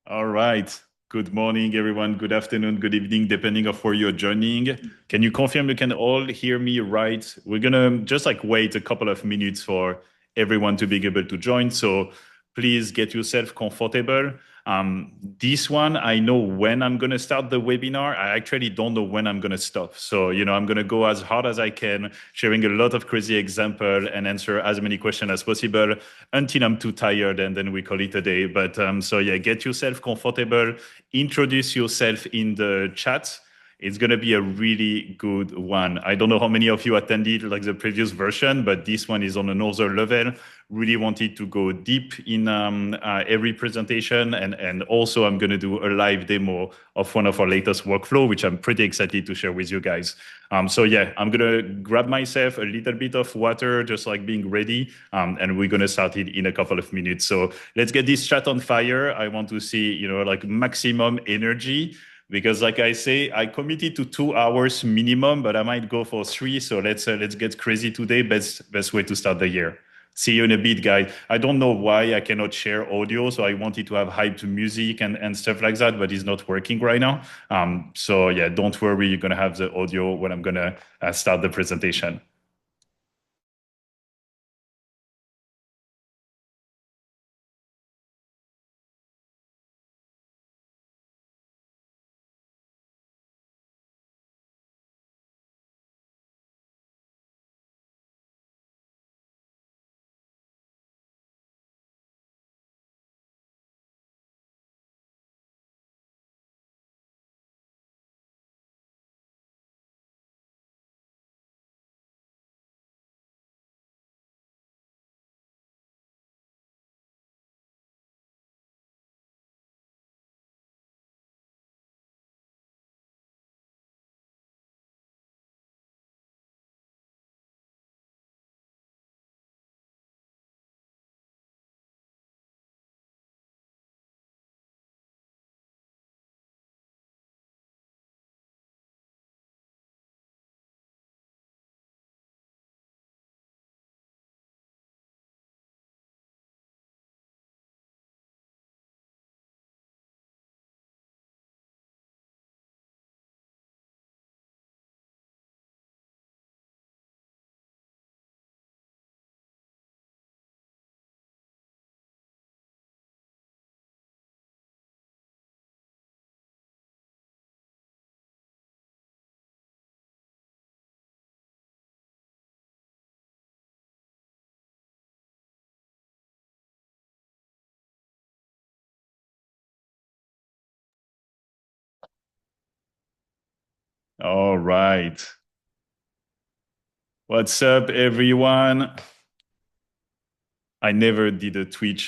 All right. Good morning, everyone. Good afternoon, good evening, depending of where you're joining. Can you confirm you can all hear me right? We're gonna just like wait a couple of minutes for everyone to be able to join. So please get yourself comfortable. This one, I know when I'm gonna start the webinar. I actually don't know when I'm gonna stop. So, I'm gonna go as hard as I can, sharing a lot of crazy example and answer as many questions as possible until I'm too tired and then we call it a day. But so yeah, get yourself comfortable, introduce yourself in the chat. It's going to be a really good one. I don't know how many of you attended like the previous version, but this one is on another level. Really wanted to go deep in every presentation. And also I'm going to do a live demo of one of our latest workflow, which I'm pretty excited to share with you guys. So yeah, I'm going to grab myself a little bit of water, just like being ready. And we're going to start it in a couple of minutes. So let's get this chat on fire. I want to see, like maximum energy because like I say, I committed to 2 hours minimum, but I might go for three. So let's get crazy today. Best way to start the year. See you in a bit, guys. I don't know why I cannot share audio, so I wanted to have hyped music and stuff like that, but it's not working right now. So yeah, don't worry, you're gonna have the audio when I'm gonna start the presentation. All right. What's up, everyone? I never did a Twitch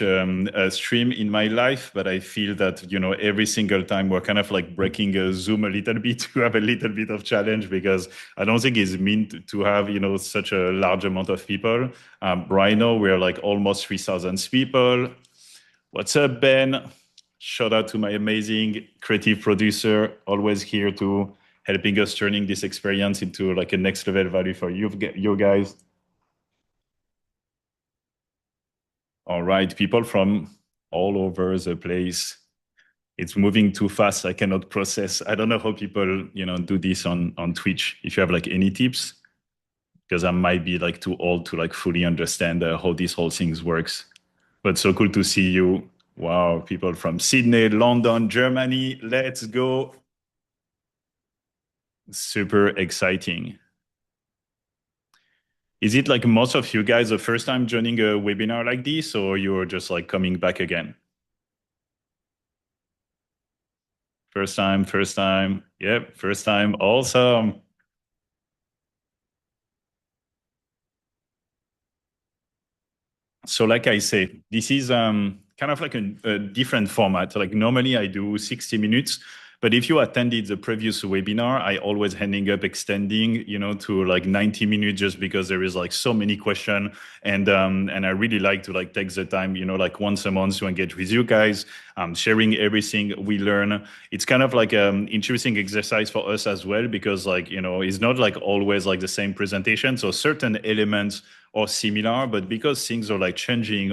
stream in my life, but I feel that, every single time we're kind of like breaking Zoom a little bit to have a little bit of challenge because I don't think it's meant to have, such a large amount of people. Right now, we're like almost 3,000 people. What's up, Ben? Shout out to my amazing creative producer, always here to helping us turning this experience into like a next level value for you guys. All right, people from all over the place. It's moving too fast. I cannot process. I don't know how people, do this on Twitch. If you have like any tips, because I might be like too old to like fully understand how this whole thing works. But so cool to see you. Wow, people from Sydney, London, Germany. Let's go. Super exciting. Is it like most of you guys the first time joining a webinar like this, or you're just like coming back again? First time, first time. Yep, first time. Awesome. So like I said, this is kind of like a different format. Like normally I do 60 minutes, but if you attended the previous webinar, I always ending up extending, to like 90 minutes just because there is like so many questions. And I really like to like take the time, like once a month to engage with you guys, sharing everything we learn. It's kind of like interesting exercise for us as well, because like, it's not like always like the same presentation. So certain elements are similar, but because things are like changing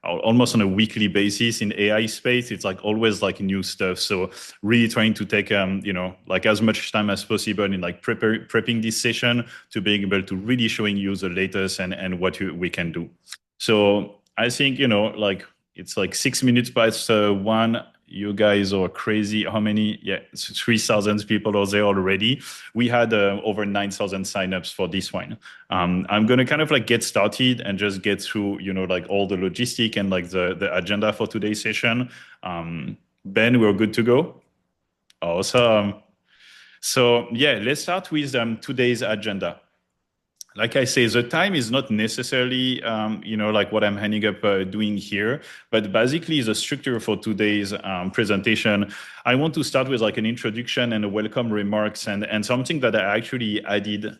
almost on a weekly basis in AI space. It's like always like new stuff. So really trying to take, like as much time as possible in like prepping this session to being able to really showing you the latest and what we can do. So I think, like it's like 6 minutes past one. You guys are crazy. How many? Yeah, 3,000 people are there already. We had over 9,000 signups for this one. I'm going to kind of like get started and just get through, like all the logistic and like the agenda for today's session. Ben, we're good to go. Awesome. So yeah, let's start with today's agenda. Like I say, the time is not necessarily, like what I'm ending up doing here, but basically the structure for today's presentation. I want to start with like an introduction and a welcome remarks and something that I actually added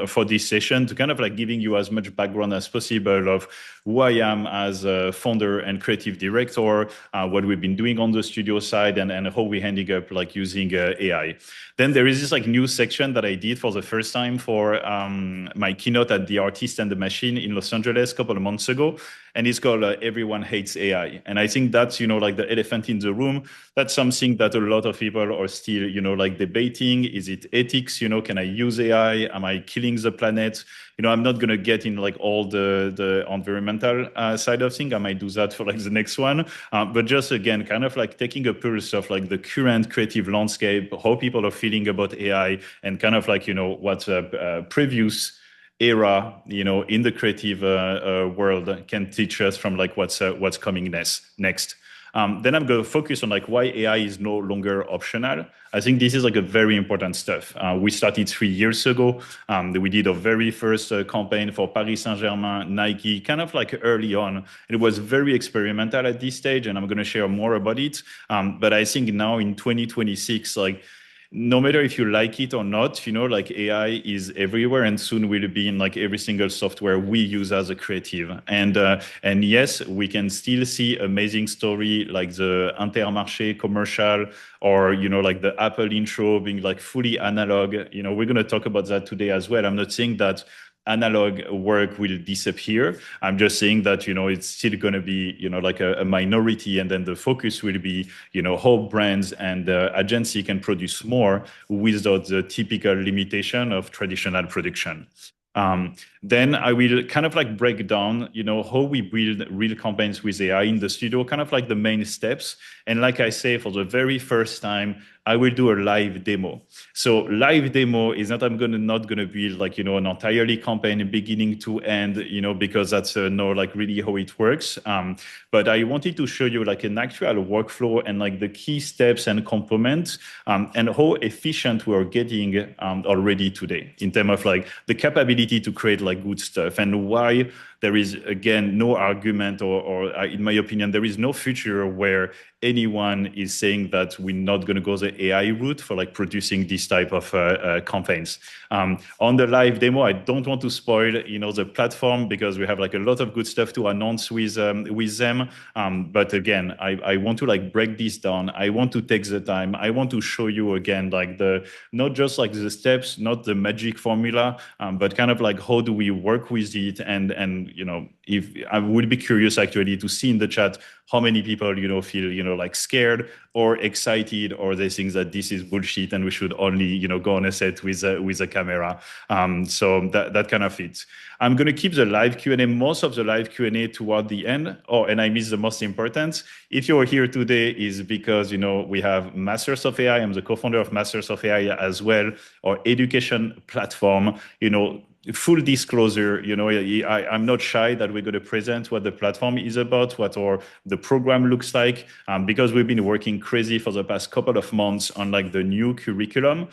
for this session to kind of like giving you as much background as possible of who I am as a founder and creative director, what we've been doing on the studio side and how we're ending up like using AI. Then there is this like new section that I did for the first time for my keynote at the Artist and the Machine in Los Angeles a couple of months ago. And it's called Everyone Hates AI. And I think that's, like the elephant in the room. That's something that a lot of people are still, like debating. Is it ethics? Can I use AI? Am I killing the planet? I'm not going to get in like all the environmental side of things. I might do that for like the next one. But just again, kind of like taking a pulse of like the current creative landscape, how people are feeling about AI and kind of like, what previous era, in the creative world can teach us from like what's coming next. Then I'm going to focus on like why AI is no longer optional. I think this is like a very important stuff. We started 3 years ago. We did a very first campaign for Paris Saint-Germain, Nike, kind of like early on. It was very experimental at this stage, and I'm going to share more about it. But I think now in 2026, like no matter if you like it or not, like AI is everywhere and soon will be in like every single software we use as a creative. And yes, we can still see amazing story like the Intermarché commercial or, like the Apple intro being like fully analog. We're going to talk about that today as well. I'm not saying that analog work will disappear. I'm just saying that, it's still going to be, like a minority. And then the focus will be, how brands and agency can produce more without the typical limitation of traditional production. Then I will kind of like break down, how we build real campaigns with AI in the studio, kind of like the main steps. And like I say, for the very first time, I will do a live demo. So live demo is not, I'm not gonna build like, an entirely campaign beginning to end, because that's not like really how it works. But I wanted to show you like an actual workflow and like the key steps and components and how efficient we are getting already today in terms of like the capability to create like good stuff and why there is, again, no argument or in my opinion, there is no future where anyone is saying that we're not going to go the AI route for like producing this type of campaigns. On the live demo, I don't want to spoil, the platform because we have like a lot of good stuff to announce with them. But again, I want to like break this down. I want to take the time. I want to show you again, like not just like the steps, not the magic formula, but kind of like how do we work with it and if I would be curious actually to see in the chat how many people feel like scared or excited or they think that this is bullshit and we should only go on a set with a camera. So that kind of fits. I'm going to keep the live Q&A, most of the live Q&A toward the end. And I missed the most important. If you're here today is because we have Masters of AI. I'm the co-founder of Masters of AI as well, our education platform. Full disclosure, I'm not shy that we're going to present what the platform is about, what the program looks like, because we've been working crazy for the past couple of months on like the new curriculum.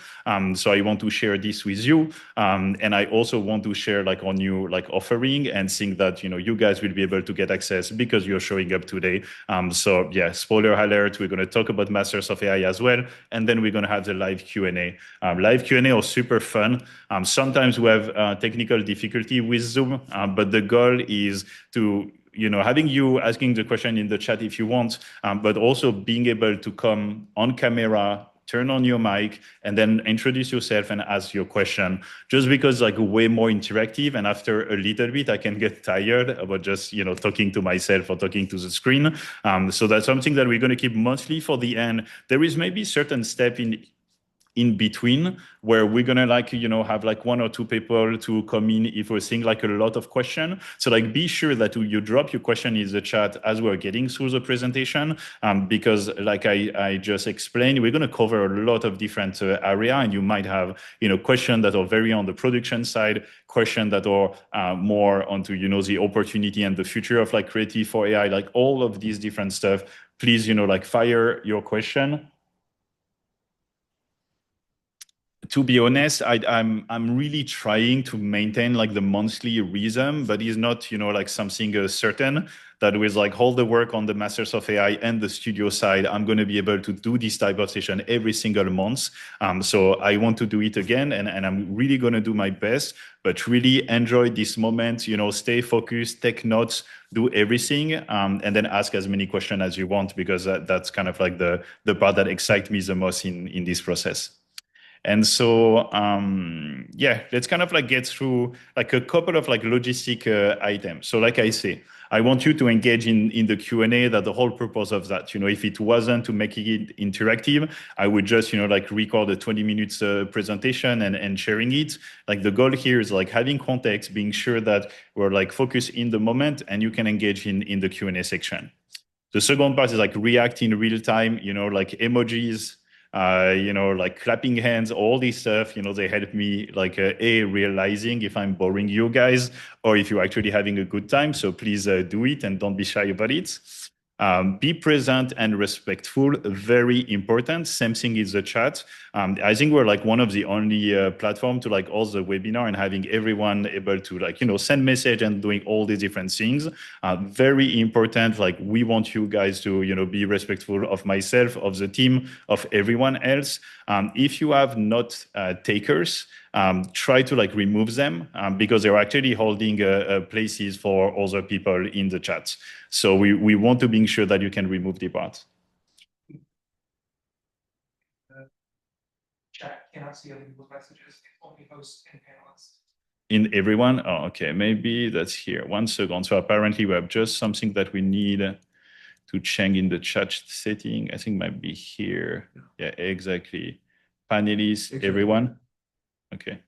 So I want to share this with you. And I also want to share like our new like offering and think that, you guys will be able to get access because you're showing up today. So yeah, spoiler alert, we're going to talk about Masters of AI as well. And then we're going to have the live Q&A. Live Q&A are super fun. Sometimes we have technical difficulty with Zoom, but the goal is to having you asking the question in the chat if you want, but also being able to come on camera, turn on your mic and then introduce yourself and ask your question, just because like way more interactive. And after a little bit, I can get tired about just, talking to myself or talking to the screen. So that's something that we're going to keep mostly for the end. There is maybe certain step in between where we're gonna have like one or two people to come in if we're seeing like a lot of question. So like be sure that you drop your question in the chat as we're getting through the presentation, because like I just explained, we're gonna cover a lot of different area, and you might have questions that are very on the production side, questions that are more onto the opportunity and the future of like creative for AI, like all of these different stuff. Please like fire your question. To be honest, I'm really trying to maintain like the monthly rhythm, but it's not like something certain that with like all the work on the Masters of AI and the studio side, I'm going to be able to do this type of session every single month. So I want to do it again, and I'm really going to do my best. But really enjoy this moment. Stay focused, take notes, do everything, and then ask as many questions as you want, because that's kind of like the part that excites me the most in this process. And so, yeah, let's kind of like get through like a couple of like logistic items. So like I say, I want you to engage in the Q&A. That the whole purpose of that, if it wasn't to make it interactive, I would just, like record a 20 minutes presentation and sharing it. Like the goal here is like having context, being sure that we're like focused in the moment and you can engage in the Q&A section. The second part is like react in real time, like emojis, like clapping hands, all this stuff, they help me like realizing if I'm boring you guys or if you're actually having a good time. So please do it and don't be shy about it. Be present and respectful, very important. Same thing is the chat. I think we're like one of the only platform to like all the webinar and having everyone able to like, send message and doing all these different things. Very important. Like we want you guys to, be respectful of myself, of the team, of everyone else. If you have not takers, try to like remove them because they're actually holding places for other people in the chat. So we want to be sure that you can remove the bot. Chat cannot see other people's messages, only hosts and panelists. In everyone? Oh, okay, maybe that's here. 1 second. So apparently we have just something that we need to change in the chat setting. I think might be here. Yeah, exactly. Panelists, everyone. Okay.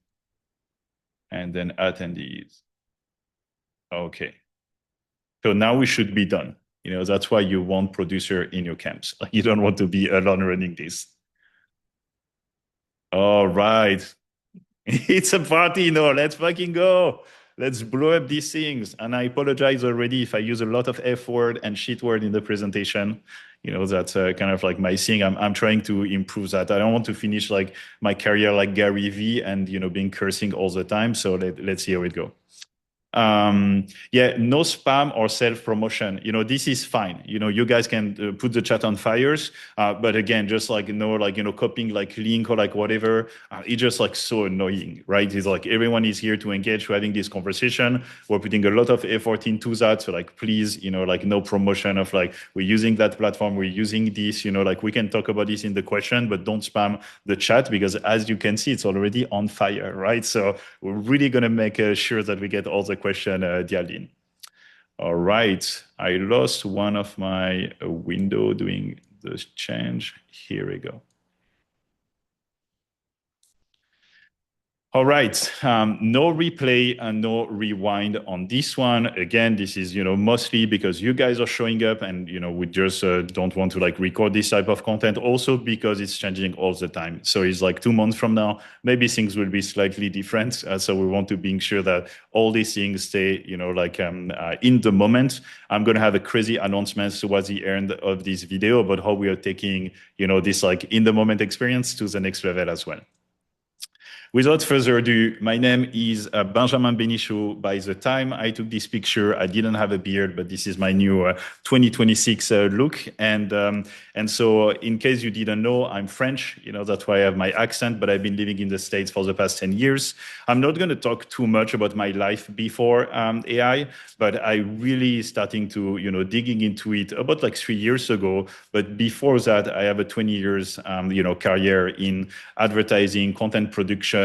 And then attendees. Okay. So now we should be done. That's why you want producer in your camps. You don't want to be alone running this. All right. It's a party, let's fucking go. Let's blow up these things. And I apologize already if I use a lot of F word and shit word in the presentation. That's kind of like my thing. I'm trying to improve that. I don't want to finish like my career like Gary V and, being cursing all the time. So let's see how it goes. Yeah, no spam or self-promotion. This is fine. You guys can put the chat on fires, but again, just like copying like link or like whatever, it's just like so annoying, right? It's like everyone is here to engage, we're having this conversation. We're putting a lot of effort into that. So like, please, like no promotion of like we're using that platform, we're using this. Like we can talk about this in the question, but don't spam the chat because as you can see, it's already on fire, right? So we're really gonna make sure that we get all the question, Dialdine. All right, I lost one of my window doing the change. Here we go. All right, no replay and no rewind on this one. Again, this is, mostly because you guys are showing up and, we just don't want to like record this type of content also because it's changing all the time. So it's like 2 months from now, maybe things will be slightly different. So we want to be sure that all these things stay, in the moment. I'm going to have a crazy announcement towards the end of this video about how we are taking, this like in the moment experience to the next level as well. Without further ado, my name is Benjamin Benichou. By the time I took this picture, I didn't have a beard, but this is my new 2026 look. And so, in case you didn't know, I'm French. That's why I have my accent. But I've been living in the States for the past 10 years. I'm not going to talk too much about my life before AI, but I really starting to digging into it about like 3 years ago. But before that, I have a 20 years career in advertising, content production,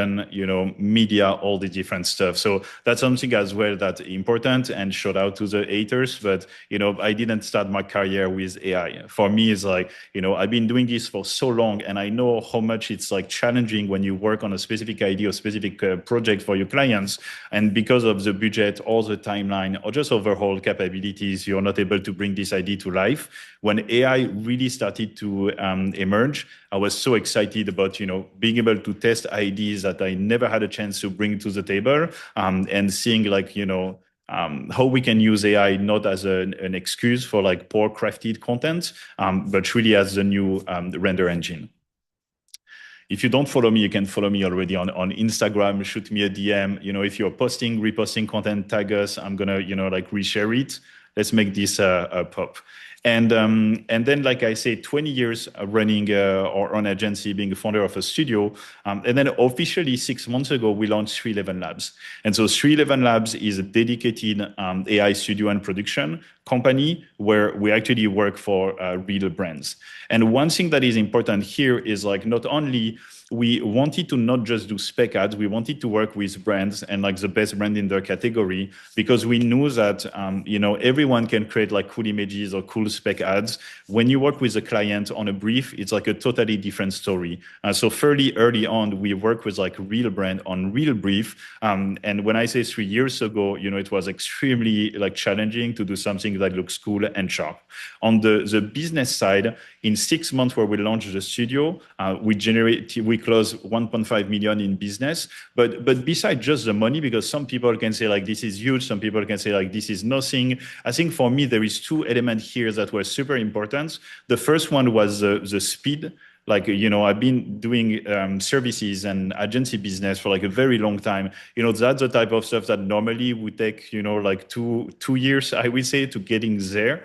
media, all the different stuff. So that's something as well that's important, and shout out to the haters. But, I didn't start my career with AI. For me, it's like, I've been doing this for so long, and I know how much it's like challenging when you work on a specific idea or specific project for your clients. And because of the budget or the timeline or just overall capabilities, you're not able to bring this idea to life. When AI really started to emerge, I was so excited about, being able to test ideas that I never had a chance to bring to the table, and seeing like, how we can use AI not as an excuse for like poor crafted content, but really as the new render engine. If you don't follow me, you can follow me already on Instagram. Shoot me a DM. If you're posting, reposting content, tag us. I'm gonna, like reshare it. Let's make this pop. And then, like I say, 20 years running our own agency, being a founder of a studio. And then officially 6 months ago, we launched 311 Labs. And so 311 Labs is a dedicated AI studio and production company where we actually work for real brands. And one thing that is important here is like not only we wanted to not just do spec ads, we wanted to work with brands and like the best brand in their category, because we knew that everyone can create like cool images or cool spec ads. When you work with a client on a brief, it's like a totally different story. So fairly early on, we work with like real brand on real brief. And when I say 3 years ago, it was extremely like challenging to do something that looks cool and sharp. On the business side, in 6 months where we launched the studio, we closed 1.5 million in business. But besides just the money, because some people can say like this is huge, some people can say like this is nothing. I think for me there is two elements here that were super important. The first one was the speed. Like, I've been doing services and agency business for like a very long time. That's the type of stuff that normally would take, like two years, I would say, to getting there.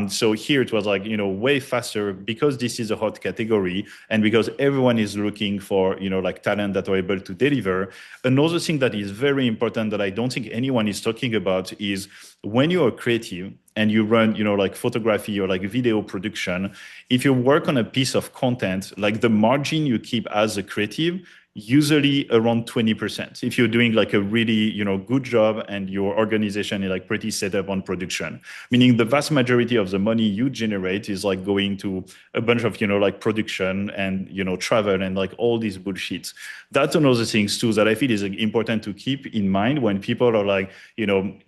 So here it was like, way faster because this is a hot category and because everyone is looking for, like talent that are able to deliver. Another thing that is very important that I don't think anyone is talking about is when you are creative and you run, like photography or like video production, if you work on a piece of content, like the margin you keep as a creative, usually around 20%. If you're doing like a really, good job and your organization is like pretty set up on production, meaning the vast majority of the money you generate is like going to a bunch of, like production and, travel and like all these bullshits. That's another things too that I feel is important to keep in mind when people are like,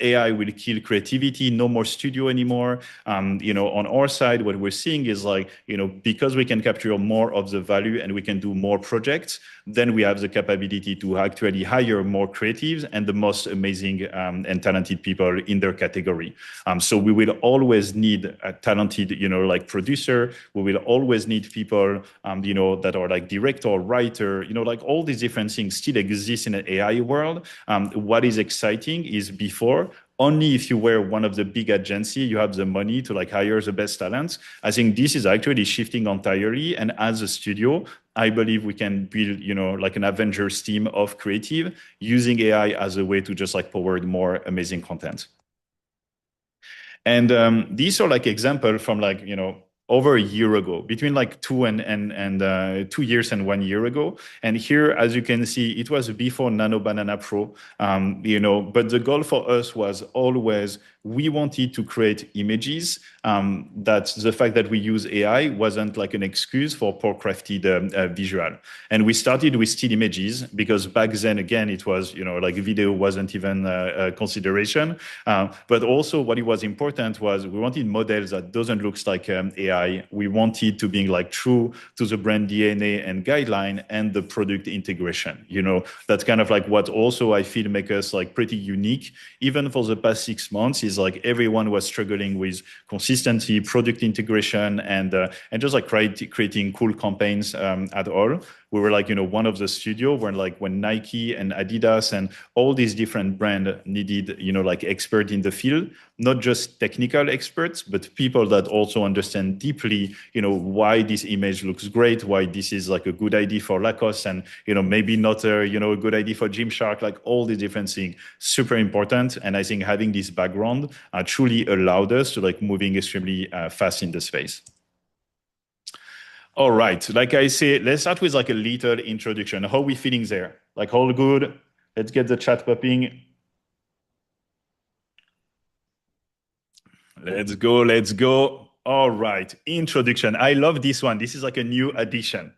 AI will kill creativity, no more studio anymore. On our side, what we're seeing is like, because we can capture more of the value and we can do more projects, then we have the capability to actually hire more creatives and the most amazing and talented people in their category. So we will always need a talented, like producer. We will always need people, that are like director, writer, like all these different things still exist in an AI world. What is exciting is before, only if you were one of the big agencies, you have the money to like hire the best talents. I think this is actually shifting entirely. And as a studio, I believe we can build, like an Avengers team of creative using AI as a way to just like power more amazing content. And these are like examples from like, over a year ago, between like 2 years and 1 year ago. And here, as you can see, it was before Nano Banana Pro, but the goal for us was always, we wanted to create images that the fact that we use AI wasn't like an excuse for poor crafted visual. And we started with still images because back then, again, it was, like video wasn't even a consideration. But also what it was important was we wanted models that doesn't look like AI. We wanted to be like true to the brand DNA and guideline and the product integration. That's kind of like what also I feel make us like pretty unique, even for the past 6 months, is is like everyone was struggling with consistency, product integration, and just like creating cool campaigns at all. We were like, one of the studio where like when Nike and Adidas and all these different brands needed, like expert in the field, not just technical experts, but people that also understand deeply, why this image looks great, why this is like a good idea for Lacoste and, maybe not a good idea for Gymshark, like all the different things, super important. And I think having this background truly allowed us to like moving extremely fast in the space. All right, like I say, let's start with like a little introduction. How are we feeling there? Like all good? Let's get the chat popping. Let's go, let's go. All right, introduction. I love this one. This is like a new addition.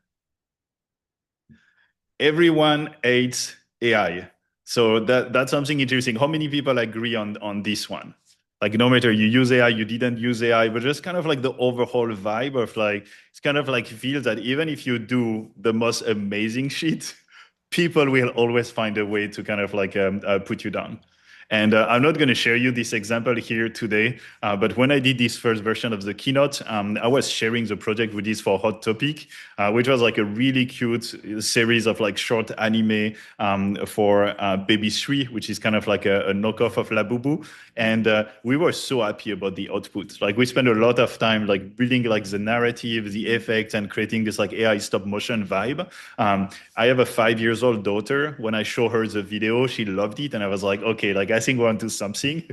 Everyone hates AI. So that's something interesting. How many people agree on this one? Like no matter you use AI, you didn't use AI, but just kind of like the overall vibe of like, it's kind of like feels that even if you do the most amazing shit, people will always find a way to kind of like put you down. And I'm not going to share you this example here today, but when I did this first version of the keynote, I was sharing the project with this for Hot Topic, which was like a really cute series of like short anime for Baby 3, which is kind of like a knockoff of Labubu. And we were so happy about the output. Like we spent a lot of time like building like the narrative, the effects, and creating this like AI stop motion vibe. I have a 5-year-old daughter. When I show her the video, she loved it. And I was like, okay, like I think we're onto something.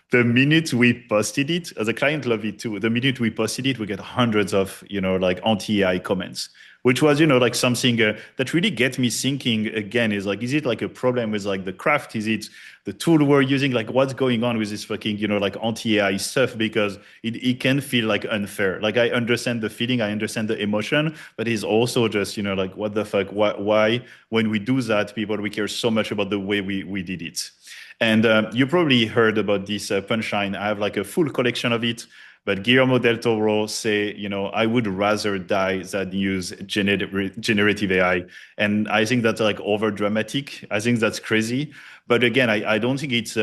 The minute we posted it, the client loved it too. The minute we posted it, we get hundreds of, like anti-AI comments, which was, like something that really get me thinking again is like, is it like a problem with like the craft? Is it the tool we're using? Like what's going on with this fucking, like anti-AI stuff? Because it can feel like unfair. Like I understand the feeling, I understand the emotion, but it's also just, like what the fuck, why when we do that, we care so much about the way we did it. And you probably heard about this punchline. I have like a full collection of it. But Guillermo del Toro say, I would rather die than use generative AI. And I think that's like over dramatic. I think that's crazy. But again, I don't think it's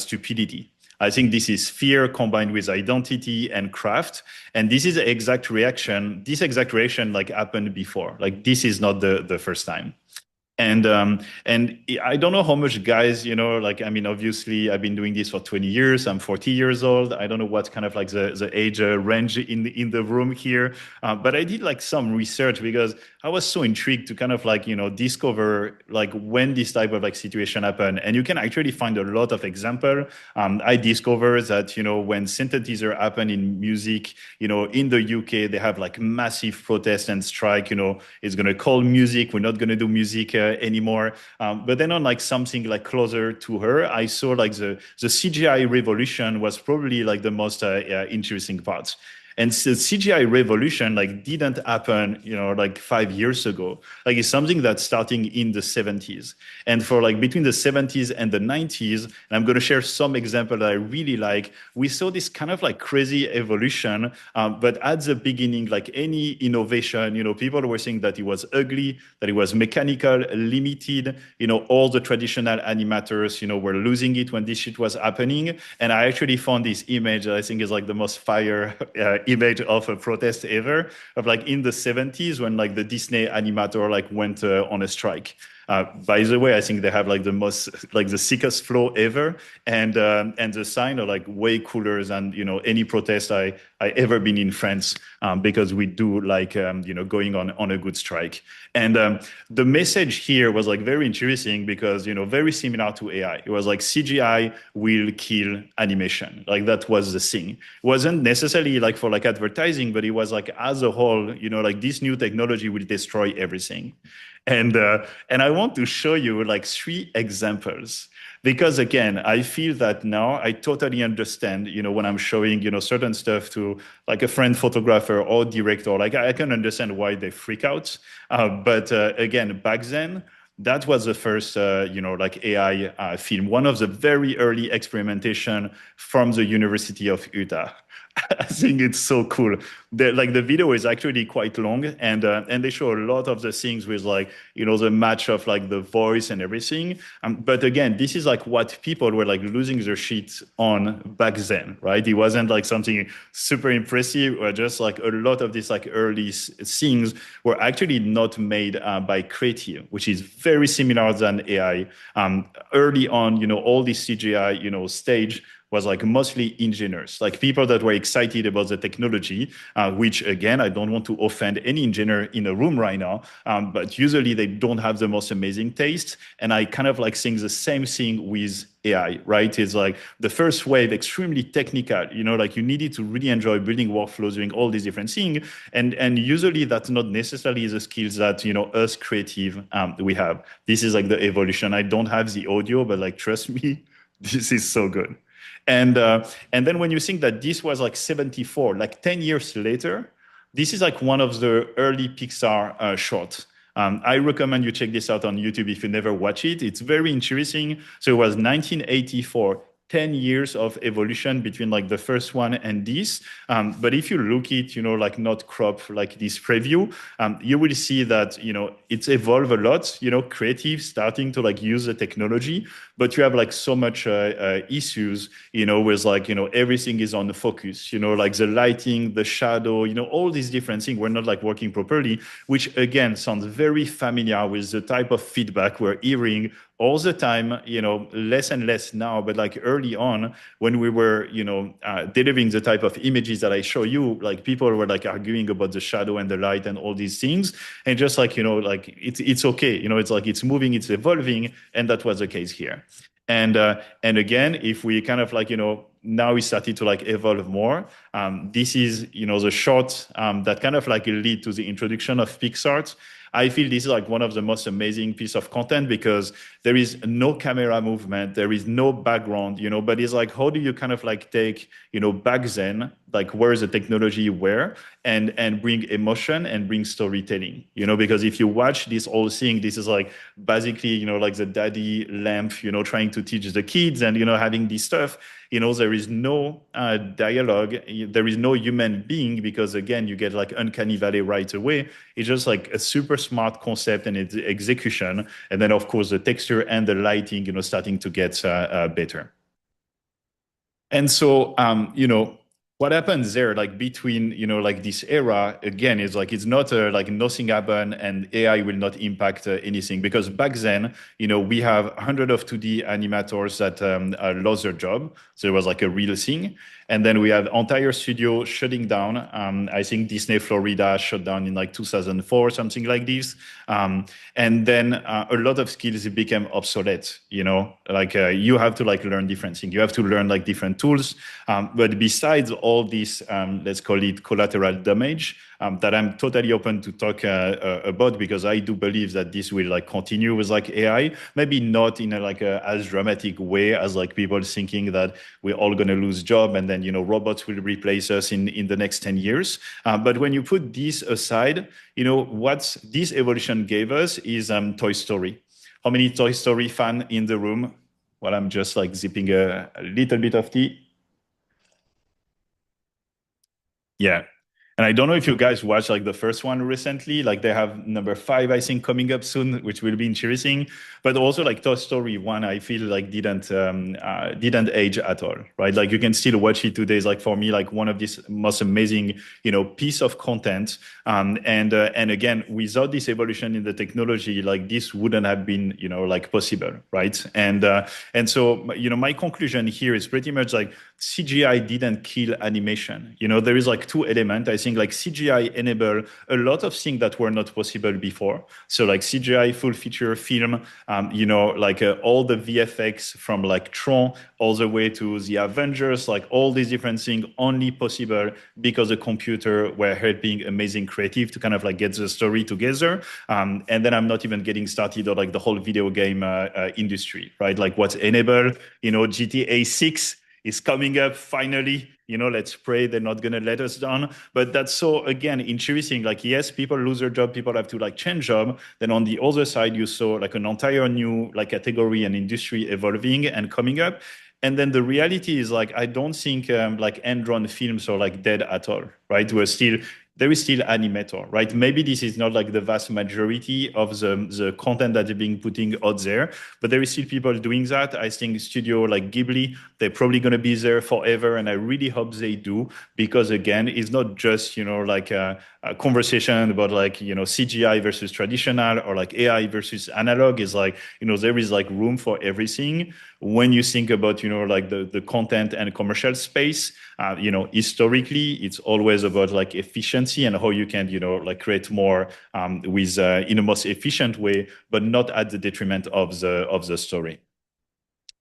stupidity. I think this is fear combined with identity and craft. And this is the exact reaction. This exact reaction like happened before. Like this is not the first time. And I don't know how much guys, like, I mean, obviously I've been doing this for 20 years. I'm 40 years old. I don't know what's kind of like the age range in the room here. But I did like some research because I was so intrigued to kind of like, discover like when this type of like situation happened. And you can actually find a lot of example. I discovered that, when synthesizer happen in music, in the UK, they have like massive protest and strike, it's going to call music. We're not going to do music anymore. But then on like something like closer to her, I saw like the CGI revolution was probably like the most interesting part. And the CGI revolution like didn't happen, like 5 years ago. Like it's something that's starting in the 70s. And for like between the 70s and the 90s, and I'm going to share some example that I really like, we saw this kind of like crazy evolution. But at the beginning, like any innovation, people were saying that it was ugly, that it was mechanical, limited, all the traditional animators, were losing it when this shit was happening. And I actually found this image that I think is like the most fire image of a protest ever, of like in the 70s when like the Disney animator like went on a strike. By the way, I think they have like the most, like the sickest flow ever, and the sign are like way cooler than any protest I ever been in France, because we do like going on a good strike. And the message here was like very interesting because very similar to AI. It was like CGI will kill animation. Like that was the thing. It wasn't necessarily like for like advertising, but it was like as a whole, like this new technology will destroy everything. And I want to show you like 3 examples because again, I feel that now I totally understand, when I'm showing, certain stuff to like a friend photographer or director, like I can understand why they freak out. But again, back then, that was the first, like AI film, one of the very early experimentation from the University of Utah. I think it's so cool. The video is actually quite long, and they show a lot of the things with like the match of like the voice and everything. But again, this is like what people were like losing their shit on back then, right? It wasn't like something super impressive, or just like a lot of these like early things were actually not made by creative, which is very similar than AI. Early on, all this CGI, stage was like mostly engineers, like people that were excited about the technology, which again, I don't want to offend any engineer in a room right now, but usually they don't have the most amazing taste. And I kind of like seeing the same thing with AI, right? It's like the first wave, extremely technical, like you needed to really enjoy building workflows, doing all these different things. And usually that's not necessarily the skills that, us creative, we have. This is like the evolution. I don't have the audio, but like, trust me, this is so good. And then when you think that this was like 74, like 10 years later, this is like one of the early Pixar shorts. I recommend you check this out on YouTube if you never watch it. It's very interesting. So it was 1984. 10 years of evolution between like the first one and this. But if you look it, like not crop like this preview, you will see that, it's evolved a lot, creative starting to like use the technology, but you have like so much issues, with like, everything is on the focus, like the lighting, the shadow, all these different things were not like working properly, which again sounds very familiar with the type of feedback we're hearing all the time, less and less now, but like early on when we were, delivering the type of images that I show you, like people were like arguing about the shadow and the light and all these things. And just like, like it's okay, it's like it's moving, it's evolving. And that was the case here. And again, if we kind of like, now we started to like evolve more. This is, the short that kind of like lead to the introduction of PixArt. I feel this is like one of the most amazing piece of content because there is no camera movement, there is no background, but it's like, how do you kind of like take, back then, like where the technology were and bring emotion and bring storytelling, because if you watch this whole thing, this is like basically, like the daddy lamp, trying to teach the kids and, having this stuff, there is no dialogue, there is no human being because again, you get like uncanny valley right away. It's just like a super smart concept and its execution. And then of course the texture and the lighting, starting to get better. And so, what happens there, like between, like this era, again, is like, it's not like nothing happened and AI will not impact anything. Because back then, we have hundreds of 2D animators that lost their job. So it was like a real thing. And then we have entire studio shutting down. I think Disney Florida shut down in like 2004, something like this. And then a lot of skills became obsolete, like you have to like learn different things. You have to learn like different tools. But besides all this, let's call it collateral damage, that I'm totally open to talk about because I do believe that this will like continue with like AI, maybe not in a, like a, as dramatic way as like people thinking that we're all going to lose job and then, robots will replace us in the next 10 years. But when you put this aside, what this evolution gave us is Toy Story. How many Toy Story fan in the room? Well, I'm just like zipping a little bit of tea. Yeah. And I don't know if you guys watched like the first one recently. Like they have number 5, I think, coming up soon, which will be interesting. But also like Toy Story 1, I feel like didn't age at all, right? Like you can still watch it today. It's like for me, like one of these most amazing, piece of content. And again, without this evolution in the technology, like this wouldn't have been, like possible, right? And so, my conclusion here is pretty much like CGI didn't kill animation. There is like two elements. I think like CGI enable a lot of things that were not possible before. So like CGI full feature film, like all the VFX from like Tron all the way to the Avengers, like all these different things only possible because the computer were helping amazing creative to kind of like get the story together. And then I'm not even getting started on like the whole video game industry, right? Like what's enabled, GTA 6 is coming up finally. Let's pray they're not going to let us down. But that's so, again, interesting. Like, yes, people lose their job. People have to like change job. Then on the other side, you saw like an entire new like category and industry evolving and coming up. And then the reality is like I don't think like hand-drawn films are like dead at all, right? There is still animator, right? Maybe this is not like the vast majority of the content that is being putting out there, but there is still people doing that. I think studio like Ghibli, they're probably going to be there forever, and I really hope they do, because again, it's not just like a conversation about like CGI versus traditional or like AI versus analog. Is like there is like room for everything when you think about like the content and commercial space. Historically it's always about like efficiency and how you can like create more with in a most efficient way, but not at the detriment of the story.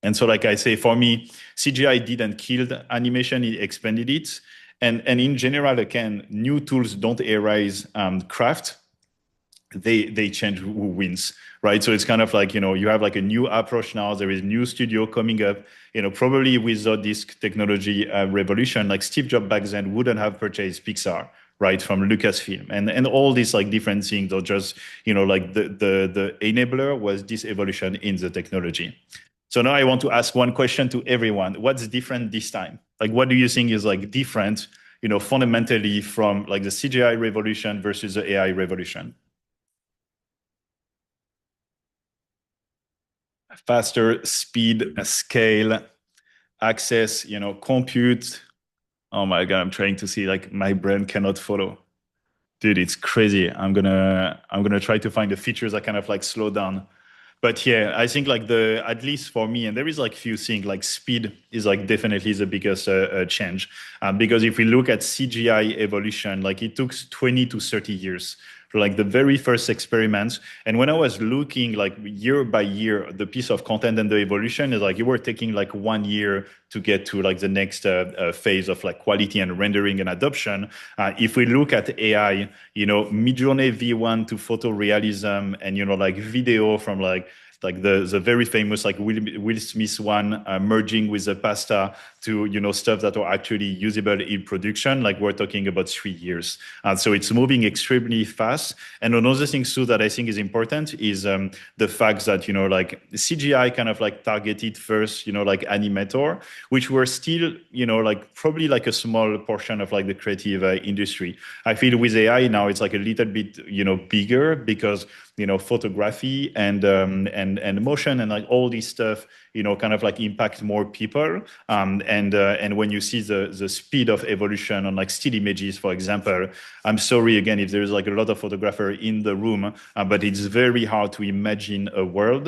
And so like I say, for me, CGI didn't kill the animation, it expanded it. And in general, again, new tools don't erase craft, they change who wins, right? So it's kind of like you have like a new approach now. There is new studio coming up. Probably without this technology revolution, like Steve Jobs back then wouldn't have purchased Pixar, right, from Lucasfilm, and all these like different things are just like the enabler was this evolution in the technology. So now I want to ask one question to everyone: what's different this time? Like, what do you think is like different, fundamentally from like the CGI revolution versus the AI revolution? Faster, speed, scale, access, compute. Oh my God, I'm trying to see, like my brain cannot follow. Dude, it's crazy. I'm gonna try to find the features that kind of like slow down. But yeah, I think like at least for me, and there is like few things, like speed is like definitely the biggest change. Because if we look at CGI evolution, like it took 20 to 30 years for like the very first experiments. And when I was looking like year by year, the piece of content and the evolution is like you were taking like 1 year to get to like the next phase of like quality and rendering and adoption. If we look at AI, Midjourney V1 to photorealism, and like video from like the very famous like Will Smith one merging with the pasta to stuff that are actually usable in production, like we're talking about 3 years. So it's moving extremely fast. And another thing too that I think is important is the fact that like CGI kind of like targeted first like animator, which were still like probably like a small portion of like the creative industry. I feel with AI now it's like a little bit bigger, because photography and motion and like all this stuff kind of like impact more people. And when you see the speed of evolution on like still images, for example, I'm sorry again if there's like a lot of photographer in the room, but it's very hard to imagine a world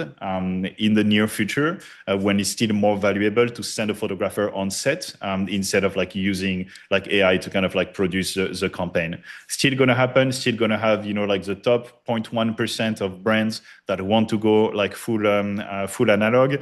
in the near future when it's still more valuable to send a photographer on set instead of like using like AI to kind of like produce the campaign. Still gonna happen, still gonna have like the top 0.1% of brands that want to go like full analog.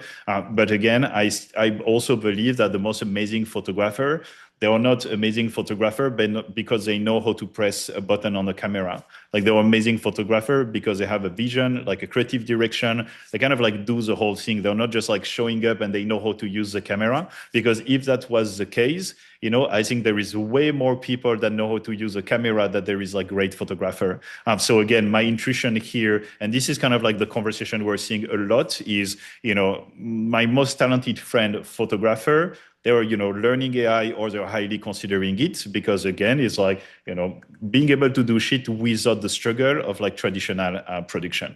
But again, I also believe that the most amazing photographer, they are not amazing photographer because they know how to press a button on the camera. Like they're amazing photographer because they have a vision, like a creative direction. They kind of like do the whole thing. They're not just like showing up and they know how to use the camera. Because if that was the case, I think there is way more people that know how to use a camera than there is like great photographer. So again, my intuition here, and this is kind of like the conversation we're seeing a lot, is my most talented friend photographer, they are learning AI or they're highly considering it, because again it's like being able to do shit without the struggle of like traditional production.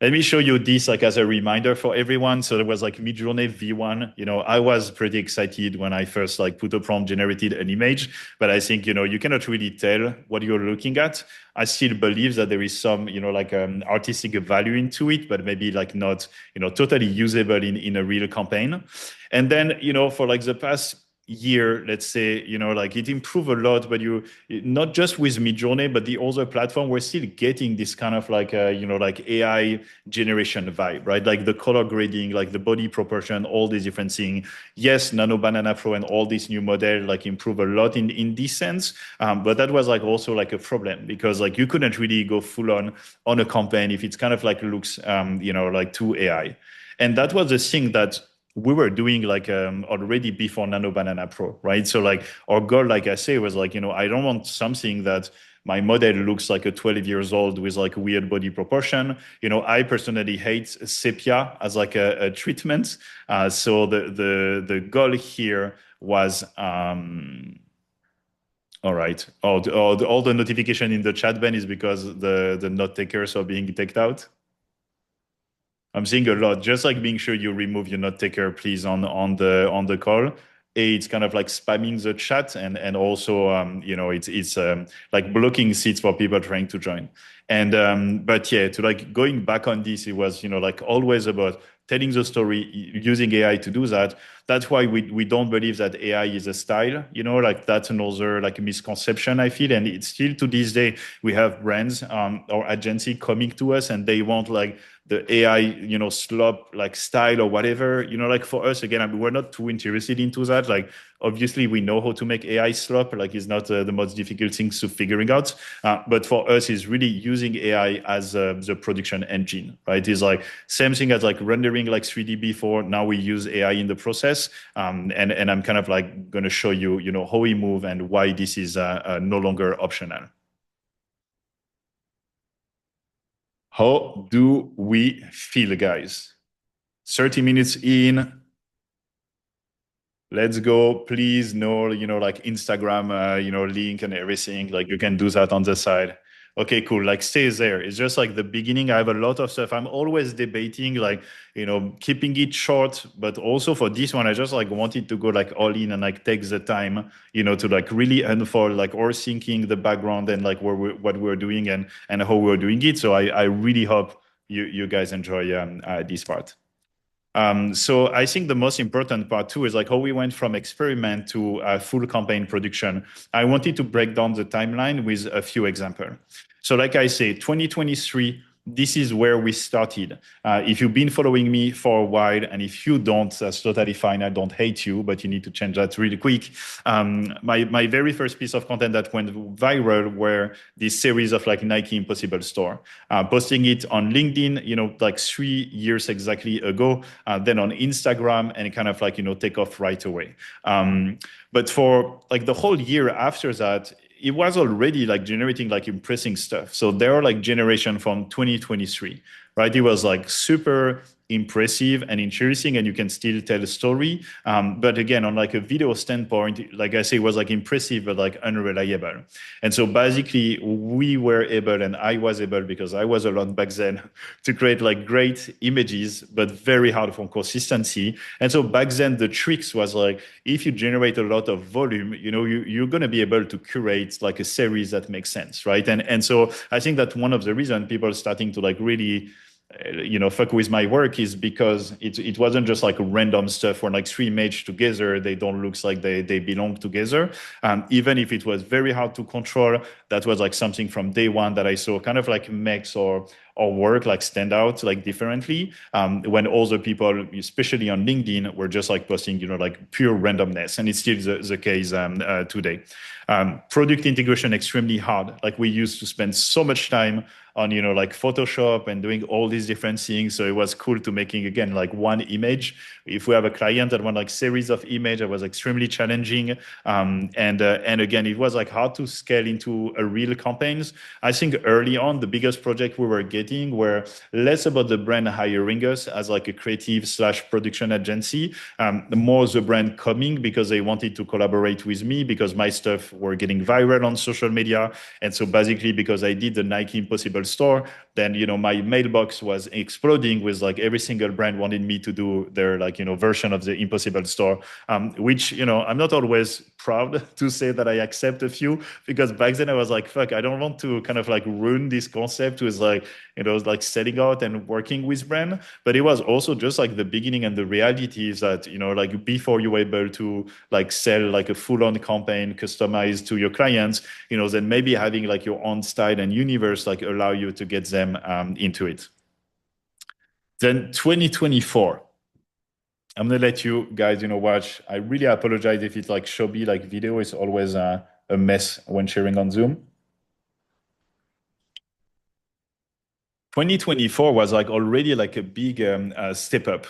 Let me show you this like as a reminder for everyone. So there was like Midjourney V1. I was pretty excited when I first like put a prompt, generated an image, but I think you cannot really tell what you're looking at. I still believe that there is some like artistic value into it, but maybe like not totally usable in a real campaign. And then for like the past year, let's say, like it improved a lot, but not just with Midjourney, but the other platform, we're still getting this kind of like, like AI generation vibe, right? Like the color grading, like the body proportion, all these different things. Yes, Nano Banana Pro and all these new models like improve a lot in this sense. But that was like also like a problem, because like you couldn't really go full on a campaign if it's kind of like looks, like too AI. And that was the thing that we were doing like already before Nano Banana Pro, right? So like our goal, like I say, was like, I don't want something that my model looks like a 12 years old with like weird body proportion. I personally hate sepia as like a treatment. So the goal here was all right. All the notification in the chat, Ben, is because the note takers are being taken out. I'm seeing a lot. Just like being sure you remove your note taker, please, on the call. It's kind of like spamming the chat, and also it's like blocking seats for people trying to join. And but yeah, to like going back on this, it was like always about telling the story using AI to do that. That's why we don't believe that AI is a style. Like that's another like misconception I feel, and it's still to this day we have brands or agency coming to us and they want like the AI, slop like style or whatever. Like for us, again, I mean, we're not too interested into that. Like, obviously, we know how to make AI slop. Like, it's not the most difficult things to figuring out. But for us, it's really using AI as the production engine, right? It's like same thing as like rendering like 3D before. Now we use AI in the process, and I'm kind of like going to show you, how we move and why this is no longer optional. How do we feel, guys? 30 minutes in. Let's go. Please, no, like Instagram, link and everything. Like you can do that on the side. Okay, cool. Like stay there. It's just like the beginning. I have a lot of stuff. I'm always debating, like, keeping it short, but also for this one, I just like wanted to go like all in and like take the time, to like really unfold like or thinking the background and like what we're doing and how we're doing it. So I really hope you guys enjoy this part. So I think the most important part too is like how we went from experiment to full campaign production. I wanted to break down the timeline with a few examples. So like I say, 2023, this is where we started. If you've been following me for a while, and if you don't, that's totally fine. I don't hate you, but you need to change that really quick. My very first piece of content that went viral were this series of like Nike Impossible Store, posting it on LinkedIn, like 3 years exactly ago, then on Instagram, and kind of like take off right away. But for like the whole year after that, it was already like generating like impressive stuff. So there are like generation from 2023, right? It was like super impressive and interesting, and you can still tell a story. But again, on like a video standpoint, like I say, it was like impressive but like unreliable. And so basically, we were able, and I was able because I was alone back then, to create like great images, but very hard for consistency. And so back then, the tricks was like if you generate a lot of volume, you're going to be able to curate like a series that makes sense, right? And so I think that one of the reasons people are starting to like really fuck with my work is because it wasn't just like random stuff where like three images together, they don't look like they belong together. Even if it was very hard to control, that was like something from day one that I saw kind of like makes or work like stand out like differently, when other people, especially on LinkedIn, were just like posting, like pure randomness. And it's still the case today. Product integration extremely hard. Like we used to spend so much time on like Photoshop and doing all these different things. So it was cool to making again like one image. If we have a client that want like series of image, it was extremely challenging. And again, it was like hard to scale into a real campaigns. I think early on, the biggest project we were getting were less about the brand hiring us as like a creative/production agency, more the brand coming because they wanted to collaborate with me because my stuff were getting viral on social media. And so basically because I did the Nike Impossible Store, then my mailbox was exploding with like every single brand wanted me to do their like version of the Impossible Store, which I'm not always proud to say that I accept a few, because back then I was like, fuck, I don't want to kind of like ruin this concept with like like setting out and working with brand. But it was also just like the beginning, and the reality is that like before you were able to like sell like a full-on campaign customized to your clients, then maybe having like your own style and universe like allow you to get them into it. Then 2024, I'm gonna let you guys watch. I really apologize if it's like showy like video. It's always a mess when sharing on Zoom. 2024 was like already like a big step up.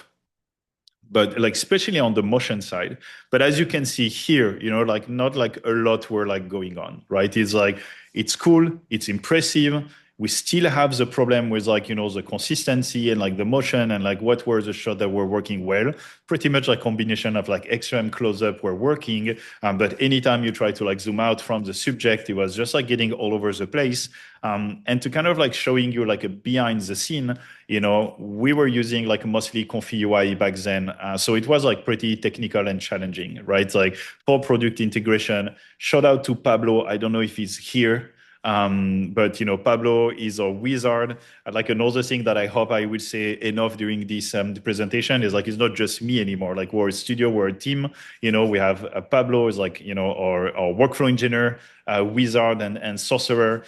but like especially on the motion side. But as you can see here, like not like a lot were like going on, right? It's like it's cool, it's impressive. We still have the problem with like the consistency and like the motion and like what were the shots that were working well. Pretty much like combination of like extreme close up were working, but anytime you try to like zoom out from the subject, it was just like getting all over the place. And to kind of like showing you like a behind the scene, we were using like mostly Comfy UI back then. So it was like pretty technical and challenging, right? Like for product integration, shout out to Pablo. I don't know if he's here. But Pablo is a wizard. Like another thing that I hope I will say enough during this presentation is like it's not just me anymore. Like we're a studio, we're a team. We have Pablo is like our workflow engineer, wizard and sorcerer.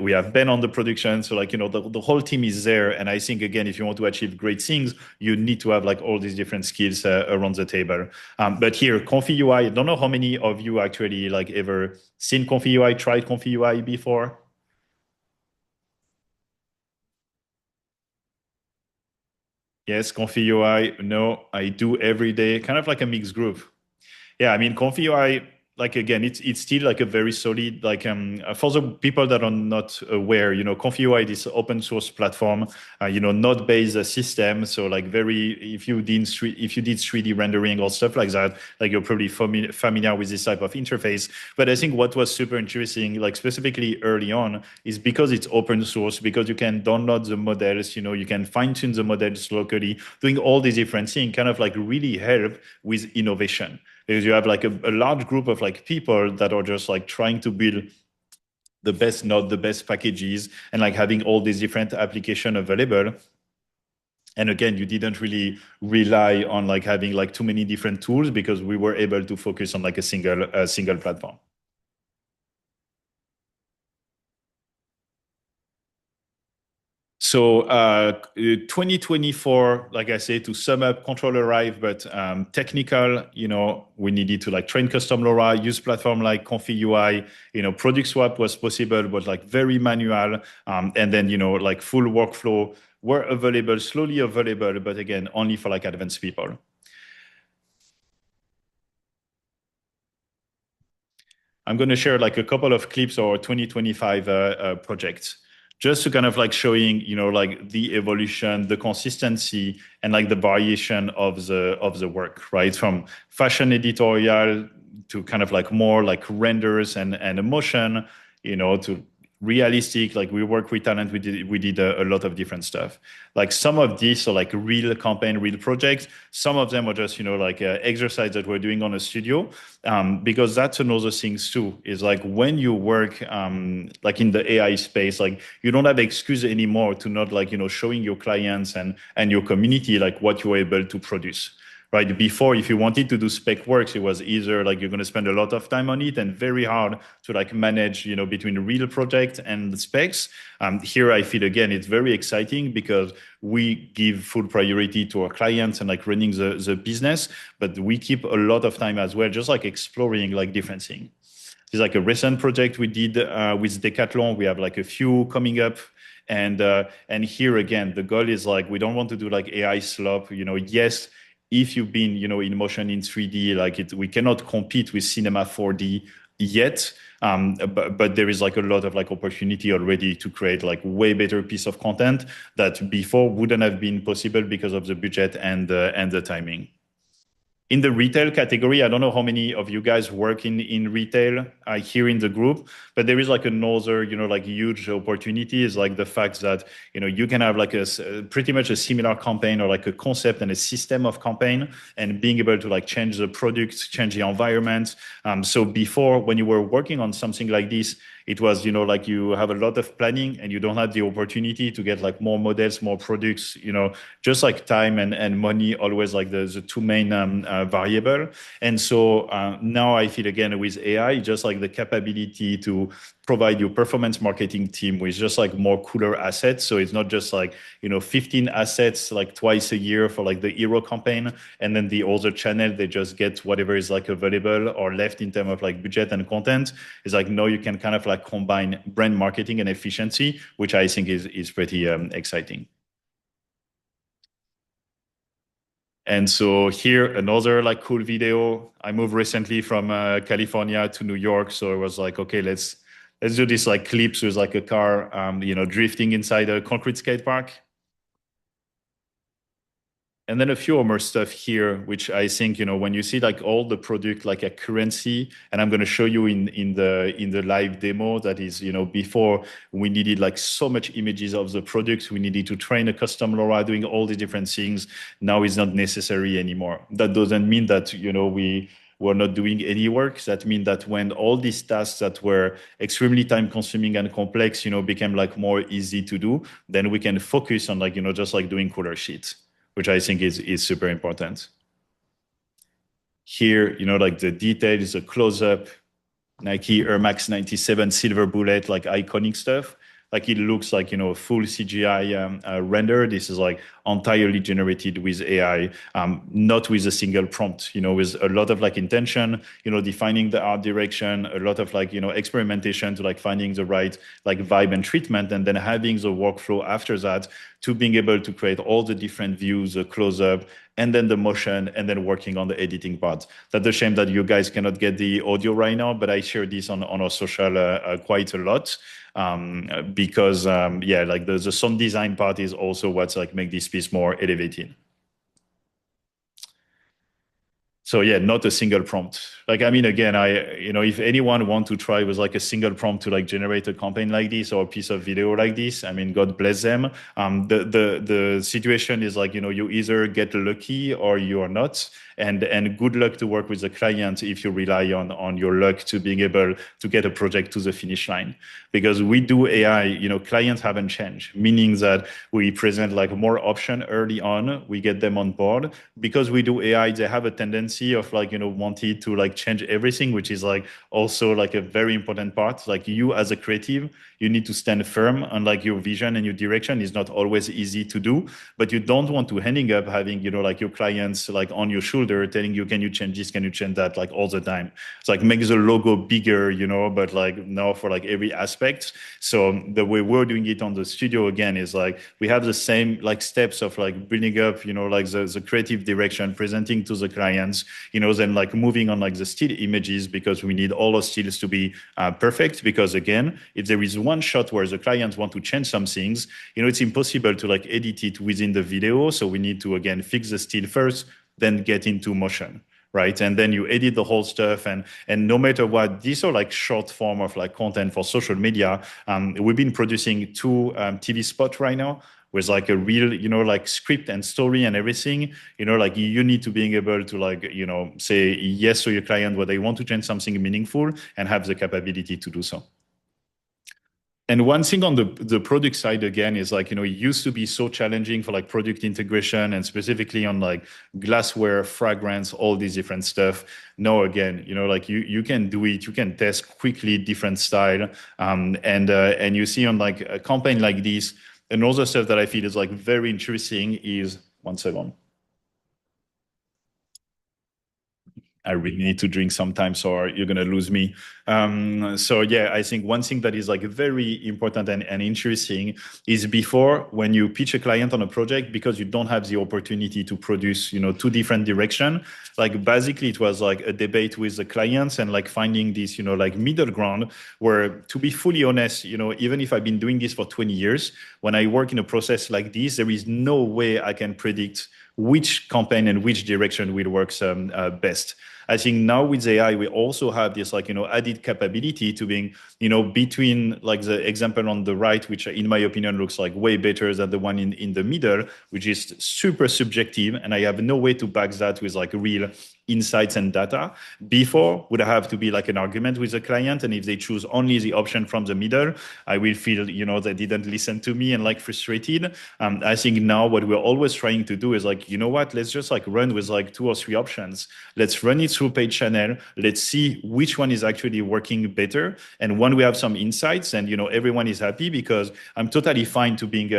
We have Ben on the production, so like the whole team is there. And I think again, if you want to achieve great things, you need to have like all these different skills around the table. But here, Comfy UI. I don't know how many of you actually like ever seen Comfy UI, tried Comfy UI before. Yes, Comfy UI. No, I do every day. Kind of like a mixed group. Yeah, I mean, Comfy UI, like again, it's still like a very solid, like for the people that are not aware, Comfy UI is open source platform, node-based system. So like if you did 3D rendering or stuff like that, like you're probably familiar with this type of interface. But I think what was super interesting, like specifically early on, is because it's open source, because you can download the models, you can fine tune the models locally, doing all these different things, kind of like really help with innovation because you have like a large group of like people that are just like trying to build the best node, the best packages, and like having all these different application available. And again, you didn't really rely on like having like too many different tools because we were able to focus on like a single platform. So 2024, like I say, to sum up, control arrived, but technical, we needed to like train custom LoRa, use platform like Comfy UI, product swap was possible, but like very manual. And then, like full workflow were available, slowly available, but again, only for like advanced people. I'm going to share like a couple of clips or 2025 projects just to kind of like showing, like the evolution, the consistency, and like the variation of the work, right? From fashion editorial to kind of like more like renders and emotion, to realistic. Like we work with talent, we did a lot of different stuff. Like some of these are like real campaign, real projects. Some of them are just like exercise that we're doing on a studio, because that's another thing too. Is like when you work like in the AI space, like you don't have excuse anymore to not like showing your clients and your community like what you're able to produce. Right before, if you wanted to do spec works, it was either like you're going to spend a lot of time on it and very hard to like manage between the real project and the specs. Here I feel again it's very exciting because we give full priority to our clients and like running the business, but we keep a lot of time as well just like exploring like different things. It's like a recent project we did with Decathlon. We have like a few coming up. And here again, the goal is like we don't want to do like AI slop. Yes, if you've been in motion in 3D, like we cannot compete with Cinema 4D yet, but there is like a lot of like opportunity already to create like way better piece of content that before wouldn't have been possible because of the budget and the timing. In the retail category, I don't know how many of you guys work in retail here in the group, but there is like another, like huge opportunity is like the fact that, you can have like pretty much a similar campaign or like a concept and a system of campaign and being able to like change the product, change the environment. So before when you were working on something like this, it was, like you have a lot of planning and you don't have the opportunity to get like more models, more products, just like time and money, always like the two main variable. And so now I feel again with AI, just like the capability to provide your performance marketing team with just like more cooler assets. So it's not just like, 15 assets like twice a year for like the hero campaign. And then the other channel, they just get whatever is like available or left in terms of like budget and content. It's like, no, you can kind of like combine brand marketing and efficiency, which I think is pretty exciting. And so here, another like cool video. I moved recently from California to New York. So it was like, okay, let's do this like clips with like a car, drifting inside a concrete skate park. And then a few more stuff here, which I think, when you see like all the product like a currency, and I'm going to show you in the live demo that is, before we needed like so much images of the product, we needed to train a custom LoRa doing all the different things. Now it's not necessary anymore. That doesn't mean that, we're not doing any work. That means that when all these tasks that were extremely time consuming and complex, became like more easy to do, then we can focus on like, just like doing cooler shit, which I think is super important. Here, like the details, the close-up, Nike Air Max 97 silver bullet, like iconic stuff. Like it looks like, full CGI render. This is like entirely generated with AI, not with a single prompt, with a lot of like intention, defining the art direction, a lot of like, experimentation to like finding the right like vibe and treatment, and then having the workflow after that to being able to create all the different views, the close-up, and then the motion, and then working on the editing part. That's a shame that you guys cannot get the audio right now, but I share this on our social quite a lot. Because like the sound design part is also what's like make this piece more elevated. So yeah, not a single prompt. Like, I mean, again, if anyone want to try with like a single prompt to like generate a campaign like this or a piece of video like this, I mean, God bless them. The situation is like, you either get lucky or you are not. And good luck to work with the client if you rely on your luck to being able to get a project to the finish line. Because we do AI, clients haven't changed, meaning that we present like more option early on, we get them on board. Because we do AI, they have a tendency of like, wanting to like change everything, which is like also like a very important part. Like you as a creative, you need to stand firm on like your vision and your direction is not always easy to do, but you don't want to ending up having, like your clients like on your shoulder telling you, can you change this? Can you change that? Like all the time. It's like make the logo bigger, but like now for like every aspect. So the way we're doing it on the studio again is like, we have the same like steps of like building up, like the creative direction, presenting to the clients, then like moving on like the still images because we need all the stills to be perfect. Because again, if there is one shot where the clients want to change some things, it's impossible to like edit it within the video. So we need to again fix the still first, then get into motion, right? And then you edit the whole stuff. And no matter what, these are like short form of like content for social media. We've been producing 2 TV spots right now with like a real, like script and story and everything, like you need to being able to like, say yes to your client where they want to change something meaningful and have the capability to do so. And one thing on the product side again is like, it used to be so challenging for like product integration and specifically on like glassware, fragrance, all these different stuff. Now again, like you can do it, you can test quickly different style. And you see on like a campaign like this, another stuff that I feel is like very interesting is, one second. I really need to drink sometimes or you're going to lose me. So yeah, I think one thing that is like very important and interesting is before when you pitch a client on a project, because you don't have the opportunity to produce, 2 different direction, like basically it was like a debate with the clients and like finding this, like middle ground where, to be fully honest, even if I've been doing this for 20 years, when I work in a process like this, there is no way I can predict which campaign and which direction will work best. I think now with AI, we also have this like, added capability to being, between like the example on the right, which in my opinion looks like way better than the one in the middle, which is super subjective. And I have no way to back that with like real insights and data. Before would have to be like an argument with the client. And if they choose only the option from the middle, I will feel, they didn't listen to me and like frustrated. I think now what we're always trying to do is like, what, let's just like run with like 2 or 3 options. Let's run it through paid channel. Let's see which one is actually working better. And when we have some insights and, everyone is happy, because I'm totally fine to being,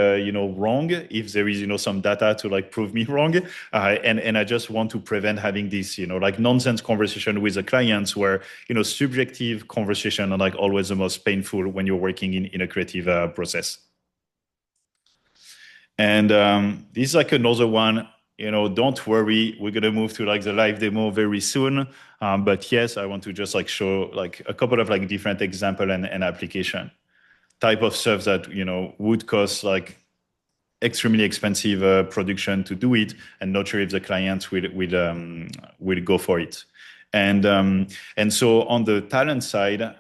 wrong if there is, some data to like prove me wrong. And I just want to prevent having this, like nonsense conversation with the clients where, subjective conversation are like always the most painful when you're working in a creative process. And this is like another one, don't worry, we're gonna move to like the live demo very soon. But yes, I want to just like show like a couple of like different example and application type of stuff that would cost like extremely expensive production to do it, and not sure if the clients will go for it. And so on the talent side,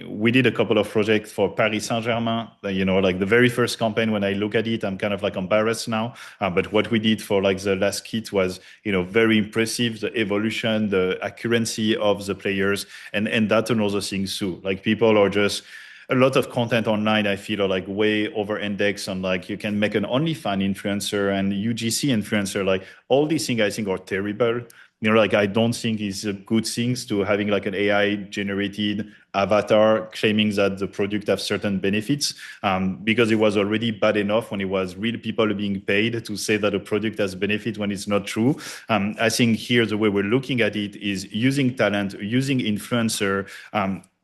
we did a couple of projects for Paris Saint-Germain. Like the very first campaign, when I look at it, I'm kind of like embarrassed now. But what we did for like the last kit was, very impressive, the evolution, the accuracy of the players, and that and other things too. Like people are just a lot of content online, I feel, are like way over indexed on like you can make an OnlyFans influencer and UGC influencer. Like all these things I think are terrible. Like I don't think it's a good things to having like an AI generated avatar claiming that the product have certain benefits, because it was already bad enough when it was real people being paid to say that a product has benefit when it's not true. I think here the way we're looking at it is using talent, using influencer,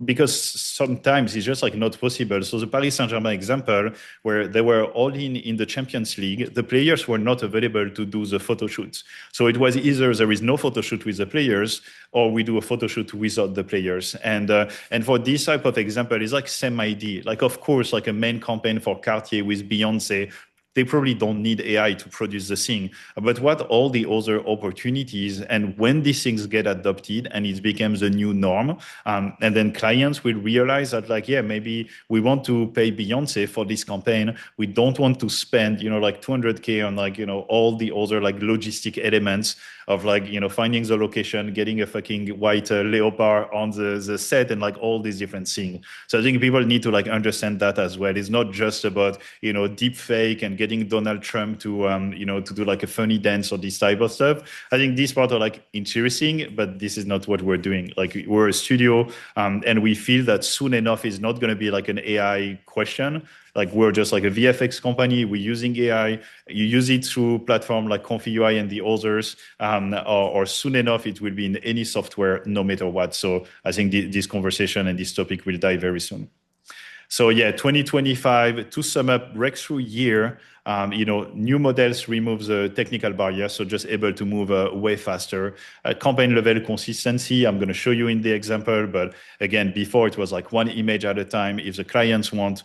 because sometimes it's just like not possible. So the Paris Saint-Germain example, where they were all in the Champions League, the players were not available to do the photo shoots. So it was either there is no photo shoot with the players, or we do a photo shoot without the players. And for this type of example, it's like same idea. Like of course, like a main campaign for Cartier with Beyonce, they probably don't need AI to produce the thing. But what all the other opportunities, and when these things get adopted and it becomes the new norm, and then clients will realize that like, yeah, maybe we want to pay Beyonce for this campaign. We don't want to spend, like 200K on like, all the other like logistic elements of like, finding the location, getting a fucking white leopard on the set, and like all these different things. So I think people need to like understand that as well. It's not just about, deep fake and getting Donald Trump to, to do like a funny dance or this type of stuff. I think these parts are like interesting, but this is not what we're doing. Like we're a studio, and we feel that soon enough is not going to be like an AI question. Like we're just like a VFX company. We're using AI. You use it through platform like Confi and the others, or soon enough it will be in any software, no matter what. So I think this conversation and this topic will die very soon. So yeah, 2025, to sum up, breakthrough year. New models remove the technical barrier, so just able to move way faster. Campaign level consistency, I'm going to show you in the example, but again, before it was like one image at a time. If the clients want,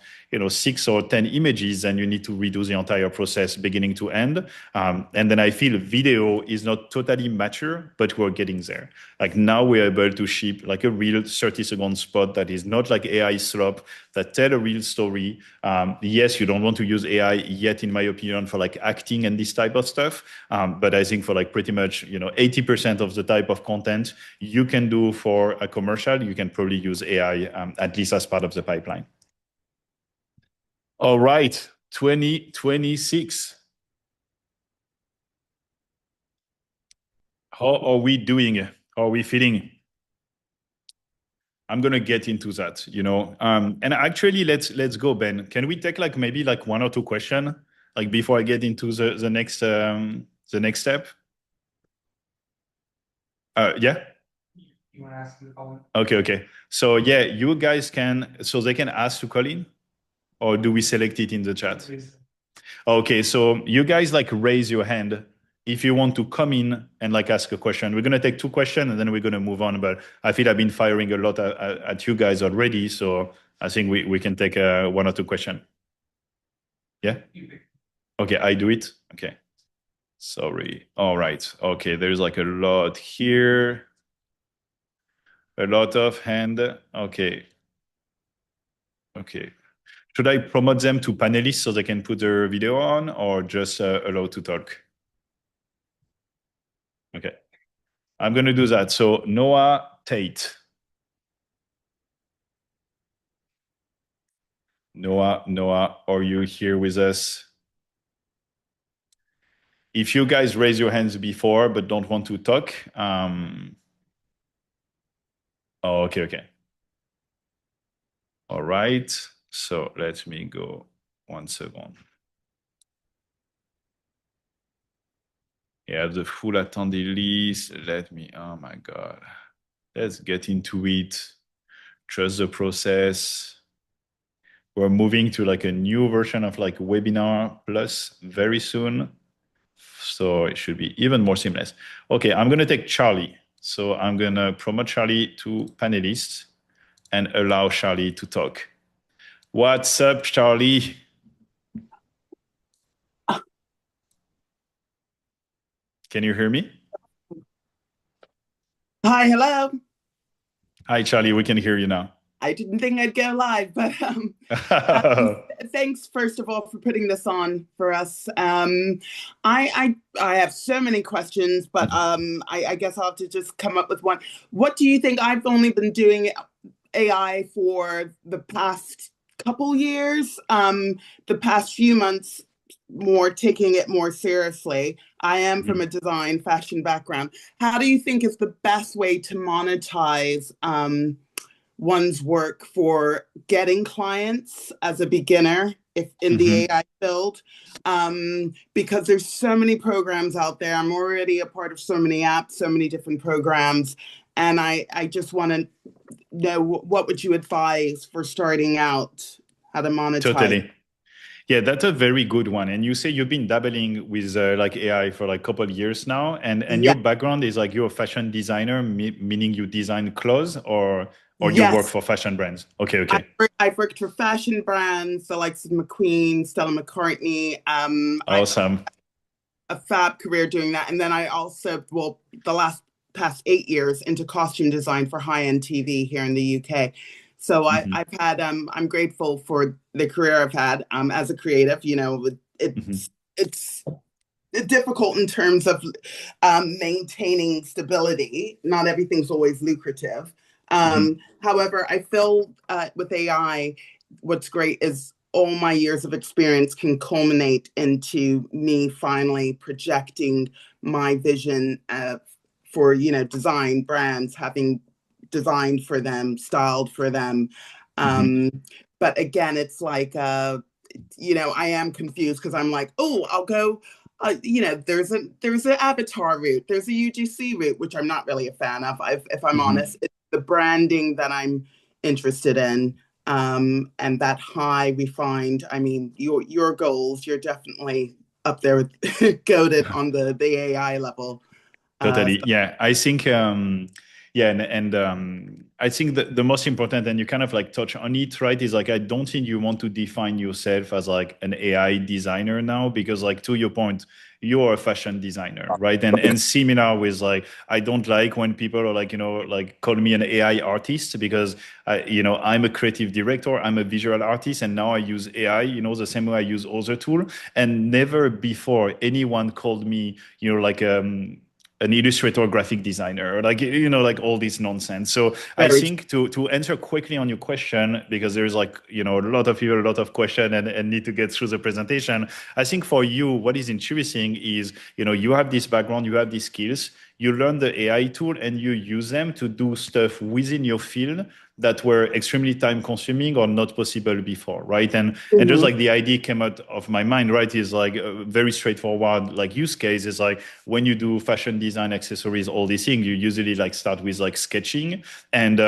6 or 10 images, then you need to redo the entire process beginning to end. And then I feel video is not totally mature, but we're getting there. Like now we're able to ship like a real 30-second spot that is not like AI slop, that tell a real story. Yes, you don't want to use AI yet, in my opinion, for like acting and this type of stuff. But I think for like pretty much, 80% of the type of content you can do for a commercial, you can probably use AI, at least as part of the pipeline. All right, 2026. How are we doing? How are we feeling? I'm gonna get into that, And actually, let's go, Ben. Can we take like maybe like one or two question, like before I get into the next step? Yeah. You want to ask the following? Okay. So yeah, you guys can. So they can ask to call in, or do we select it in the chat? Okay, so you guys like raise your hand if you want to come in and like ask a question. We're gonna take two questions and then we're gonna move on. But I feel I've been firing a lot at you guys already, so I think we can take one or two questions. Yeah. Okay, I do it. Okay. Sorry. All right. Okay, there's like a lot here. A lot of hand. Okay. Okay. Should I promote them to panelists so they can put their video on, or just allow to talk? Okay. I'm going to do that. So Noah Tate. Noah, are you here with us? If you guys raise your hands before but don't want to talk, oh, okay. All right. So let me go 1 second. Yeah, the full attendee list. Oh my God. Let's get into it. Trust the process. We're moving to like a new version of like Webinar Plus very soon. So it should be even more seamless. Okay, I'm going to take Charlie. So I'm going to promote Charlie to panelist and allow Charlie to talk. What's up, Charlie? Can you hear me? Hi, hello. Hi, Charlie. We can hear you now. I didn't think I'd go live, but thanks first of all for putting this on for us. I have so many questions, but I guess I'll have to just come up with one. What do you think? I've only been doing AI for the past couple years. The past few months, more taking it more seriously. I am from a design fashion background. How do you think is the best way to monetize one's work for getting clients as a beginner if in the AI field? Because there's so many programs out there. I'm already a part of so many apps, so many different programs. And I just want to know, what would you advise for starting out, how to monetize? Totally. Yeah, that's a very good one. And you say you've been dabbling with like AI for like a couple of years now, and Yeah. your background is like you're a fashion designer, meaning you design clothes, or you work Yes. for fashion brands. Okay. I've worked for fashion brands, the likes of McQueen, Stella McCartney. I Awesome. a fab career doing that. And then I also, well, the past 8 years into costume design for high-end TV here in the UK. So I've had, I'm grateful for the career I've had as a creative. You know, it's difficult in terms of maintaining stability. Not everything's always lucrative. However, I feel with AI, what's great is all my years of experience can culminate into me finally projecting my vision for, you know, design brands, having designed for them, styled for them. But again, it's like, you know, I am confused because I'm like, oh, I'll go. You know, there's an avatar route, there's a UGC route, which I'm not really a fan of. If I'm honest, it's the branding that I'm interested in, and that high refined. I mean, your goals, you're definitely up there with goaded on the AI level. Totally. Yeah. I think yeah, and I think the most important, and you kind of like touch on it, right, is like I don't think you want to define yourself as like an AI designer now, because like to your point, you're a fashion designer, right? And similar with like I don't like when people are like, you know, like call me an AI artist, because you know, I'm a creative director, I'm a visual artist, and now I use AI, you know, the same way I use other tool. And never before anyone called me, you know, like an illustrator graphic designer, or like, you know, like all this nonsense. So I think to answer quickly on your question, because there's like, you know, a lot of people, a lot of question, and need to get through the presentation. I think for you, what is interesting is, you know, you have this background, you have these skills, you learn the AI tool and you use them to do stuff within your field that were extremely time consuming or not possible before, right? And just like the idea came out of my mind, right, is like a very straightforward like use case is like when you do fashion design, accessories, all these things, you usually like start with like sketching, and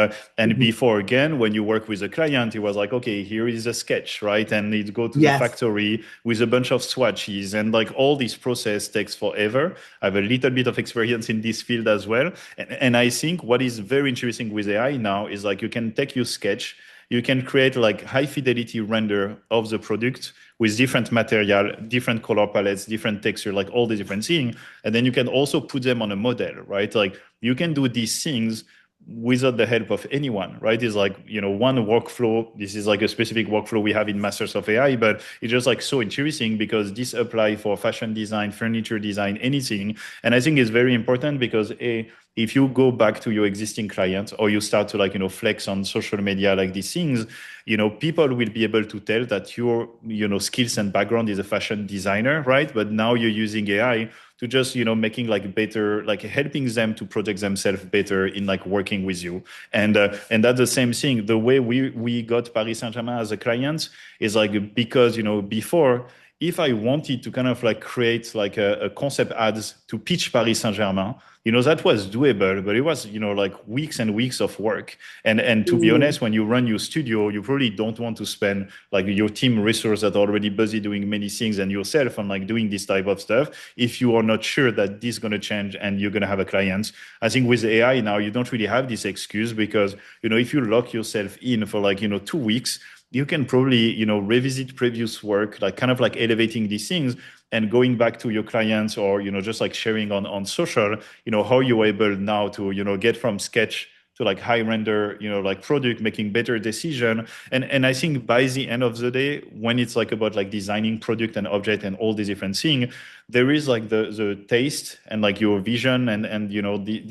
before, again, when you work with a client, it was like, okay, here is a sketch, right, and it go to the factory with a bunch of swatches, and like all this process takes forever. I have a little bit of experience in this field as well, and I think what is very interesting with AI now is like you can take your sketch, you can create like high fidelity render of the product with different material, different color palettes, different texture, like all the different things. And then you can also put them on a model, right? Like you can do these things without the help of anyone, right? It's like, you know, one workflow. This is like a specific workflow we have in Masters of AI, but it's just like so interesting because this apply for fashion design, furniture design, anything. And I think it's very important because if you go back to your existing clients or you start to like, you know, flex on social media, like these things, you know, people will be able to tell that your, you know, skills and background is a fashion designer, right? But now you're using AI to just, you know, making like better, like helping them to project themselves better in like working with you. And that's the same thing. The way we got Paris Saint-Germain as a client is like, because, you know, before, if I wanted to kind of like create like a concept ads to pitch Paris Saint-Germain, you know, that was doable, but it was, you know, like weeks and weeks of work. And to be honest, when you run your studio, you probably probably don't want to spend like your team resource that are already busy doing many things and yourself on like doing this type of stuff if you are not sure that this is going to change and you're going to have a client. I think with AI now, you don't really have this excuse because, if you lock yourself in for like, 2 weeks, you can probably, revisit previous work, like kind of like elevating these things and going back to your clients or, just like sharing on social, how you're able now to, get from sketch to like high render, like product, making better decision. And I think by the end of the day, when it's like about like designing product and object and all these different things, there is like the taste and like your vision and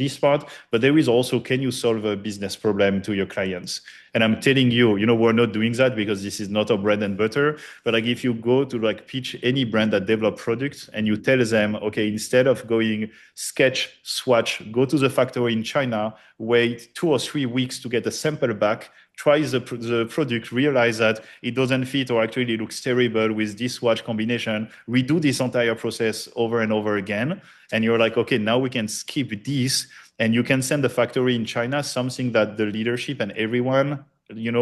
this part, but there is also, can you solve a business problem to your clients? And I'm telling you, we're not doing that because this is not our bread and butter. But like if you go to like pitch any brand that develop products and you tell them, okay, instead of going sketch, swatch, go to the factory in China, wait 2 or 3 weeks to get a sample back, try the product, realize that it doesn't fit or actually it looks terrible with this swatch combination, redo this entire process over and over again. And you're like, okay, now we can skip this. And you can send the factory in China something that the leadership and everyone,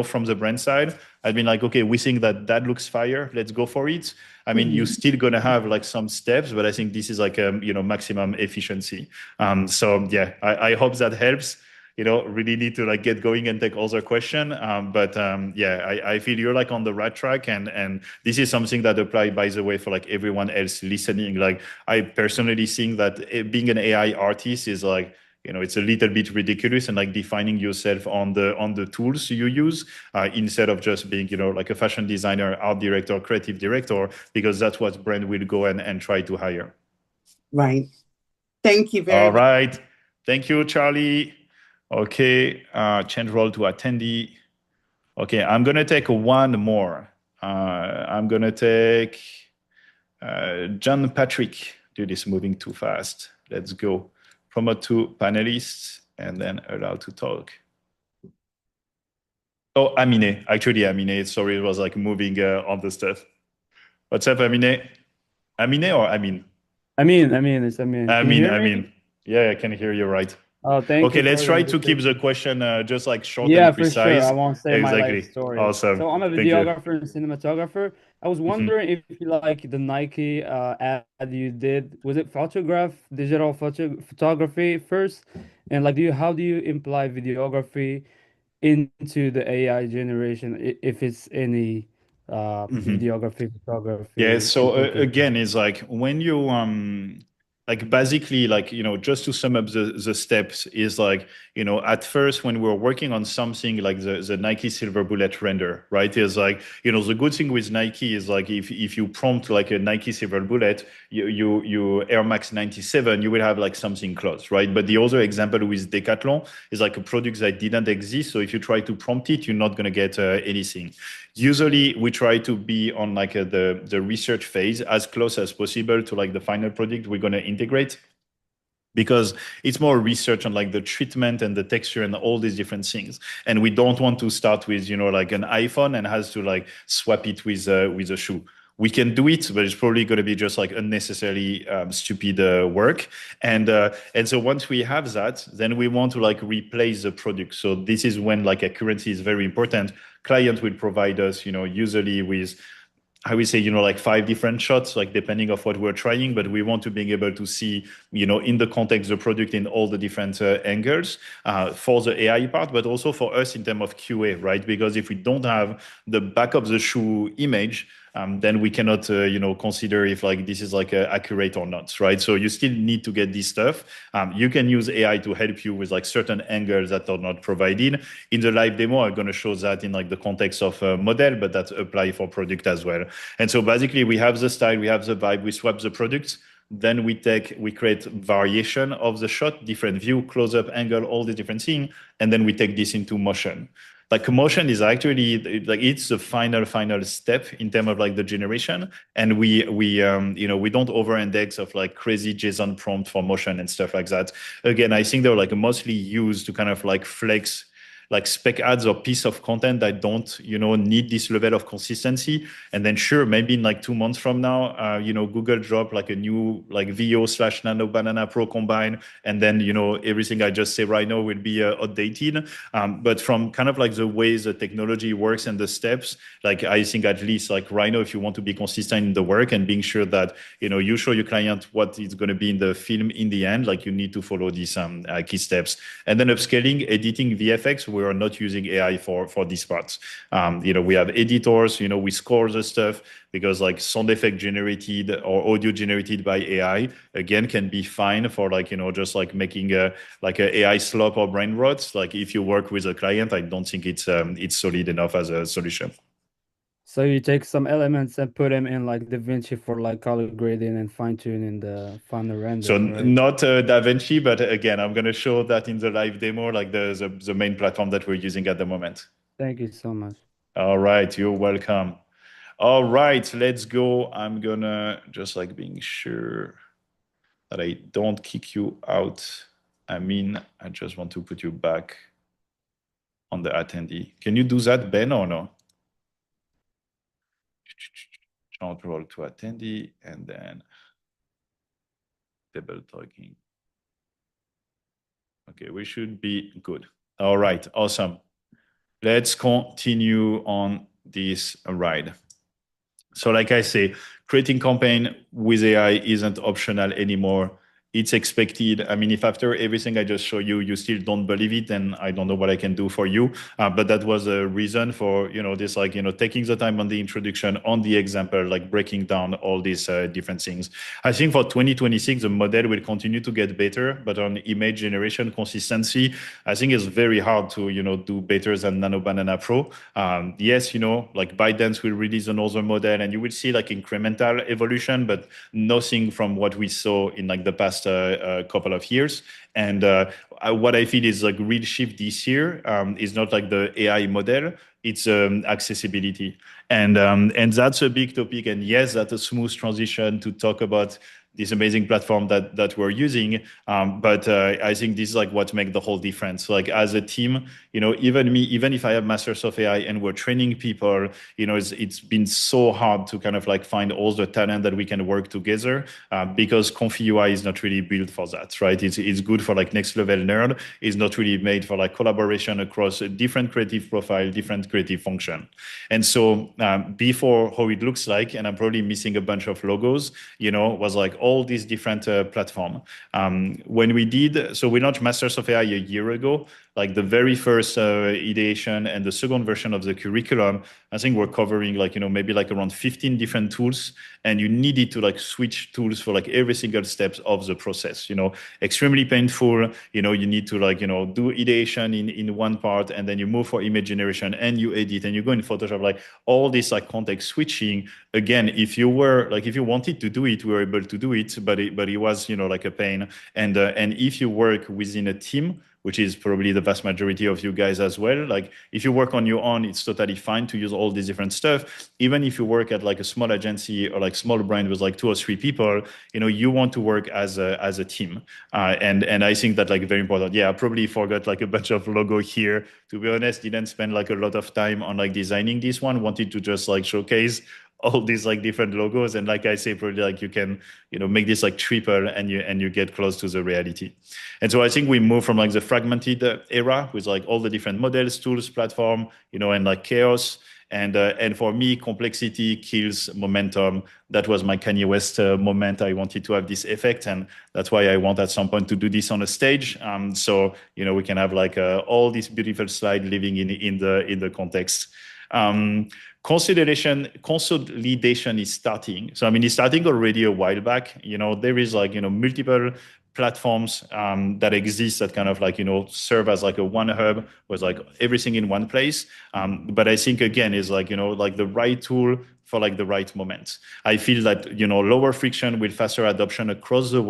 from the brand side, I've been like, okay, we think that looks fire. Let's go for it. I mean, you're still going to have like some steps, but I think this is like, maximum efficiency. So yeah, I hope that helps. Really need to like get going and take other question. Yeah, I feel you're like on the right track. And this is something that apply, by the way, for like everyone else listening. Like I personally think that being an AI artist is like, it's a little bit ridiculous and like defining yourself on the tools you use instead of just being, like a fashion designer, art director, creative director, because that's what brand will go and try to hire. Right. Thank you very much. All right. Thank you, Charlie. Okay. Change role to attendee. Okay. I'm going to take one more. I'm going to take John Patrick. Dude, it's moving too fast. Let's go. Promote to panelists and then allow to talk. Oh, Amine. Actually, Amine. Sorry, it was like moving on the stuff. What's up, Amine? Amine or Amin? Amin, it's Amin. Can you hear me? Amin. Yeah, I can hear you right. Oh, thank Okay, you. let's for try the to keep the invitation. question just like short Yeah, and for sure. precise. I won't say my life Exactly. story. Awesome. So I'm a Thank you. videographer and cinematographer. I was Mhm. wondering if you like the Nike ad you did. Was it digital photography first? And like, how do you imply videography into the AI generation if it's any Mhm. videography, Yeah, photography so implication? again, it's like when you like basically like just to sum up the steps is like at first when we're working on something like the Nike Silver Bullet render, right? Is like the good thing with Nike is like if you prompt like a Nike Silver Bullet, you Air Max 97, you will have like something close, right? But the other example with Decathlon is like a product that didn't exist, so if you try to prompt it, you're not gonna get anything. Usually we try to be on like the research phase as close as possible to like the final product we're going to integrate, because it's more research on like the treatment and the texture and all these different things. And we don't want to start with like an iPhone and has to like swap it with a shoe. We can do it, but it's probably going to be just like unnecessarily stupid work. And so once we have that, then we want to like replace the product. So this is when like accuracy is very important. Client will provide us, usually with, I would say, like 5 different shots, like depending of what we're trying, but we want to be able to see, in the context, the product in all the different angles for the AI part, but also for us in terms of QA, right? Because if we don't have the back of the shoe image, then we cannot, consider if like this is like accurate or not, right? So you still need to get this stuff. You can use AI to help you with like certain angles that are not provided. In the live demo, I'm going to show that in like the context of a model, but that's apply for product as well. And so basically we have the style, we have the vibe, we swap the products. Then we create variation of the shot, different view, close up angle, all the different things. And then we take this into motion. Like motion is actually like it's the final step in terms of like the generation, and we don't over index of like crazy JSON prompt for motion and stuff like that. Again, I think they're like mostly used to kind of like flex like spec ads or piece of content that don't, need this level of consistency. And then sure, maybe in like 2 months from now, Google drop like a new like VO/Nano Banana Pro combine, and then everything I just say right now will be outdated. But from kind of like the ways the technology works and the steps, like I think at least like right now, if you want to be consistent in the work and being sure that you show your client what is going to be in the film in the end, like you need to follow these key steps. And then upscaling, editing, VFX, we are not using AI for these parts. We have editors, we score the stuff, because like sound effect generated or audio generated by AI, again, can be fine for like, just like making a AI slop or brain rot. Like if you work with a client, I don't think it's solid enough as a solution. So you take some elements and put them in like DaVinci for like color grading and fine tuning the final So render, right? not DaVinci, but again, I'm going to show that in the live demo, like the main platform that we're using at the moment. Thank you so much. All right, you're welcome. All right, let's go. I'm gonna just like being sure that I don't kick you out. I mean, I just want to put you back on the attendee. Can you do that, Ben, or no? Control to attendee and then table talking. Okay, we should be good. All right, awesome. Let's continue on this ride. So like I say, creating campaign with AI isn't optional anymore. It's expected. I mean, if after everything I just show you, you still don't believe it, then I don't know what I can do for you. But that was a reason for, this, like, taking the time on the introduction, on the example, like breaking down all these different things. I think for 2026, the model will continue to get better, but on image generation consistency, I think it's very hard to, do better than Nano Banana Pro. Yes, like ByteDance will release another model and you will see like incremental evolution, but nothing from what we saw in like the past couple of years. And what I feel is like real shift this year is not like the AI model, it's accessibility. And that's a big topic. And yes, that's a smooth transition to talk about this amazing platform that we're using. But I think this is like what makes the whole difference. Like as a team, even me, even if I have Masters of AI and we're training people, it's been so hard to kind of like find all the talent that we can work together because Comfy UI is not really built for that, right? It's good for like next level nerd. It's not really made for like collaboration across a different creative profile, different creative function. And so before how it looks like, and I'm probably missing a bunch of logos, was like all these different platforms. When we launched Masters of AI a year ago, like the very first ideation and the second version of the curriculum, I think we're covering like, maybe like around 15 different tools, and you needed to like switch tools for like every single steps of the process, extremely painful. You need to like, do ideation in one part, and then you move for image generation and you edit and you go in Photoshop, like all this like context switching. Again, if you wanted to do it, we were able to do it, but it was, like a pain. And if you work within a team, which is probably the vast majority of you guys as well. Like if you work on your own, it's totally fine to use all these different stuff. Even if you work at like a small agency or like small brand with like 2 or 3 people, you want to work as a team. And I think that like very important. Yeah, I probably forgot like a bunch of logo here. To be honest, didn't spend like a lot of time on like designing this one. Wanted to just like showcase all these like different logos, and like I say, probably like you can make this like triple and you get close to the reality. And so I think we move from like the fragmented era with like all the different models, tools, platform, and like chaos. And for me, complexity kills momentum. That was my Kanye West moment. I wanted to have this effect, and that's why I want at some point to do this on a stage. So we can have like all these beautiful slides living in the context. Consolidation is starting. So I mean, it's starting already a while back. There is like multiple platforms that exist that kind of like serve as like a one hub with like everything in one place. But I think again is like like the right tool for like the right moment. I feel that lower friction with faster adoption across the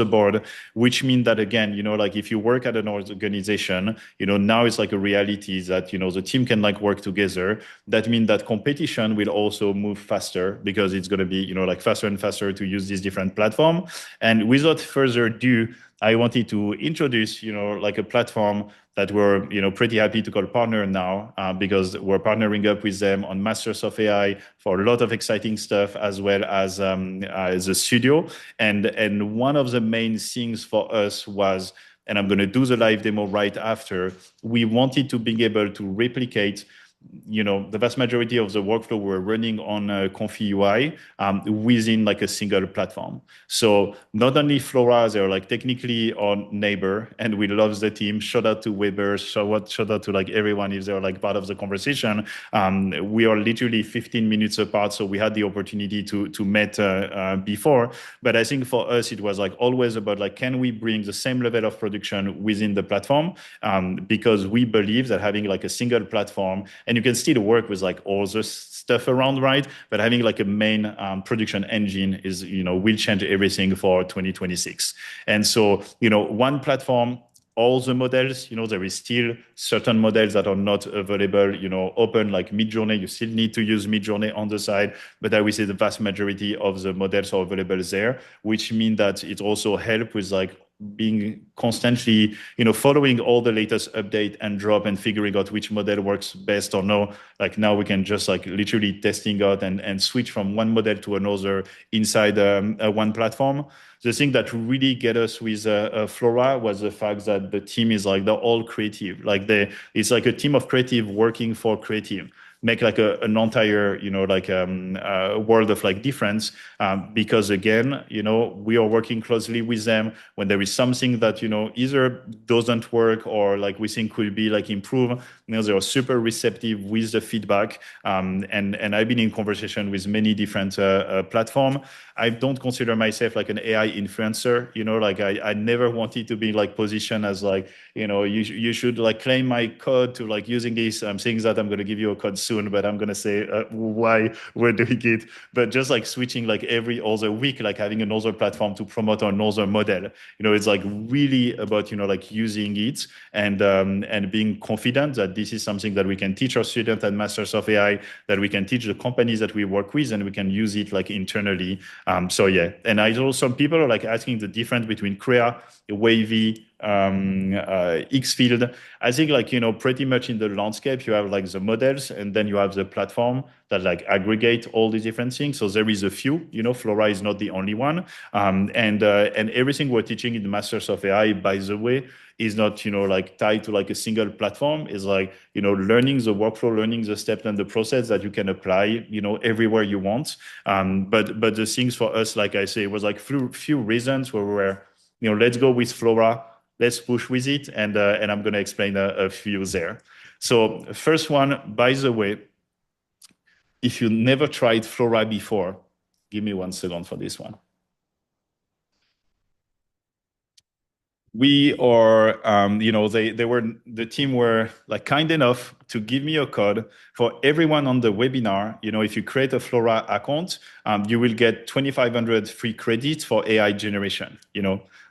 board, which means that again like if you work at an organization, now it's like a reality that the team can like work together. That means that competition will also move faster because it's going to be like faster and faster to use this different platform. And without further ado, I wanted to introduce, like a platform that we're, pretty happy to call partner now, because we're partnering up with them on Masters of AI for a lot of exciting stuff, as well as the studio. And one of the main things for us was, and I'm going to do the live demo right after, we wanted to be able to replicate the vast majority of the workflow we're running on Comfy UI within like a single platform. So not only Flora, they're like technically our neighbor, and we love the team. Shout out to Weber, shout out to like everyone if they're like part of the conversation. We are literally 15 minutes apart, so we had the opportunity to meet before. But I think for us, it was like always about like, can we bring the same level of production within the platform? Because we believe that having like a single platform, and you can still work with like all the stuff around, right? But having like a main production engine is, will change everything for 2026. And so, one platform, all the models, there is still certain models that are not available, open like Midjourney. You still need to use Midjourney on the side, but I would say the vast majority of the models are available there, which means that it also helps with like being constantly, following all the latest update and drop and figuring out which model works best or no. Like now we can just like literally testing out and switch from one model to another inside one platform. The thing that really get us with Flora was the fact that the team is like, they're all creative. Like it's like a team of creative working for creative. Make like an entire, world of like difference, because again, we are working closely with them when there is something that, either doesn't work or like we think could be like improved. They are super receptive with the feedback. And I've been in conversation with many different platforms. I don't consider myself like an AI influencer, like I never wanted to be like positioned as like, you should like claim my code to like using this. I'm saying that I'm going to give you a code soon, but I'm going to say why we're doing it. But just like switching like every other week, like having another platform to promote another model, it's like really about, like using it and being confident that this is something that we can teach our students at Masters of AI, that we can teach the companies that we work with, and we can use it like internally. So yeah, and I know some people are like asking the difference between Krea, Wavy, Xfield. I think like, pretty much in the landscape, you have like the models and then you have the platform that like aggregate all these different things. So there is a few, Flora is not the only one. And everything we're teaching in the Masters of AI, by the way, is not, like tied to like a single platform. Is like, learning the workflow, learning the steps and the process that you can apply, everywhere you want. But the things for us, like I say, was like few reasons where we were, let's go with Flora, let's push with it. And I'm going to explain a few there. So first one, by the way, if you never tried Flora before, give me 1 second for this one. We are, the team were like kind enough to give me a code for everyone on the webinar. If you create a Flora account, you will get 2,500 free credits for AI generation.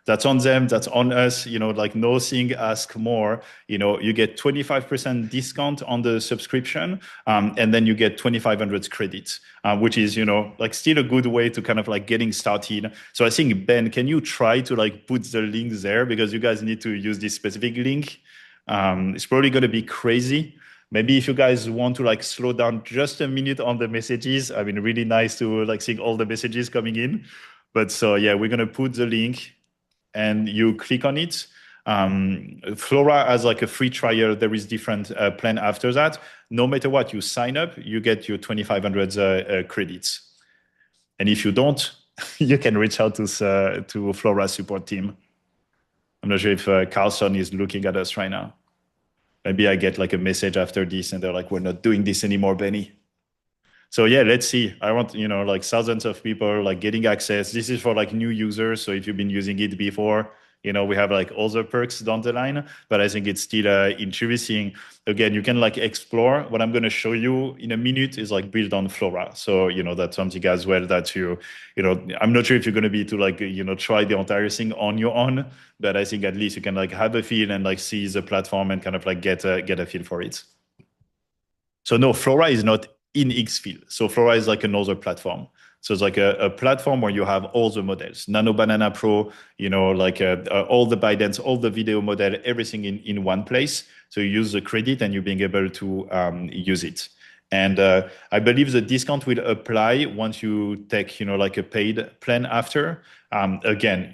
That's on them, that's on us, like nothing ask more. You get 25% discount on the subscription, and then you get 2,500 credits, which is, like still a good way to kind of like getting started. So I think, Ben, can you try to like put the link there, because you guys need to use this specific link. It's probably going to be crazy. Maybe if you guys want to like slow down just a minute on the messages, I mean, really nice to like see all the messages coming in. But so yeah, we're going to put the link and you click on it. Flora has like a free trial. There is different plan after that. No matter what you sign up, you get your 2,500 credits. And if you don't, you can reach out to Flora support team. I'm not sure if Carlson is looking at us right now. Maybe I get like a message after this and they're like, we're not doing this anymore, Benny. So yeah, let's see. I want, like thousands of people like getting access. This is for like new users. So if you've been using it before, we have like other perks down the line, but I think it's still interesting. Again, you can like explore. What I'm going to show you in a minute is like built on Flora. So, that's something as well that I'm not sure if you're going to be to like, try the entire thing on your own, but I think at least you can like have a feel and like see the platform and kind of like get a feel for it. So no, Flora is not in Xfield. So Flora is like another platform. So it's like a platform where you have all the models, Nano Banana Pro, like all the ByteDance, all the video model, everything in one place. So you use the credit and you're being able to use it. And I believe the discount will apply once you take, like a paid plan after. Again,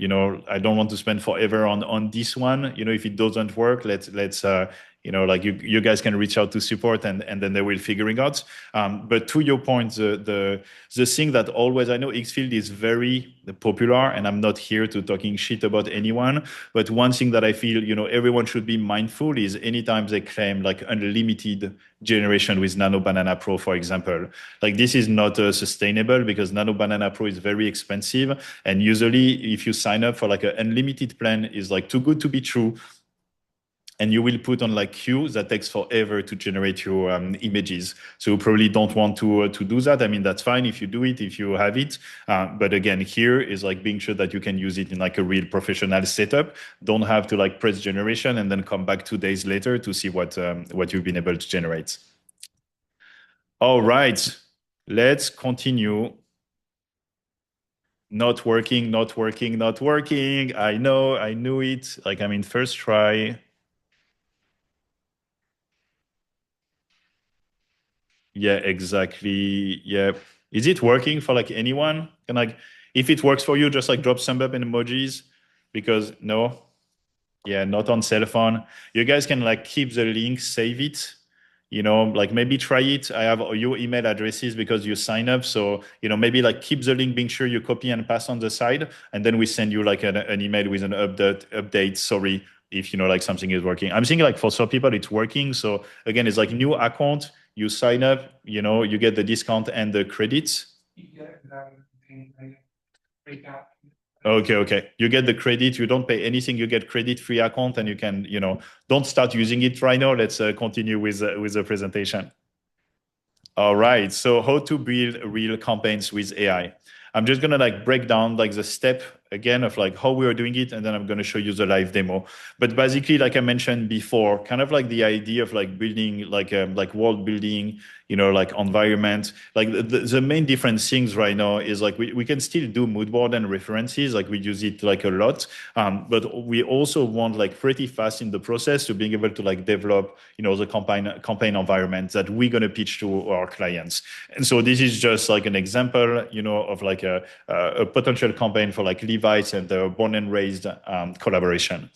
I don't want to spend forever on this one. If it doesn't work, let's like you guys can reach out to support and then they will figuring out. But to your point, the thing that always, I know Xfield is very popular and I'm not here to talking shit about anyone, but one thing that I feel, everyone should be mindful is anytime they claim like unlimited generation with Nano Banana Pro, for example, like this is not sustainable because Nano Banana Pro is very expensive. And usually if you sign up for like an unlimited plan is like too good to be true. And you will put on like queue that takes forever to generate your images. So you probably don't want to do that. I mean, that's fine if you do it, if you have it. But again, here is like being sure that you can use it in like a real professional setup. Don't have to like press generation and then come back 2 days later to see what you've been able to generate. All right, let's continue. Not working. I know, I knew it. Like, I mean, first try. Yeah, exactly. Yeah. Is it working for like anyone? Can like, if it works for you, just like drop some up in emojis because no, yeah, not on cell phone. You guys can like keep the link, save it, like maybe try it. I have your email addresses because you sign up. So, maybe like keep the link, being sure you copy and pass on the side. And then we send you like an email with an update. Sorry if, like something is working. I'm thinking like for some people it's working. So again, it's like new account. You sign up, you get the discount and the credits. Okay. You get the credit. You don't pay anything. You get credit-free account, and you can, don't start using it right now. Let's continue with the presentation. All right. So how to build real campaigns with AI. I'm just gonna like break down like the step again of like how we are doing it, and then I'm going to show you the live demo. But basically, like I mentioned before, kind of like the idea of like building like world building, like environment. Like the main different things right now is like we can still do mood board and references, like we use it like a lot, but we also want like pretty fast in the process to being able to like develop the campaign environment that we're going to pitch to our clients. And so this is just like an example, of like a potential campaign for like Levi's and the Born and Raised collaboration.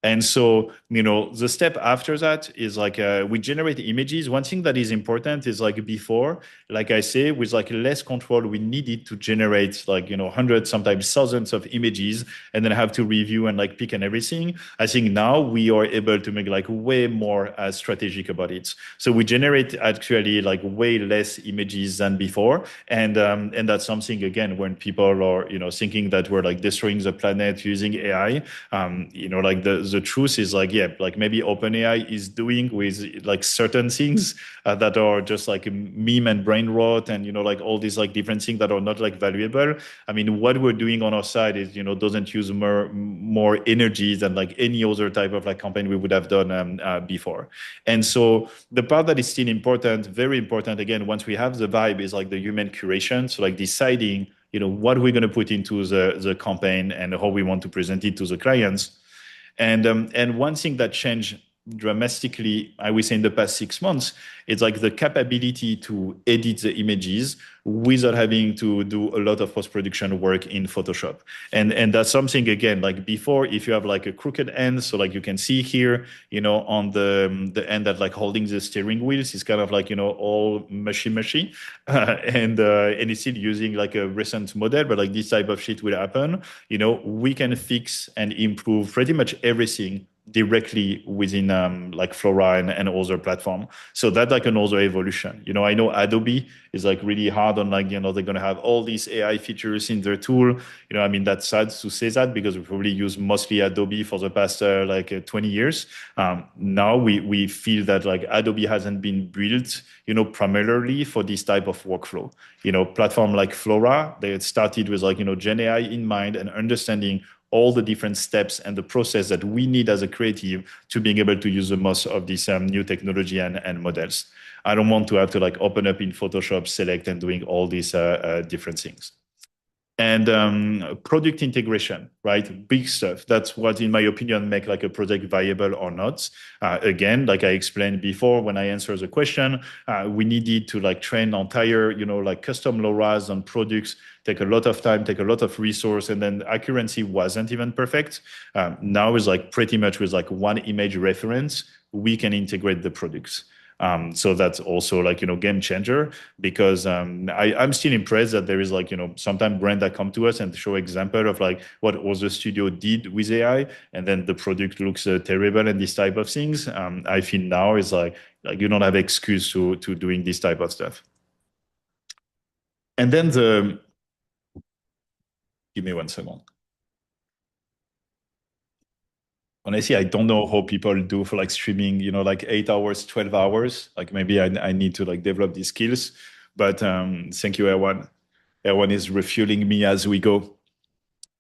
And so, the step after that is like we generate images. One thing that is important is like before, like I say, with like less control, we needed to generate like, hundreds, sometimes thousands of images and then have to review and like pick and everything. I think now we are able to make like way more strategic about it. So we generate actually like way less images than before. And that's something, again, when people are, thinking that we're like destroying the planet using AI, like the truth is like, yeah, like maybe OpenAI is doing with like certain things that are just like meme and brain rot and, like all these like different things that are not like valuable. I mean, what we're doing on our side is, doesn't use more energy than like any other type of like campaign we would have done before. And so the part that is still important, very important, again, once we have the vibe is like the human curation. So like deciding, what we're going to put into the campaign and how we want to present it to the clients. And one thing that changed dramatically, I would say in the past 6 months, it's like the capability to edit the images without having to do a lot of post-production work in Photoshop. And that's something, again, like before, if you have like a crooked end, so like you can see here, on the end that like holding the steering wheels is kind of like, all mushy, and it's still using like a recent model, but like this type of shit will happen. We can fix and improve pretty much everything directly within like Flora and other platform. So that's like another evolution. I know Adobe is like really hard on like, they're going to have all these AI features in their tool. I mean, that's sad to say that because we probably use mostly Adobe for the past 20 years. Now we feel that like Adobe hasn't been built, primarily for this type of workflow. Platform like Flora, they had started with like, Gen AI in mind and understanding all the different steps and the process that we need as a creative to being able to use the most of this new technology and models. I don't want to have to like open up in Photoshop, select, and doing all these different things. And product integration, right? Big stuff. That's what, in my opinion, make like a project viable or not. Again, like I explained before, when I answer the question, we needed to like train entire, like custom LoRa's on products, take a lot of time, take a lot of resource, and then accuracy wasn't even perfect. Now is like pretty much with like one image reference, we can integrate the products. So that's also like, game changer, because I'm still impressed that there is like, sometimes brands that come to us and show example of like what other studio did with AI, and then the product looks terrible and this type of things. I feel now is like you don't have excuse to doing this type of stuff. And then give me 1 second. Honestly, I don't know how people do for like streaming, like 8 hours, 12 hours. Like maybe I need to like develop these skills. But thank you, Erwan. Erwan is refueling me as we go.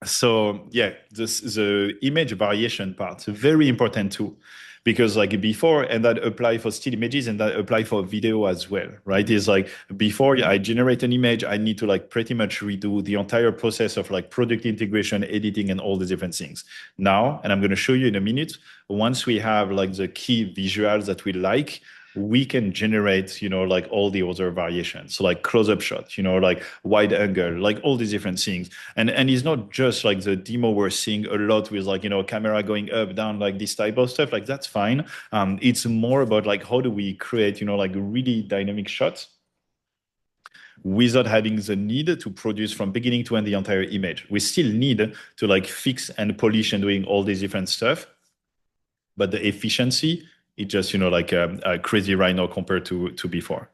So yeah, the image variation part, very important too, because like before, and that apply for still images and that apply for video as well, right? Is like before I generate an image, I need to like pretty much redo the entire process of like product integration, editing, and all the different things. Now, and I'm going to show you in a minute, once we have like the key visuals that we like, we can generate, like all the other variations. So like close-up shot, like wide angle, like all these different things. And it's not just like the demo we're seeing a lot with like, camera going up, down, like this type of stuff, like that's fine. It's more about like, how do we create, like really dynamic shots without having the need to produce from beginning to end the entire image. We still need to like fix and polish and doing all these different stuff, but the efficiency, it just, like crazy right now compared to before.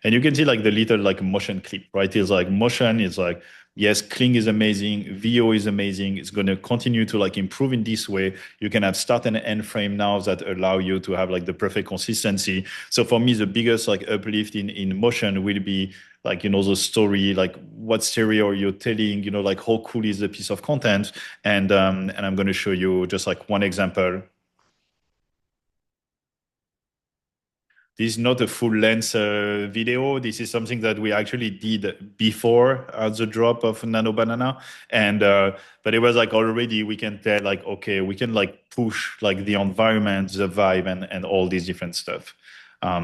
And you can see like the little like motion clip, right? It's like motion is like, yes, Kling is amazing, VO is amazing. It's going to continue to like improve in this way. You can have start and end frame now that allow you to have like the perfect consistency. So for me, the biggest like uplift in motion will be like, the story, like what story are you telling, like how cool is the piece of content. And I'm going to show you just like one example. This is not a full length video. This is something that we actually did before the drop of Nano Banana. And, but it was like already we can tell like, okay, we can like push like the environment, the vibe and all these different stuff.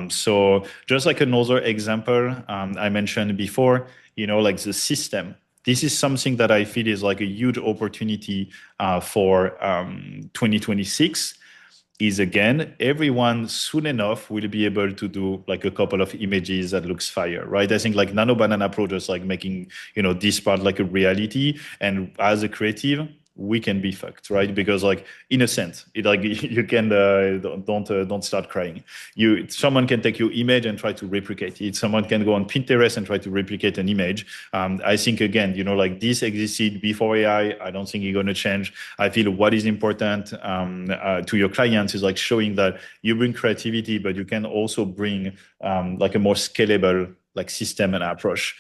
So just like another example I mentioned before, like the system. This is something that I feel is like a huge opportunity for 2026. Is again, everyone soon enough will be able to do like a couple of images that looks fire, right? I think like Nano Banana Pro just like making, this part like a reality. And as a creative, we can be fucked, right? Because like in a sense, it like you can don't start crying. Someone can take your image and try to replicate it. Someone can go on Pinterest and try to replicate an image. I think again, like this existed before AI. I don't think it's going to change. I feel what is important to your clients is like showing that you bring creativity, but you can also bring like a more scalable like system and approach.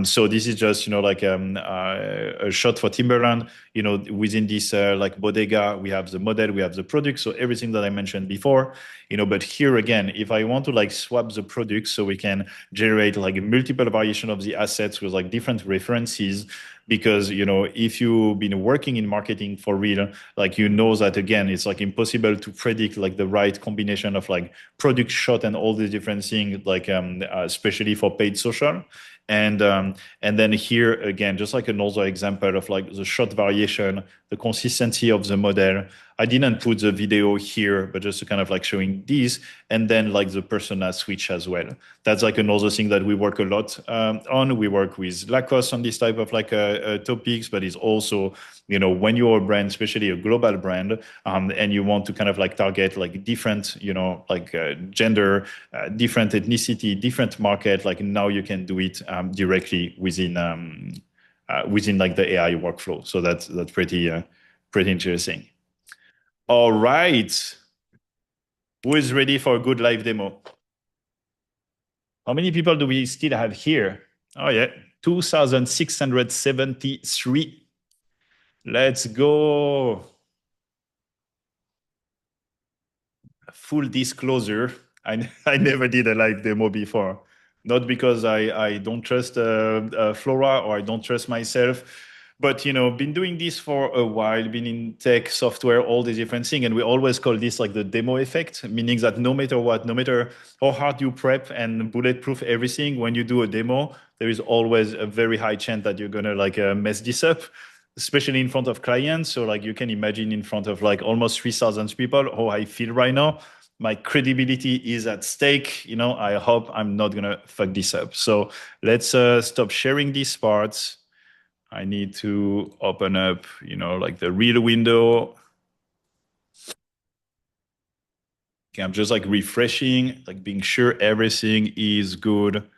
So this is just, like a shot for Timberland, within this like bodega, we have the model, we have the product. So everything that I mentioned before, but here again, if I want to like swap the product so we can generate like multiple variation of the assets with like different references, because, if you've been working in marketing for real, like, that again, it's like impossible to predict like the right combination of like product shot and all these different things, like especially for paid social. And then here again, just like another example of like the shot variation, the consistency of the model. I didn't put the video here, but just to kind of like showing this, and then like the persona switch as well. That's like another thing that we work a lot on. We work with Lacoste on this type of like topics, but it's also, when you're a brand, especially a global brand, and you want to kind of like target like different, like gender, different ethnicity, different market, like now you can do it directly within like the AI workflow. So that's pretty interesting. All right. Who is ready for a good live demo? How many people do we still have here? Oh yeah, 2,673. Let's go. Full disclosure, I never did a live demo before. Not because I don't trust Flora or I don't trust myself, but been doing this for a while, been in tech, software, all these different things, and we always call this like the demo effect, meaning that no matter what, no matter how hard you prep and bulletproof everything, when you do a demo, there is always a very high chance that you're gonna like mess this up, especially in front of clients. So like you can imagine in front of like almost 3,000 people, how I feel right now. My credibility is at stake. I hope I'm not gonna fuck this up. So let's stop sharing these parts. I need to open up, like the real window. Okay, I'm just like refreshing, like being sure everything is good.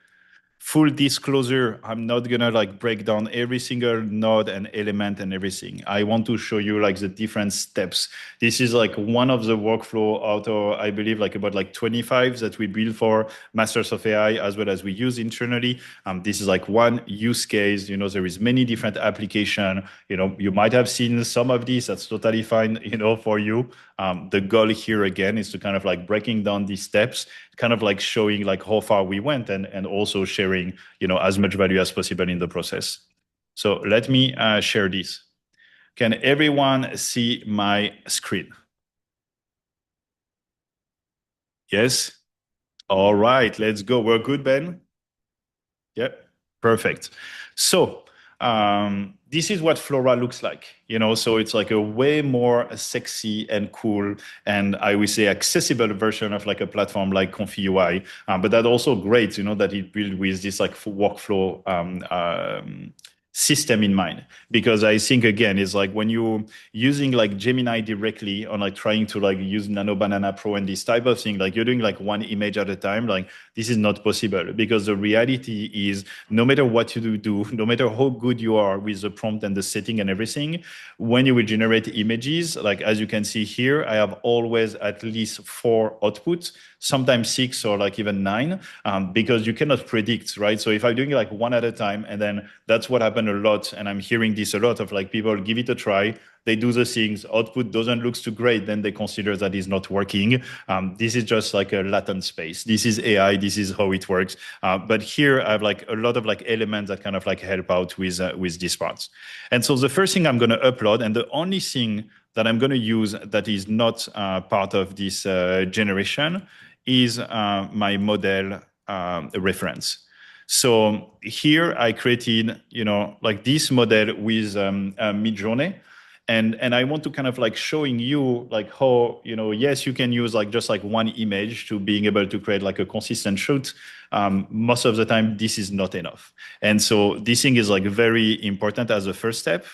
Full disclosure, I'm not gonna like break down every single node and element and everything. I want to show you like the different steps. This is like one of the workflow out of, I believe, like about like 25 that we build for Masters of AI as well as we use internally. This is like one use case. There is many different application. You might have seen some of these. That's totally fine, for you. The goal here again is to kind of like breaking down these steps, kind of like showing like how far we went and also sharing, as much value as possible in the process. So let me share this. Can everyone see my screen? Yes? All right, let's go. We're good, Ben? Yep, perfect. So this is what Flora looks like, so it's like a way more sexy and cool and I would say accessible version of like a platform like Comfy UI. But that also great, that it built with this like workflow system in mind, because I think again it's like when you're using like Gemini directly on like trying to like use Nano Banana Pro and this type of thing, like you're doing like one image at a time, like this is not possible, because the reality is no matter what you do, no matter how good you are with the prompt and the setting and everything, when you will generate images, like as you can see here, I have always at least 4 outputs, sometimes 6 or like even 9, because you cannot predict, right? So if I'm doing like one at a time, and then that's what happened a lot, and I'm hearing this a lot of like people give it a try, they do the things, output doesn't look too great, then they consider that it's not working. This is just like a latent space. This is AI, this is how it works. But here I have like a lot of like elements that kind of like help out with these parts. And so the first thing I'm gonna upload, and the only thing that I'm gonna use that is not part of this generation is my model reference. So here I created, like this model with Midjourney. And I want to kind of like showing you like how, yes, you can use like just like one image to being able to create like a consistent shoot. Most of the time, this is not enough. And so this thing is like very important as a first step.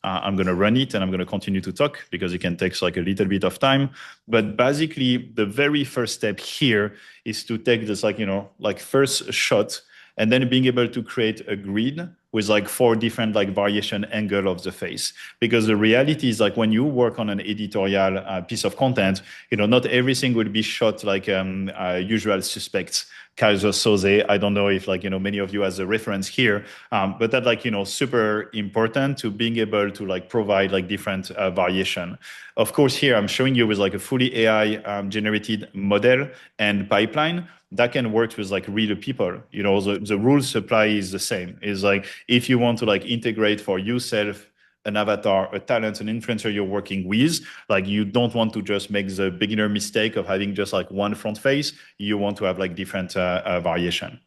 I'm going to run it and I'm going to continue to talk because it can take like a little bit of time. But basically, the very first step here is to take this like, like first shot and then being able to create a grid with like 4 different like variation angle of the face. Because the reality is like when you work on an editorial piece of content, not everything will be shot like usual suspects. Kaiser Soze. I don't know if like, many of you as a reference here, but that like, super important to being able to like provide like different variation. Of course, here I'm showing you with like a fully AI generated model and pipeline that can work with like real people. The rule supply is the same. Is like, if you want to like integrate for yourself an avatar, a talent, an influencer you're working with, like you don't want to just make the beginner mistake of having just like one front face. You want to have like different variation.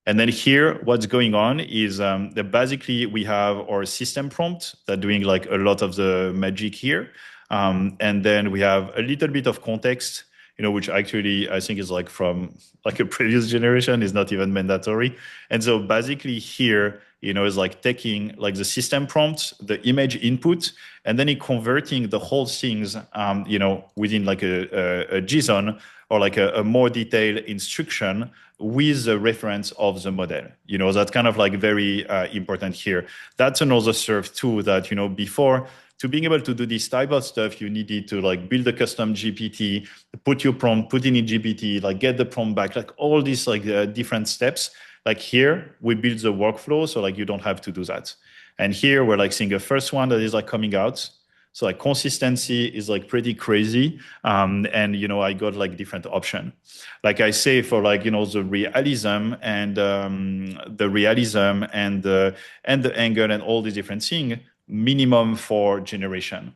And then here, what's going on is that basically we have our system prompt that doing like a lot of the magic here. And then we have a little bit of context, which actually I think is like from like a previous generation, is not even mandatory. And so basically here, is like taking like the system prompt, the image input, and then it converting the whole things, within like a JSON or like a more detailed instruction with the reference of the model. That's kind of like very important here. That's another serve too that, before, to being able to do this type of stuff, you needed to like build a custom GPT, put your prompt, put it in GPT, like get the prompt back, like all these like different steps. Like here, we build the workflow, so like you don't have to do that. And here we're like seeing a first one that is like coming out. So like consistency is like pretty crazy. And I got like different option. Like I say for like, the realism and the angle and all these different things, minimum 4 generation.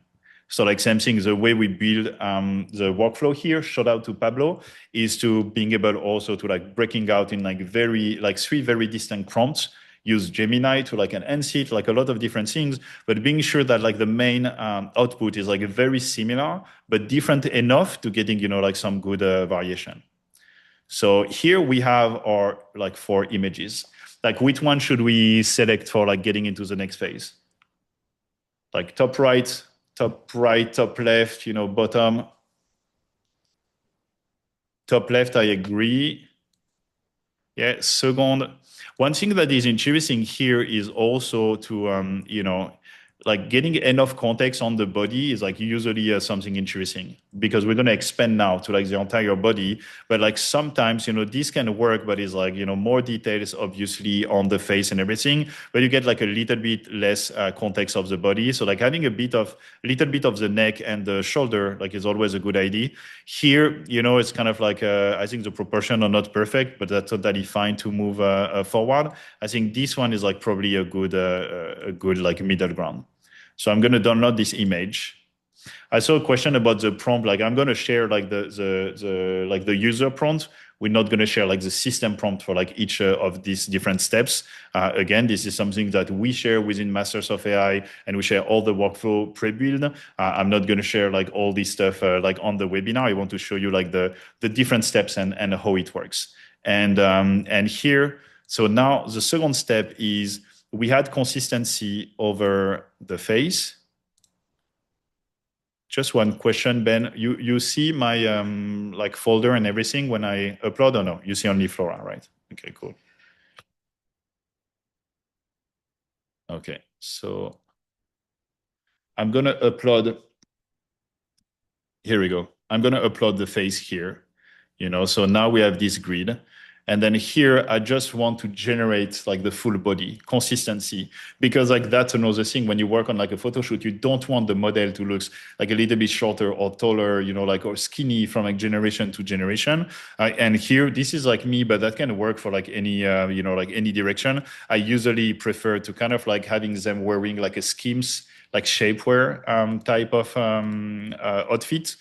So like same thing, the way we build the workflow here, shout out to Pablo, is to being able also to like breaking out in like 3 very distinct prompts, use Gemini to like enhance it, like a lot of different things, but being sure that like the main output is like very similar, but different enough to getting, like some good variation. So here we have our like 4 images. Like which one should we select for like getting into the next phase? Like top right, top left, bottom. Top left, I agree. Yeah, second. One thing that is interesting here is also to, like getting enough context on the body is like usually something interesting, because we're going to expand now to like the entire body. But like sometimes, this can work, but it's like, more details obviously on the face and everything, but you get like a little bit less context of the body. So like having a little bit of the neck and the shoulder, like is always a good idea. Here, it's kind of like, I think the proportion are not perfect, but that's totally fine to move forward. I think this one is like probably a good like middle ground. So I'm going to download this image. I saw a question about the prompt. Like I'm going to share like the user prompt. We're not going to share like the system prompt for like each of these different steps. Again, this is something that we share within Masters of AI, and we share all the workflow pre-build. I'm not going to share like all this stuff like on the webinar. I want to show you like the different steps and how it works. And here, so now the second step is we had consistency over the face. Just one question, Ben. You see my like folder and everything when I upload, or no? You see only Flora, right? Okay, cool. Okay, so I'm gonna upload. Here we go. I'm gonna upload the face here. So now we have this grid. And then here, I just want to generate like the full body consistency, because like that's another thing. When you work on like a photo shoot, you don't want the model to look like a little bit shorter or taller, like or skinny from like generation to generation. And here, this is like me, but that can work for like any, like any direction. I usually prefer to kind of like having them wearing like a Skims, like shapewear type of outfit.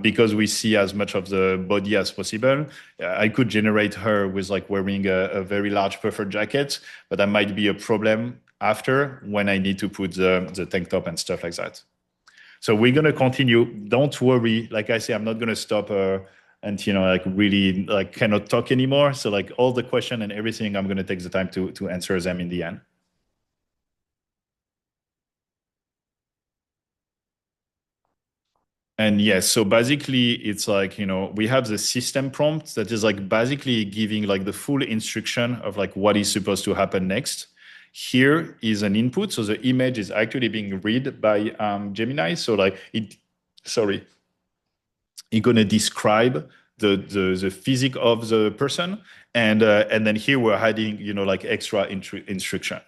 Because we see as much of the body as possible. I could generate her with like wearing a very large puffer jacket, but that might be a problem after when I need to put the tank top and stuff like that. So we're going to continue. Don't worry. Like I say, I'm not going to stop and, like really like cannot talk anymore. So like all the question and everything, I'm going to take the time to answer them in the end. And yes, so basically it's like, we have the system prompt that is like basically giving like the full instruction of like what is supposed to happen next. Here is an input. So the image is actually being read by Gemini. So like it's going to describe the physique of the person. And then here we're adding, like extra instruction.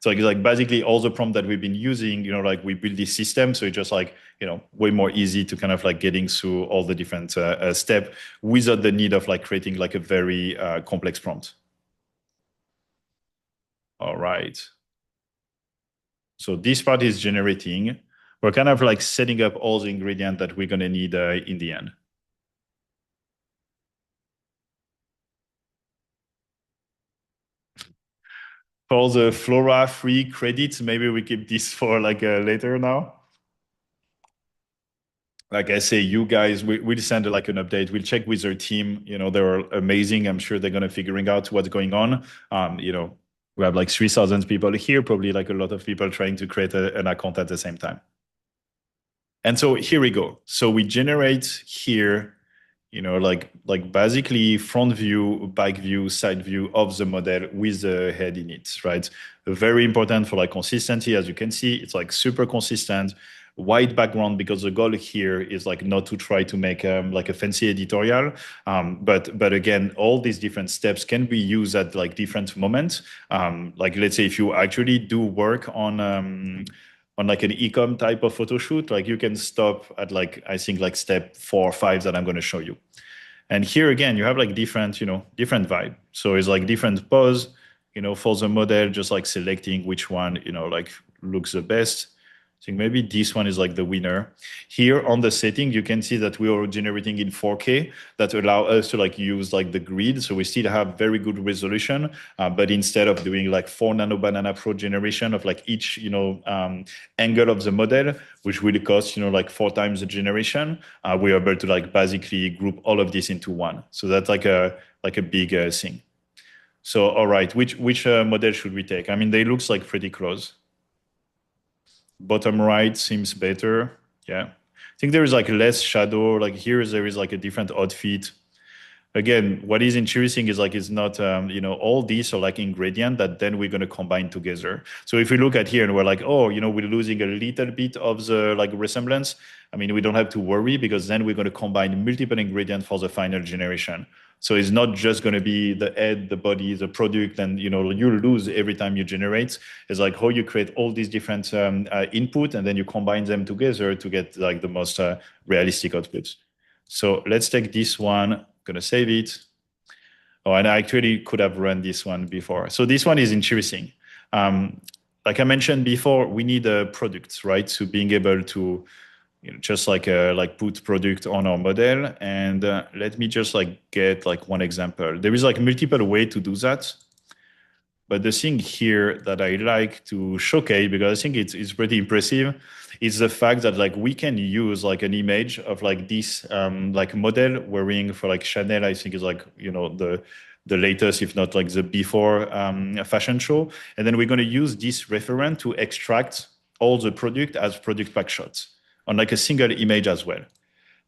So like basically all the prompt that we've been using, like we build this system. So it's just like, way more easy to kind of like getting through all the different steps without the need of like creating like a very complex prompt. All right. So this part is generating. We're kind of like setting up all the ingredients that we're going to need in the end. For the Flora free credits, maybe we keep this for like later now. Like I say, you guys, we'll send like an update. We'll check with their team. They're amazing. I'm sure they're going to figuring out what's going on. We have like 3,000 people here, probably like a lot of people trying to create an account at the same time. And so here we go. So we generate here, like basically front view, back view, side view of the model with the head in it, right? Very important for like consistency. As you can see, it's like super consistent. white background, because the goal here is like not to try to make like a fancy editorial. But again, all these different steps can be used at like different moments. Like let's say if you actually do work on like an e-com type of photo shoot, like you can stop at like, I think like step 4 or 5 that I'm going to show you. And here again, you have like different, different vibe. So it's like different pose, for the model, just like selecting which one, like looks the best. I think maybe this one is like the winner. Here on the setting, you can see that we are generating in 4K that allow us to like use like the grid. So we still have very good resolution, but instead of doing like 4 nano banana pro generation of like each, angle of the model, which will cost, like 4 times the generation, we are able to like basically group all of this into one. So that's like a big thing. So, all right, which model should we take? I mean, they looks like pretty close. Bottom right seems better. Yeah. I think there is like less shadow. Like here, there is like a different outfit. Again, what is interesting is like it's not, all these are like ingredient that then we're going to combine together. So if we look at here and we're like, oh, we're losing a little bit of the like resemblance. I mean, we don't have to worry, because then we're going to combine multiple ingredients for the final generation. So it's not just going to be the head, the body, the product, and you lose every time you generate. It's like how you create all these different input, and then you combine them together to get like the most realistic outputs. So let's take this one. I'm gonna save it. Oh, and I actually could have run this one before. So this one is interesting. Like I mentioned before, we need products, right? So being able to just like put product on our model. And let me just like get like one example. There is like multiple way to do that. But the thing here that I like to showcase, because I think it's pretty impressive, is the fact that like we can use like an image of like this like model wearing for like Chanel, I think is like, the latest, if not like the before fashion show. And then we're going to use this reference to extract all the product as product pack shots on like a single image as well.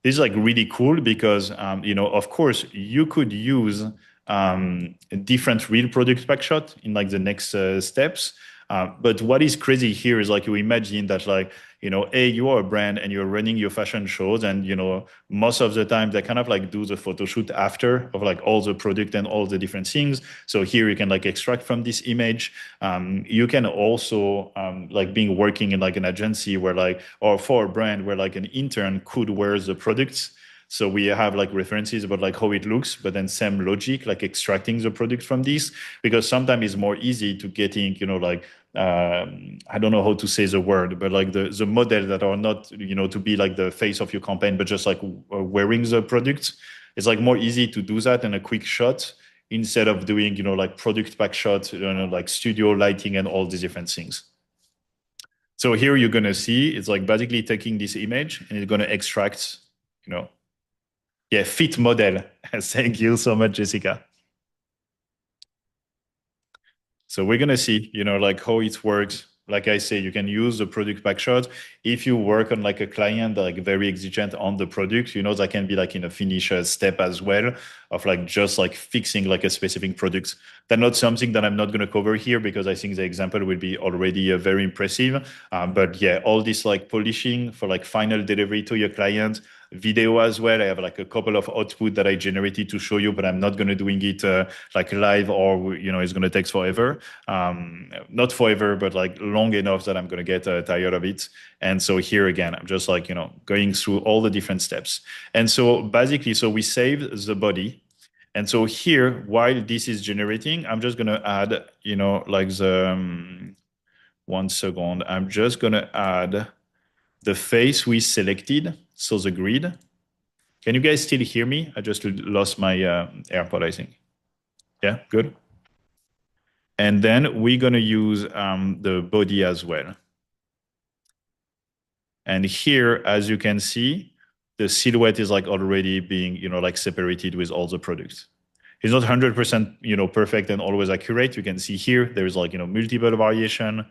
This is like really cool because, of course, you could use a different real product pack shot in like the next steps. But what is crazy here is like you imagine that like, you are a brand and you're running your fashion shows, and, most of the time they kind of like do the photo shoot after of like all the product and all the different things. So here you can like extract from this image. You can also like being working in like an agency where like, or for a brand where like an intern could wear the products. So we have like references about like how it looks, but then same logic, like extracting the product from this, because sometimes it's more easy to getting, like, I don't know how to say the word, but like the model that are not, to be like the face of your campaign, but just like wearing the products. It's like more easy to do that in a quick shot instead of doing, like product pack shots, like studio lighting and all these different things. So here you're going to see, it's like basically taking this image and it's going to extract, yeah, fit model. Thank you so much, Jessica. So we're going to see, like how it works. Like I say, you can use the product pack shot. If you work on like a client like very exigent on the product, that can be like in a finish step as well of like just like fixing like a specific product. That's not something that I'm not going to cover here because I think the example will be already very impressive. But yeah, all this like polishing for like final delivery to your client, video as well. I have like a couple of output that I generated to show you, but I'm not going to doing it like live or, it's going to take forever. Not forever, but like long enough that I'm going to get tired of it. And so here again, I'm just like, going through all the different steps. And so basically, so we saved the body. And so here, while this is generating, I'm just going to add, like the, 1 second, I'm just going to add the face we selected. So the grid. Can you guys still hear me? I just lost my AirPod, I think. Yeah, good. And then we're going to use the body as well. And here, as you can see, the silhouette is like already being, like separated with all the products. It's not 100%, perfect and always accurate. You can see here, there's like, multiple variation,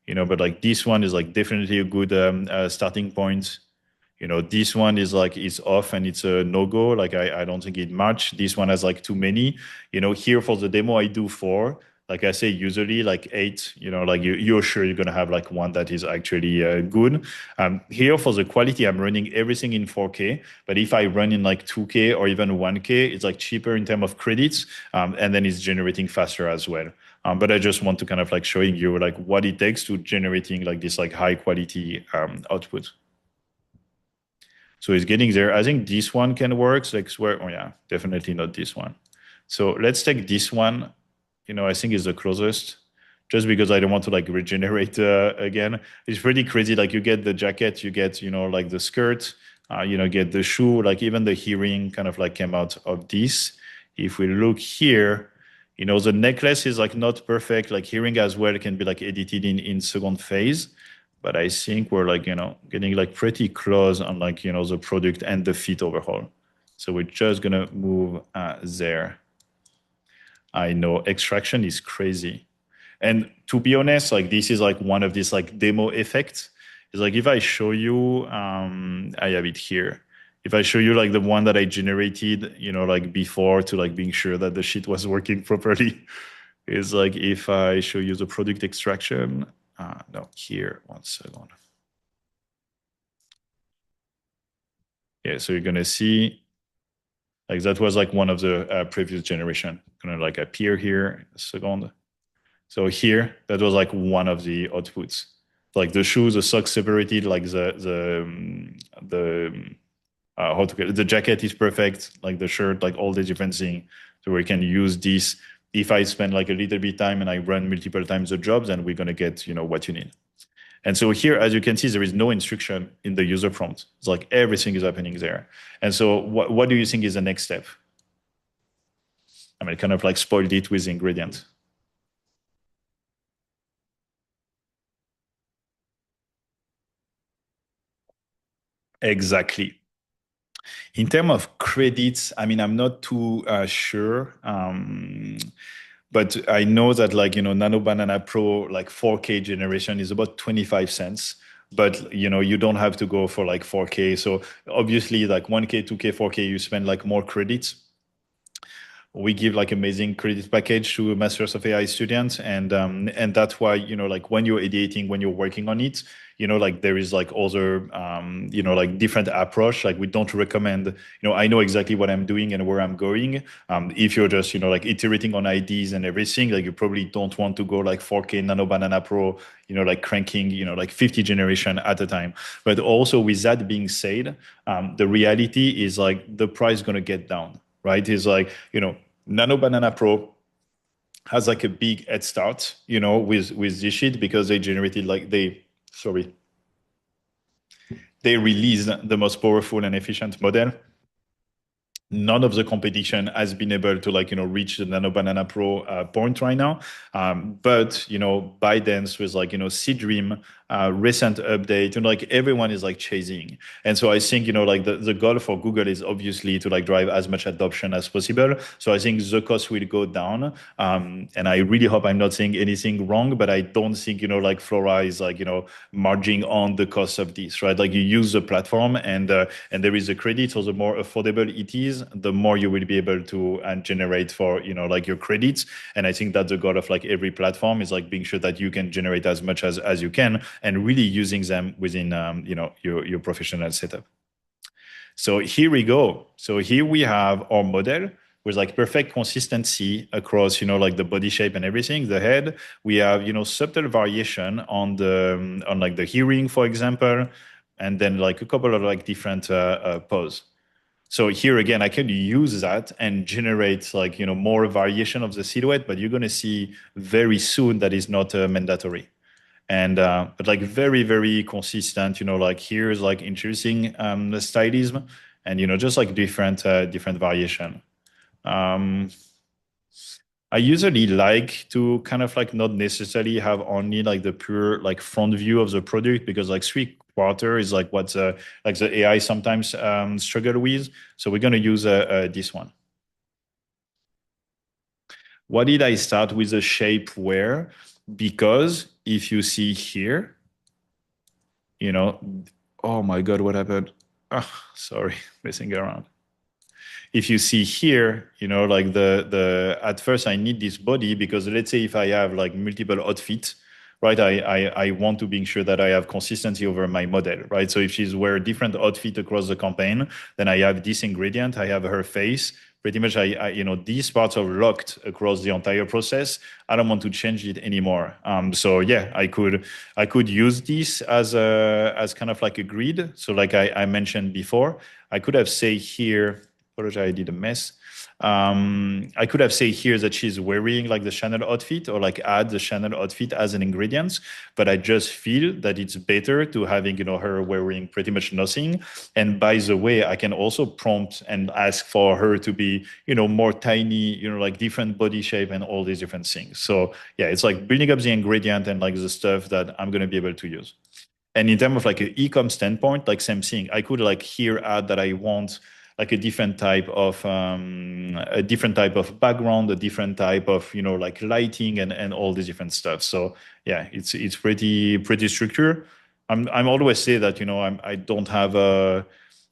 but like this one is like definitely a good starting point. This one is like, it's off and it's a no-go. Like, I don't think it match. This one has like too many, here for the demo, I do 4. like I say, usually like 8, like you're sure you're going to have like one that is actually good. Here for the quality, I'm running everything in 4K, but if I run in like 2K or even 1K, it's like cheaper in terms of credits, and then it's generating faster as well. But I just want to kind of like showing you like what it takes to generating like this like high quality output. So it's getting there. I think this one can work. So like swear, oh yeah, definitely not this one. So let's take this one. I think is the closest, just because I don't want to like regenerate again. It's pretty crazy. Like you get the jacket, you get, like the skirt, get the shoe, like even the hearing kind of like came out of this. If we look here, the necklace is like not perfect. Like hearing as well can be like edited in second phase. But I think we're like, getting like pretty close on like, the product and the fit overhaul. So we're just gonna move there. I know extraction is crazy. And to be honest, like this is like one of these like demo effects. It's like if I show you, I have it here. If I show you like the one that I generated, like before to like being sure that the shit was working properly, is like if I show you the product extraction, no, here, 1 second. Yeah, so you're gonna see like that was like one of the previous generation. Gonna like appear here, a second. So here, that was like one of the outputs. Like the shoes, the socks separated, like the jacket is perfect, like the shirt, like all the different things. So we can use this. If I spend like a little bit time and I run multiple times the jobs, then we're gonna get what you need. And so here, as you can see, there is no instruction in the user prompt. It's like everything is happening there. And so what do you think is the next step? I mean, kind of like spoiled it with the ingredient. Exactly. In terms of credits, I mean, I'm not too sure. But I know that like, Nano Banana Pro, like 4K generation is about 25 cents. But, you don't have to go for like 4K. So obviously like 1K, 2K, 4K, you spend like more credits. We give like amazing credit package to Masters of AI students, and that's why like when you're ideating, when you're working on it, like there is like other like different approach. Like we don't recommend, I know exactly what I'm doing and where I'm going. If you're just like iterating on IDs and everything, like you probably don't want to go like 4K Nano Banana Pro, like cranking like 50 generation at a time. But also with that being said, the reality is like the price gonna get down, right? Is like, Nano Banana Pro has like a big head start, with this shit because they generated like they released the most powerful and efficient model. None of the competition has been able to like reach the Nano Banana Pro point right now, but ByteDance with like Seedream recent update, like everyone is like chasing. And so I think like the goal for Google is obviously to like drive as much adoption as possible. So I think the cost will go down, and I really hope I'm not saying anything wrong, but I don't think like Flora is like marging on the cost of this, right? Like you use the platform and there is a credit, so the more affordable it is, the more you will be able to generate for like your credits. And I think that the goal of like every platform is like being sure that you can generate as much as you can and really using them within your professional setup. So here we go. So here we have our model with like perfect consistency across like the body shape and everything, the head. We have subtle variation on like the hearing, for example, and then like a couple of like different pose. So here again, I can use that and generate like more variation of the silhouette, but you're going to see very soon that is not mandatory. And but like very, very consistent, like here's like introducing the stylism and just like different variation. I usually like to kind of like not necessarily have only like the pure like front view of the product, because like 3/4 is like what like the AI sometimes struggle with. So we're going to use this one. Why did I start with the shapewear? Because if you see here, oh my God, what happened? Oh, sorry, messing around. If you see here, you know, like at first I need this body because let's say if I have like multiple outfits, right? I want to be sure that I have consistency over my model, right? So if she's wear different outfit across the campaign, then I have this ingredient, I have her face. Pretty much, you know, these parts are locked across the entire process. I don't want to change it anymore. So yeah, I could use this as kind of like a grid. So like I mentioned before, I could have say here. Apologize, I did a mess. I could have say here that she's wearing like the Chanel outfit or like add the Chanel outfit as an ingredient, but I just feel that it's better to having, you know, her wearing pretty much nothing. And by the way, I can also prompt and ask for her to be, you know, more tiny, you know, like different body shape and all these different things. So yeah, it's like building up the ingredient and like the stuff that I'm going to be able to use. And in terms of like an e-com standpoint, like same thing, I could like here add that I want like a different type of background, a different type of, you know, like lighting and all these different stuff. So yeah, it's pretty structured. I'm always say that, you know, I don't have a,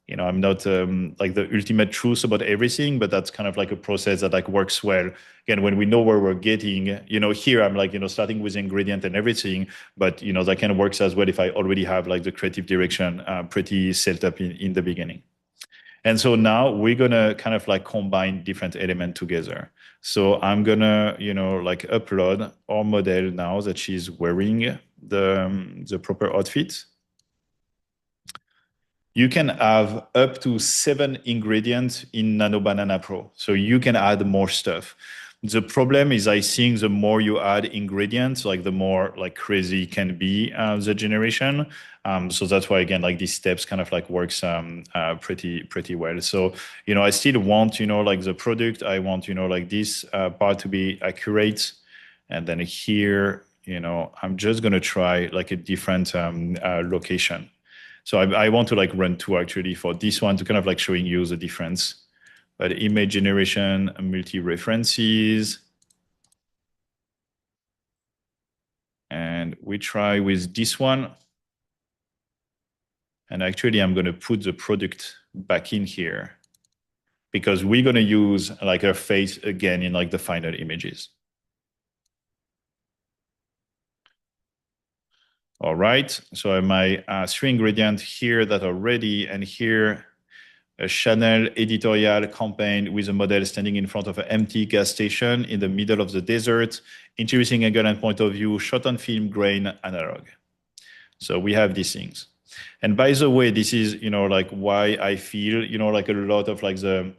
you know, I'm not like the ultimate truth about everything, but that's kind of like a process that like works well. Again, when we know where we're getting, you know, here I'm like, you know, starting with ingredient and everything, but you know, that kind of works as well if I already have like the creative direction pretty set up in the beginning. And so now we're gonna kind of like combine different elements together. So I'm gonna, you know, like upload our model now that she's wearing the proper outfit. You can have up to 7 ingredients in Nano Banana Pro. So you can add more stuff. The problem is I think the more you add ingredients, like the more like crazy can be the generation. So that's why again, like these steps kind of like works pretty well. So, you know, I still want, you know, like the product, I want, you know, like this part to be accurate. And then here, you know, I'm just gonna try like a different location. So I want to like run 2 actually for this one to kind of like showing you the difference. But image generation, multi-references. And we try with this one. And actually, I'm going to put the product back in here because we're going to use like her face again in like the final images. All right, so my 3 ingredients here that are ready, and here a Chanel editorial campaign with a model standing in front of an empty gas station in the middle of the desert, introducing angle and point of view, shot on film, grain, analog. So we have these things. And by the way, this is, you know, like why I feel, you know, like a lot of like the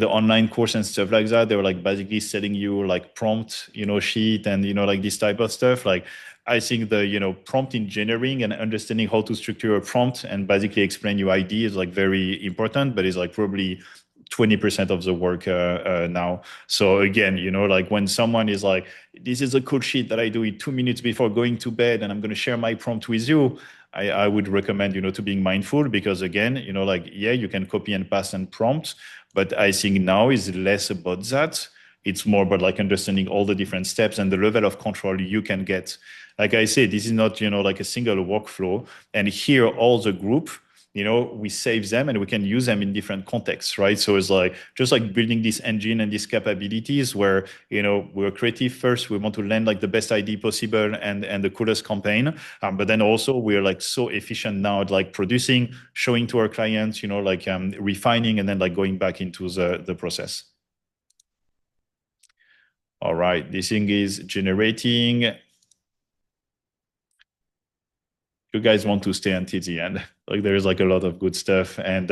online course and stuff like that, they were like basically selling you like prompt, you know, sheet and, you know, like this type of stuff. Like I think the, you know, prompt engineering and understanding how to structure a prompt and basically explain your idea is like very important, but it's like probably 20% of the work now. So again, you know, like when someone is like, this is a cool sheet that I do it 2 minutes before going to bed and I'm going to share my prompt with you, I would recommend, you know, to being mindful because again, you know, like, yeah, you can copy and paste and prompt, but I think now is less about that. It's more about like understanding all the different steps and the level of control you can get. Like I said, this is not, you know, like a single workflow. And here, all the group, you know, we save them and we can use them in different contexts, right? So it's like just like building this engine and these capabilities where, you know, we're creative first. We want to land like the best idea possible and the coolest campaign. But then also we're like so efficient now at like producing, showing to our clients, you know, like refining and then like going back into the process. All right, this thing is generating. You guys want to stay until the end. Like there is like a lot of good stuff and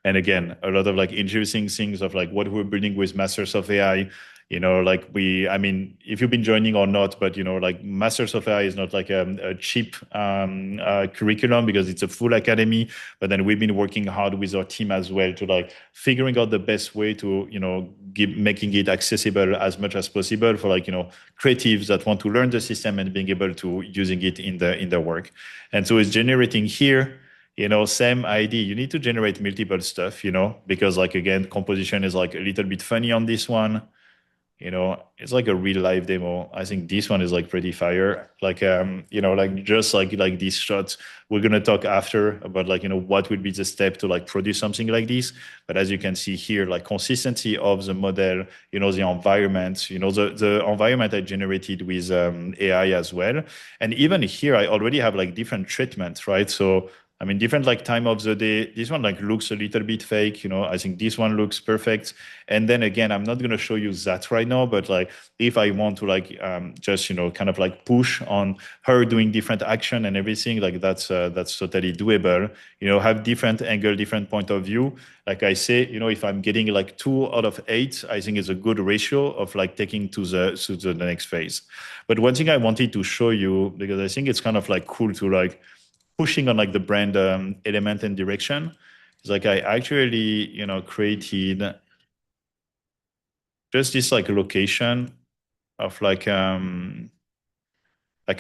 again a lot of like interesting things of like what we're building with Masters of AI. You know, like I mean, if you've been joining or not, but you know, like Masters of AI is not like a cheap curriculum because it's a full academy. But then we've been working hard with our team as well to like figuring out the best way to, you know, making it accessible as much as possible for like, you know, creatives that want to learn the system and being able to using it in their work. And so it's generating here. You know, same idea. You need to generate multiple stuff, you know, because like, again, composition is like a little bit funny on this one. it's like a real live demo. I think this one is like pretty fire. Like like just like these shots. We're gonna talk after about like what would be the step to like produce something like this. But as you can see here, like consistency of the model, the environment, the environment I generated with AI as well. And even here, I already have like different treatments, right? So I mean, different like time of the day. This one like looks a little bit fake, I think this one looks perfect. And then again, I'm not going to show you that right now, but like if I want to like just kind of like push on her doing different action and everything, like that's totally doable. Have different angle, different point of view. Like I say, if I'm getting like 2 out of 8, I think it's a good ratio of like taking to the next phase. But one thing I wanted to show you, because I think it's kind of like cool to like pushing on like the brand element and direction, is like I actually created just this like location of like a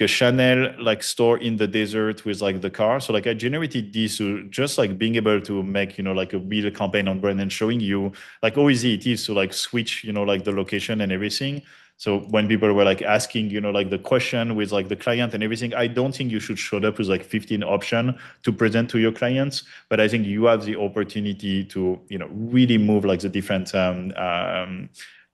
Chanel like store in the desert with like the car. So like I generated this to just like being able to make like a real campaign on brand and showing you like how easy it is to like switch like the location and everything. So when people were like asking like the question with like the client and everything, I don't think you should show up with like 15 option to present to your clients, but I think you have the opportunity to really move like the different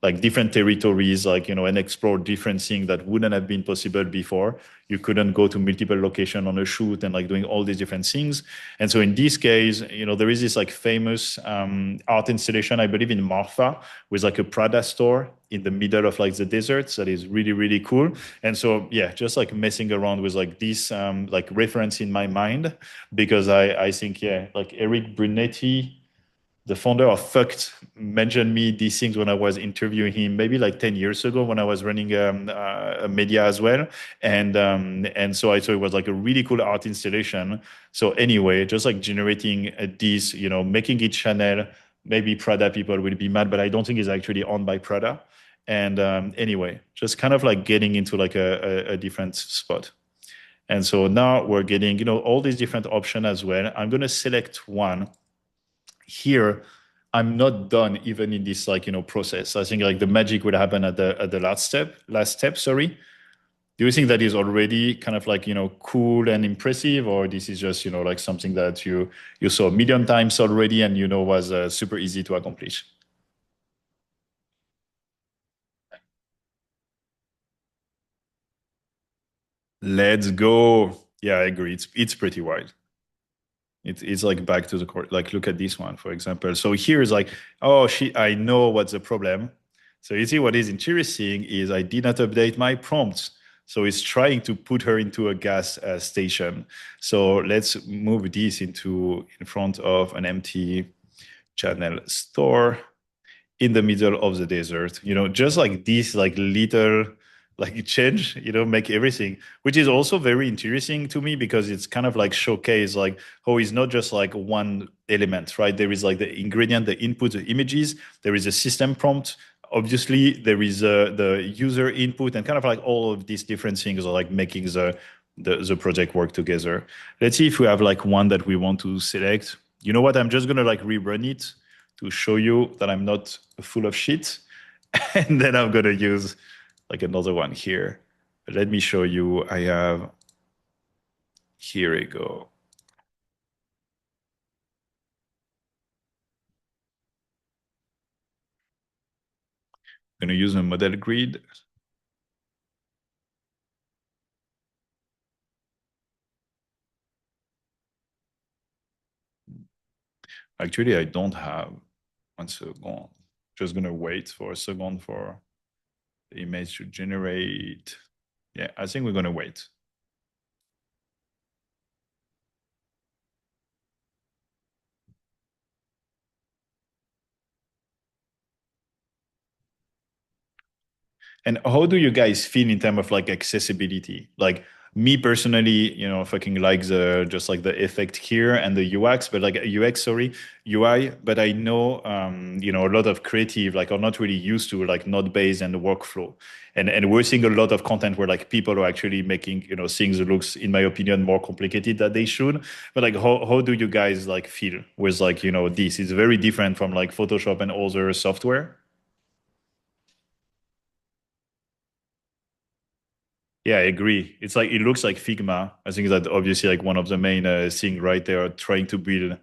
like different territories, like, and explore different things that wouldn't have been possible before. You couldn't go to multiple locations on a shoot and like doing all these different things. And so in this case, there is this like famous art installation, I believe in Marfa, with like a Prada store in the middle of like the deserts. That is really, really cool. And so, yeah, just like messing around with like this like reference in my mind, because I think, yeah, like Eric Brunetti, the founder of Fucked, mentioned me these things when I was interviewing him, maybe like 10 years ago when I was running a media as well. And so I thought it was like a really cool art installation. So anyway, just like generating this, making it Chanel, maybe Prada people will be mad, but I don't think it's actually owned by Prada. And anyway, just kind of like getting into like a different spot. And so now we're getting, all these different options as well. I'm going to select one here. I'm not done even in this like process. I think like the magic will happen at the last step, sorry. Do you think that is already kind of like cool and impressive, or this is just like something that you saw a million times already and was super easy to accomplish? Let's go. Yeah, I agree. It's pretty wide. It's like back to the court. Like, look at this one, for example. So here is like, oh, I know what's the problem. So you see what is interesting is I did not update my prompts. So it's trying to put her into a gas station. So let's move this into in front of an empty Chanel store in the middle of the desert. Just like this, like little like change, make everything, which is also very interesting to me because it's kind of like showcase like how it's not just like one element, right? There is like the ingredient, the input, the images, there is a system prompt. Obviously, there is the user input and kind of like all of these different things are like making the project work together. Let's see if we have like one that we want to select. You know what? I'm just gonna like rerun it to show you that I'm not full of shit. And then I'm gonna use like another one here. But let me show you. I have, here we go. I'm gonna use a model grid. Actually, I don't have 1 second. Just gonna wait for a second for the image to generate. Yeah, I think we're gonna wait. And how do you guys feel in terms of like accessibility? Like me personally, fucking like the just like the effect here and the UX, but like UX, sorry, UI. But I know, a lot of creative like are not really used to like node based and the workflow, and we're seeing a lot of content where like people are actually making things that looks, in my opinion, more complicated than they should. But like how do you guys like feel with like this? It's very different from like Photoshop and other software. Yeah, I agree. It's like it looks like Figma. I think that obviously like one of the main thing, right? They are trying to build,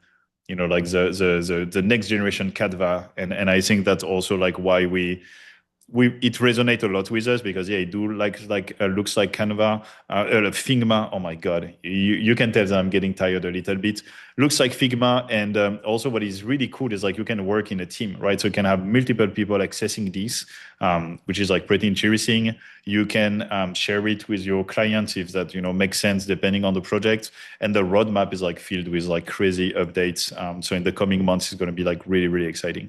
like the next generation Canva, and I think that's also like why we it resonates a lot with us because yeah, it do like looks like Canva, Figma. Oh my god, you can tell that I'm getting tired a little bit. Looks like Figma, and also what is really cool is like you can work in a team, right? So you can have multiple people accessing this, which is like pretty interesting. You can share it with your clients if that makes sense depending on the project, and the roadmap is like filled with like crazy updates. So in the coming months, it's going to be like really really exciting.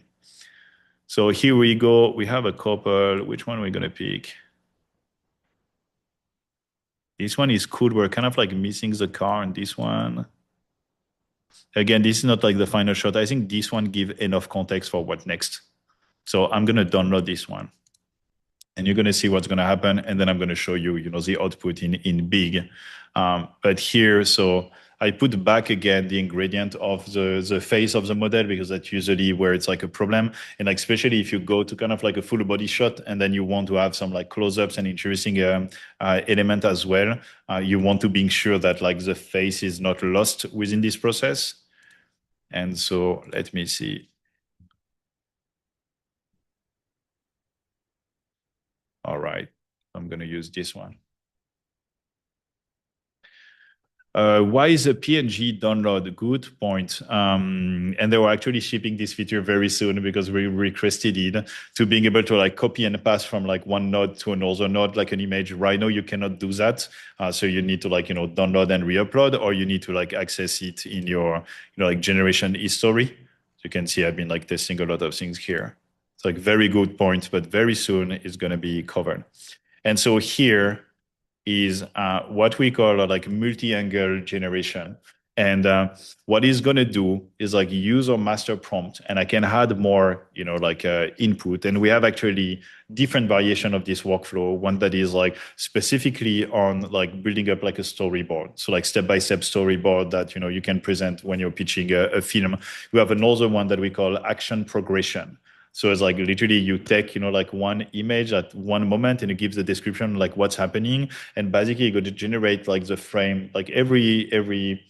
So here we go. We have a couple. Which one are we going to pick? This one is cool. We're kind of like missing the car in this one. Again, this is not like the final shot. I think this one gives enough context for what next. So I'm going to download this one. And you're going to see what's going to happen. And then I'm going to show you, the output in big. But here, so I put back again the ingredient of the face of the model because that's usually where it's like a problem. And like, especially if you go to kind of like a full body shot and then you want to have some like close-ups and interesting element as well, you want to be sure that like the face is not lost within this process. And so let me see. All right, I'm going to use this one. Why is a PNG download? Good point. And they were actually shipping this feature very soon because we requested it to being able to like copy and pass from like one node to another node, like an image. Right now, you cannot do that. So you need to like, download and re-upload, or you need to like access it in your, like generation history. So you can see I've been like testing a lot of things here. It's like very good point, but very soon it's going to be covered. And so here, is what we call like multi-angle generation. And what it's going to do is like use our master prompt, and I can add more, like input. And we have actually different variation of this workflow. One that is like specifically on like building up like a storyboard. So like step-by-step storyboard that, you can present when you're pitching a film. We have another one that we call action progression. So it's like literally you take, like one image at one moment and it gives the description like what's happening. And basically you're going to generate like the frame, like every,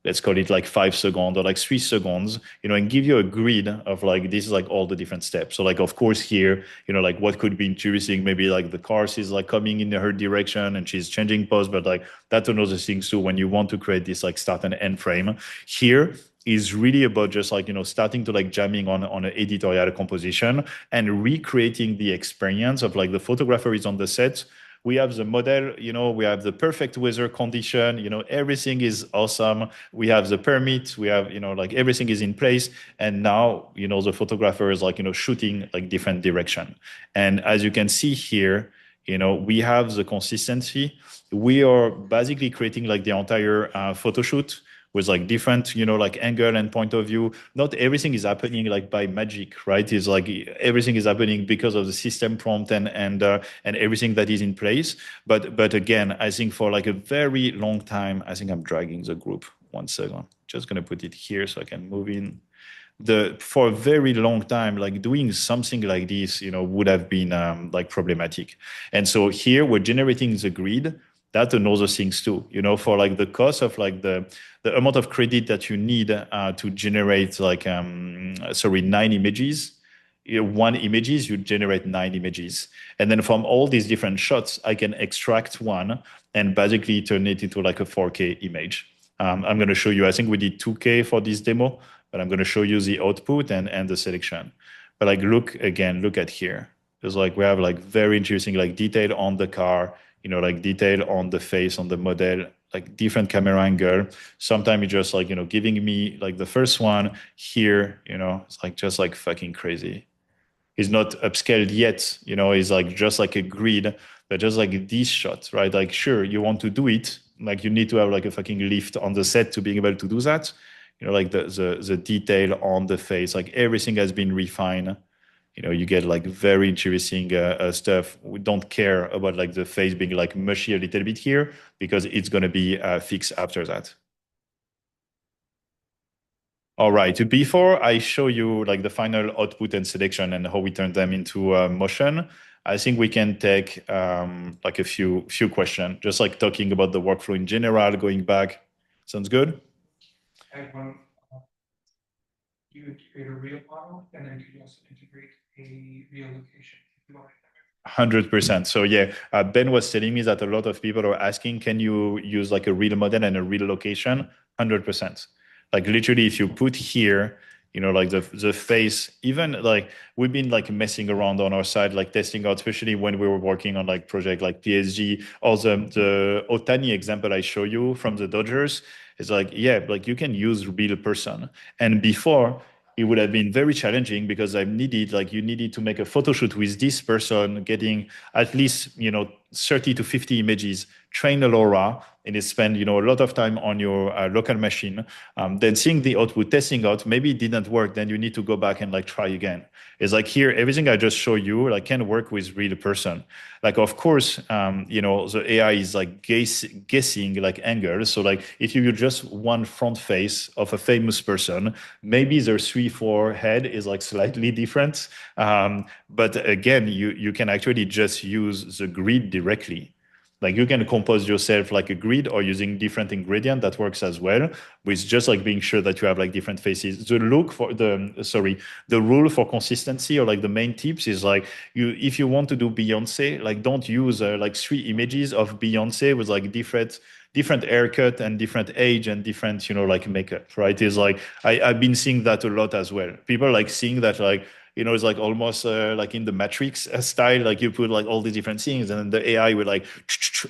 let's call it like 5 seconds or like 3 seconds, and give you a grid of like, this is like all the different steps. So like, of course here, like what could be interesting, maybe like the car is like coming in her direction and she's changing pose, but like that's another thing too, when you want to create this like start and end frame here, is really about just like, starting to like jamming on an editorial composition and recreating the experience of like the photographer is on the set. We have the model, we have the perfect weather condition, everything is awesome. We have the permit, we have, like everything is in place. And now, the photographer is like, shooting like different direction. And as you can see here, we have the consistency. We are basically creating like the entire photo shoot with like different, like angle and point of view. Not everything is happening like by magic, right? It's like everything is happening because of the system prompt and everything that is in place. But again, I think for like a very long time, I think I'm dragging the group. 1 second. Just gonna put it here so I can move in. For a very long time, like doing something like this, would have been like problematic. And so here we're generating the grid. That's another things too, for like the cost of like the amount of credit that you need to generate like 9 images. One images, you generate 9 images, and then from all these different shots, I can extract one and basically turn it into like a 4K image. I'm going to show you. I think we did 2K for this demo, but I'm going to show you the output and the selection. But like look at here. There's like we have like very interesting like detail on the car. Like detail on the face, on the model, like different camera angle. Sometimes it's just like, giving me like the first one here, it's like just like fucking crazy. It's not upscaled yet, it's like just like a grid, but just like these shots, right? Like, sure, you want to do it. Like you need to have like a fucking lift on the set to being able to do that. Like the detail on the face, like everything has been refined. You get like very interesting stuff. We don't care about like the face being like mushy a little bit here because it's going to be fixed after that. All right, before I show you like the final output and selection and how we turn them into motion, I think we can take like a few questions, just like talking about the workflow in general, going back. Sounds good? I have one. You integrate a real model, and then you also integrate a real location. 100%. So yeah, Ben was telling me that a lot of people are asking, can you use like a real model and a real location? 100%. Like literally, if you put here, like the face, even like we've been like messing around on our side, like testing out, especially when we were working on like project like PSG or the Otani example I show you from the Dodgers. It's like, yeah, like you can use real person. And before, it would have been very challenging because you needed to make a photo shoot with this person, getting at least 30 to 50 images, train a LoRa, and it spend a lot of time on your local machine. Then seeing the output, testing out, maybe it didn't work, then you need to go back and like try again. It's like here, everything I just show you like can work with real person. Like of course, the AI is like guessing like angles. So like if you use just one front face of a famous person, maybe their 3-4 head is like slightly different. But again, you can actually just use the grid directly. Like you can compose yourself like a grid or using different ingredient that works as well, with just like being sure that you have like different faces. The rule for consistency or like the main tips is like if you want to do Beyonce, like don't use like 3 images of Beyonce with like different haircut and different age and different, like makeup, right? Is like, I've been seeing that a lot as well. People like seeing that like, it's like almost like in the Matrix style, like you put like all the different things and then the AI will like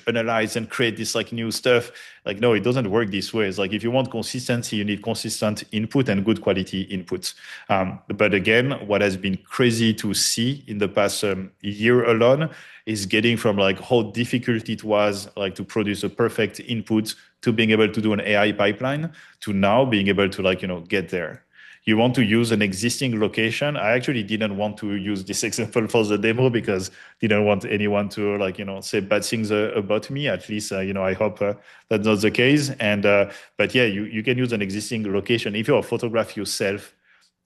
analyze and create this like new stuff. Like, no, it doesn't work this way. It's like, if you want consistency, you need consistent input and good quality inputs. But again, what has been crazy to see in the past year alone is getting from like how difficult it was like to produce a perfect input to being able to do an AI pipeline to now being able to like, get there. You want to use an existing location. I actually didn't want to use this example for the demo because didn't want anyone to like, say bad things about me. At least, I hope that's not the case. And, but yeah, you can use an existing location. If you're a photographer yourself,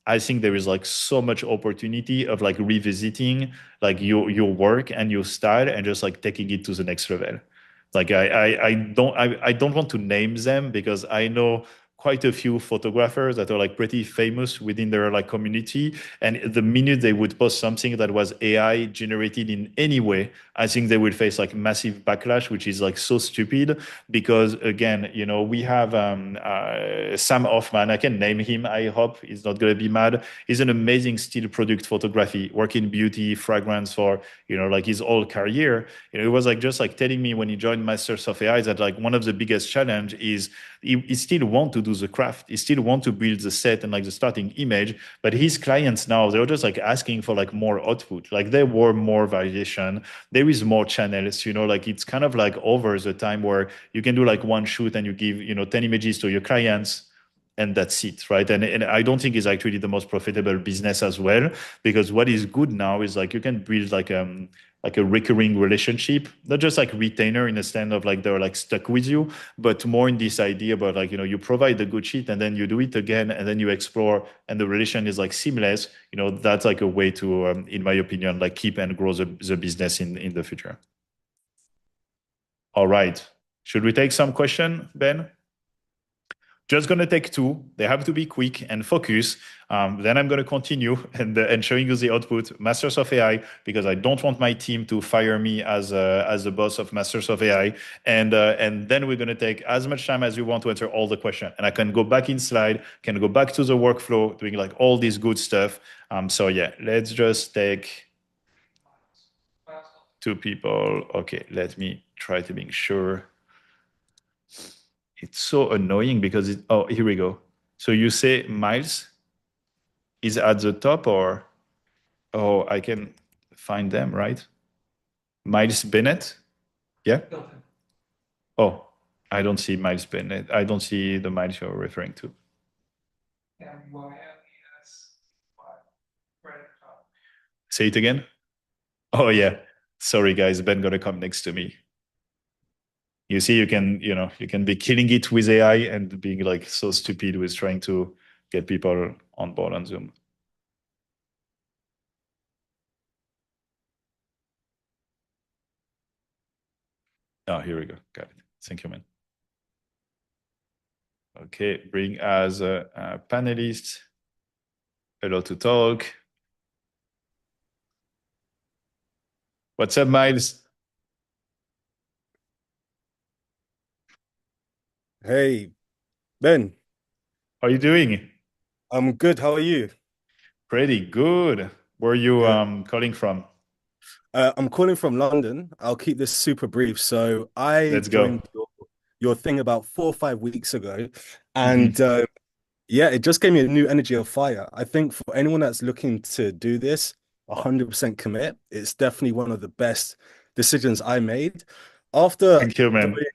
I think there is like so much opportunity of like revisiting like your work and your style and just like taking it to the next level. Like I don't want to name them because I know quite a few photographers that are like pretty famous within their like community. And the minute they would post something that was AI generated in any way, I think they will face like massive backlash, which is like so stupid because again, we have Sam Hoffman. I can name him. I hope he's not going to be mad. He's an amazing still product photography, working beauty, fragrance for, like his whole career. It was like just like telling me when he joined Masters of AI that like one of the biggest challenge is he still want to do the craft. He still want to build the set and like the starting image, but his clients now, they're just like asking for like more output. Like there were more variation. There is more channels, like it's kind of like over the time where you can do like one shoot and you give, 10 images to your clients and that's it, right? And I don't think it's actually the most profitable business as well, because what is good now is like you can build like a recurring relationship, not just like retainer in the sense of like they're like stuck with you, but more in this idea about like, you provide the good shit and then you do it again and then you explore and the relation is like seamless. That's like a way to, in my opinion, like keep and grow the business in the future. All right. Should we take some question, Ben? Just going to take 2. They have to be quick and focus. Then I'm going to continue and showing you the output, Masters of AI, because I don't want my team to fire me as the boss of Masters of AI. And then we're going to take as much time as you want to answer all the questions. And I can go back in slide, can go back to the workflow, doing like all this good stuff. So yeah, let's just take 2 people. Okay, let me try to make sure. It's so annoying because here we go. So you say Miles is at the top or, I can find them, right? Miles Bennett? Yeah? Hilton. Oh, I don't see Miles Bennett. I don't see the Miles you're referring to. MYLES, right at the top. Say it again? Oh, yeah. Sorry, guys. Ben gonna come next to me. You see, you can be killing it with AI and being like so stupid with trying to get people on board on Zoom. Oh, here we go. Got it. Thank you, man. Okay, bring as a panelist. Hello to talk. What's up, Miles? Hey, Ben, How are you doing? I'm good. How are you? Pretty good. Where are you Good. calling from? I'm calling from London. I'll keep this super brief. So I Let's go. joined your thing about 4 or 5 weeks ago, and Mhm, yeah, it just gave me a new energy of fire. I think for anyone that's looking to do this, 100% commit. It's definitely one of the best decisions I made. After Thank you, man. doing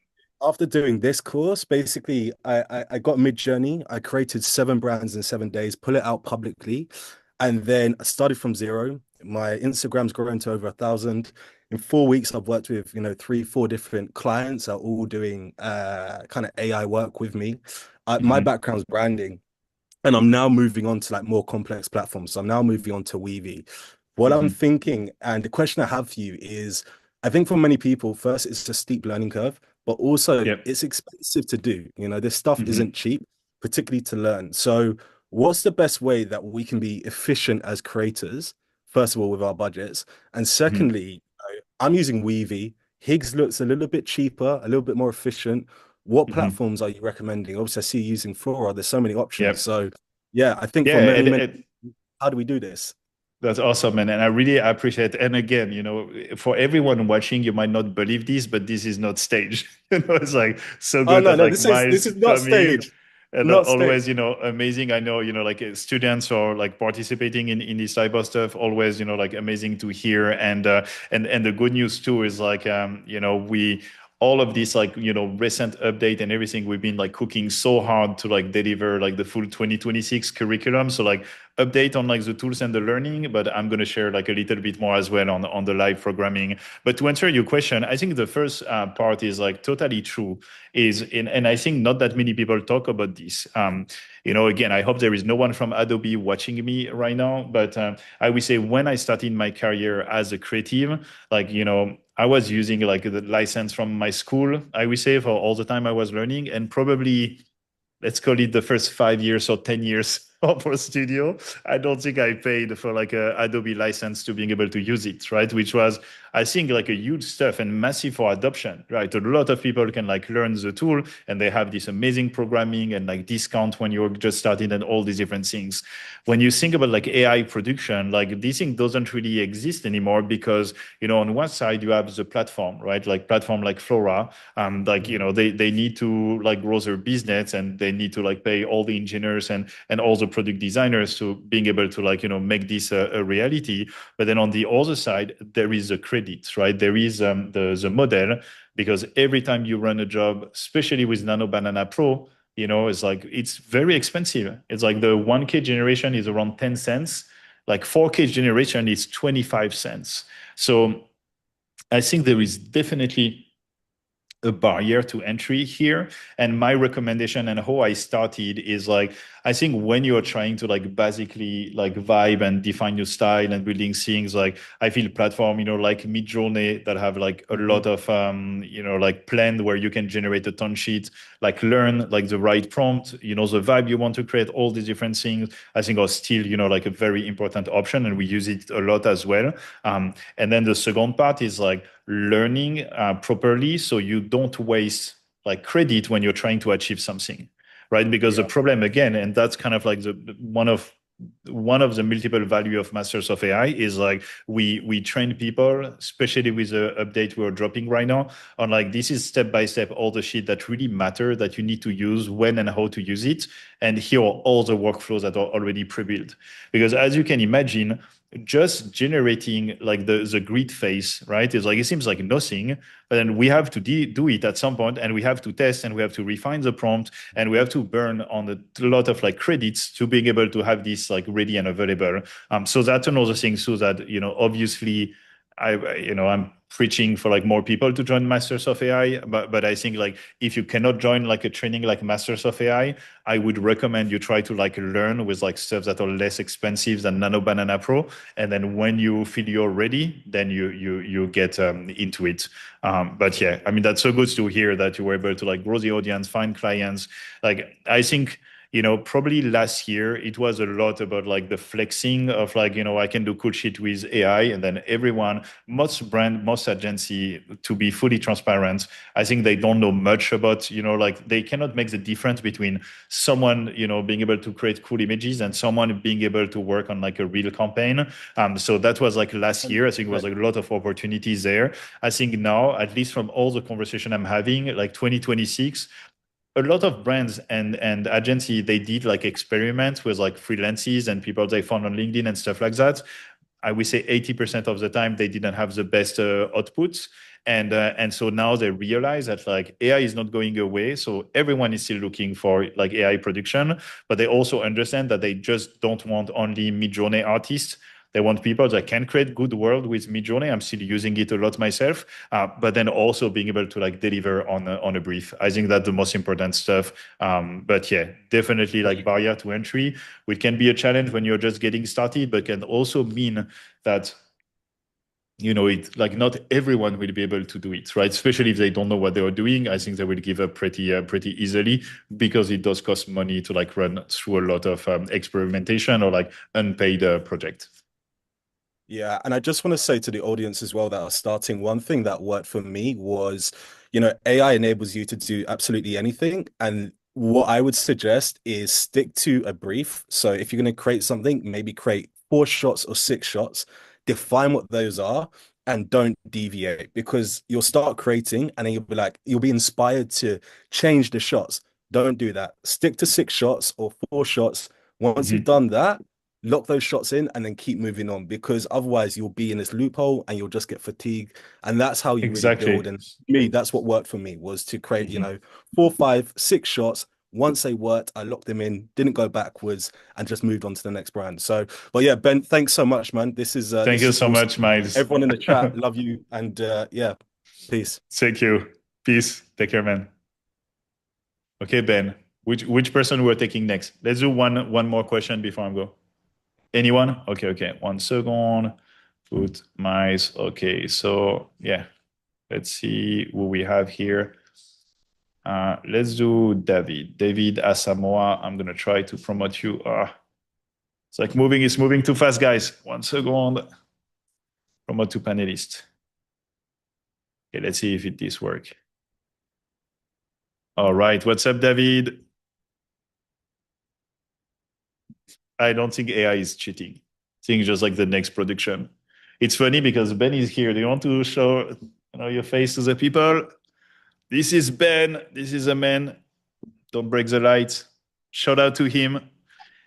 after doing this course, basically I got mid-journey. I created 7 brands in 7 days, put it out publicly, and then I started from zero. My Instagram's grown to over 1,000. In 4 weeks, I've worked with, 3, 4 different clients are all doing kind of AI work with me. My Mhm, background's branding, and I'm now moving on to like more complex platforms. So I'm now moving on to Weavy. What I'm mhm. thinking, and the question I have for you is, I think for many people, first, it's a steep learning curve, but also Yep. it's expensive to do. This stuff Mhm, isn't cheap, particularly to learn. So what's the best way that we can be efficient as creators, first of all, with our budgets? And mhm, secondly, I'm using Weavy. Higgs looks a little bit cheaper, a little bit more efficient. What mhm. platforms are you recommending? Obviously, I see you using Flora. There's so many options. Yep. So yeah, I think for Yeah, many, many, how do we do this? that's awesome, man. And I really appreciate. And again, for everyone watching, you might not believe this, but this is not staged. It's like so Oh good no, that no, like this Miles is not coming staged. and Not always, staged. amazing. I know, like students are like participating in this type of stuff. Always, like amazing to hear. And the good news too is like, we all of this like recent update and everything we've been like cooking so hard to like deliver like the full 2026 curriculum, so like update on like the tools and the learning, but I'm going to share like a little bit more as well on the live programming. But to answer your question, I think the first part is like totally true, and I think not that many people talk about this. Again, I hope there is no one from Adobe watching me right now, but I would say when I started my career as a creative, like I was using like the license from my school, I would say, for all the time I was learning, and probably let's call it the first 5 years or 10 years of our studio, I don't think I paid for like a Adobe license to being able to use it, right? Which was, I think, like a huge stuff and massive for adoption, right? A lot of people can like learn the tool and they have this amazing programming and like discount when you're just starting and all these different things. When you think about like AI production, like this thing doesn't really exist anymore because, on one side you have the platform, right? Like platform like Flora, like, they need to like grow their business and they need to like pay all the engineers and all the product designers to being able to like make this a reality. But then on the other side there is a credit, right? There is the model, because every time you run a job, especially with Nano Banana Pro, it's like it's very expensive. It's like the 1K generation is around 10 cents, like 4K generation is 25 cents. So I think there is definitely a barrier to entry here. And my recommendation and how I started is like, I think when you're trying to like basically like vibe and define your style and building things, like I feel platform, like Midjourney that have like a lot of like planned where you can generate a ton sheet, like learn like the right prompt, the vibe you want to create, all these different things, I think are still, like a very important option. And we use it a lot as well. And then the second part is like learning properly so you don't waste like credit when you're trying to achieve something, right? Because the Yeah. problem again, and that's kind of like the one of the multiple value of masters of AI is like we train people, especially with the update we're dropping right now, on like this is step by step all the shit that really matter that you need to use when and how to use it, and here are all the workflows that are already pre-built. Because as you can imagine, just generating like the grid face, right, is like it seems like nothing, but then we have to do it at some point, and we have to test, and we have to refine the prompt, and we have to burn on a lot of like credits to being able to have this like ready and available. So that's another thing. So that obviously, I'm preaching for like more people to join Masters of AI, but I think like if you cannot join like a training like Masters of AI, I would recommend you try to like learn with like stuff that are less expensive than Nano Banana Pro, and then when you feel you're ready, then you get into it. But yeah, I mean that's so good to hear that you were able to like grow the audience, find clients. Like I think probably last year it was a lot about like the flexing of like, I can do cool shit with AI. And then everyone, most brand, most agency, to be fully transparent, I think they don't know much about, like they cannot make the difference between someone, being able to create cool images and someone being able to work on like a real campaign. So that was like last year. I think it was like a lot of opportunities there. I think now, at least from all the conversation I'm having, like 2026, a lot of brands and agency, they did like experiments with like freelances and people they found on LinkedIn and stuff like that. I would say 80% of the time they didn't have the best outputs. And so now they realize that like AI is not going away. So everyone is still looking for like AI production, but they also understand that they just don't want only Midjourney artists. They want people that can create good world with Midjourney. I'm still using it a lot myself, but then also being able to like deliver on a brief. I think that's the most important stuff. But yeah, definitely like barrier to entry, which can be a challenge when you're just getting started, but can also mean that it like not everyone will be able to do it, right? Especially if they don't know what they are doing. I think they will give up pretty easily because it does cost money to like run through a lot of experimentation or like unpaid project. Yeah, and I just want to say to the audience as well that are starting, one thing that worked for me was, AI enables you to do absolutely anything. And what I would suggest is stick to a brief. So if you're going to create something, maybe create 4 shots or 6 shots, define what those are, and don't deviate because you'll start creating and then you'll be inspired to change the shots. Don't do that. Stick to 6 shots or 4 shots. Once you've done that, lock those shots in and then keep moving on because otherwise you'll be in this loophole and you'll just get fatigued. And that's how you really build. Exactly. And me, that's what worked for me was to create, Mhm. 4, 5, 6 shots. Once they worked, I locked them in, didn't go backwards, and just moved on to the next brand. So, but yeah, Ben, thanks so much, man. This is Thank this you is so awesome. much, Miles. Everyone in the chat, love you, and yeah, peace. Thank you. Peace. Take care, man. Okay, Ben. Which person we're taking next? Let's do one more question before I go. Anyone? Okay. 1 second. Put mice. Okay, so yeah. Let's see who we have here. Let's do David. David Asamoah. I'm gonna try to promote you. It's like it's moving too fast, guys. 1 second. Promote to panelist. Okay, let's see if this works. All right, what's up, David? I don't think AI is cheating. I think just like the next production. It's funny because Ben is here. Do you want to show your face to the people? This is Ben. This is a man. Don't break the lights. Shout out to him.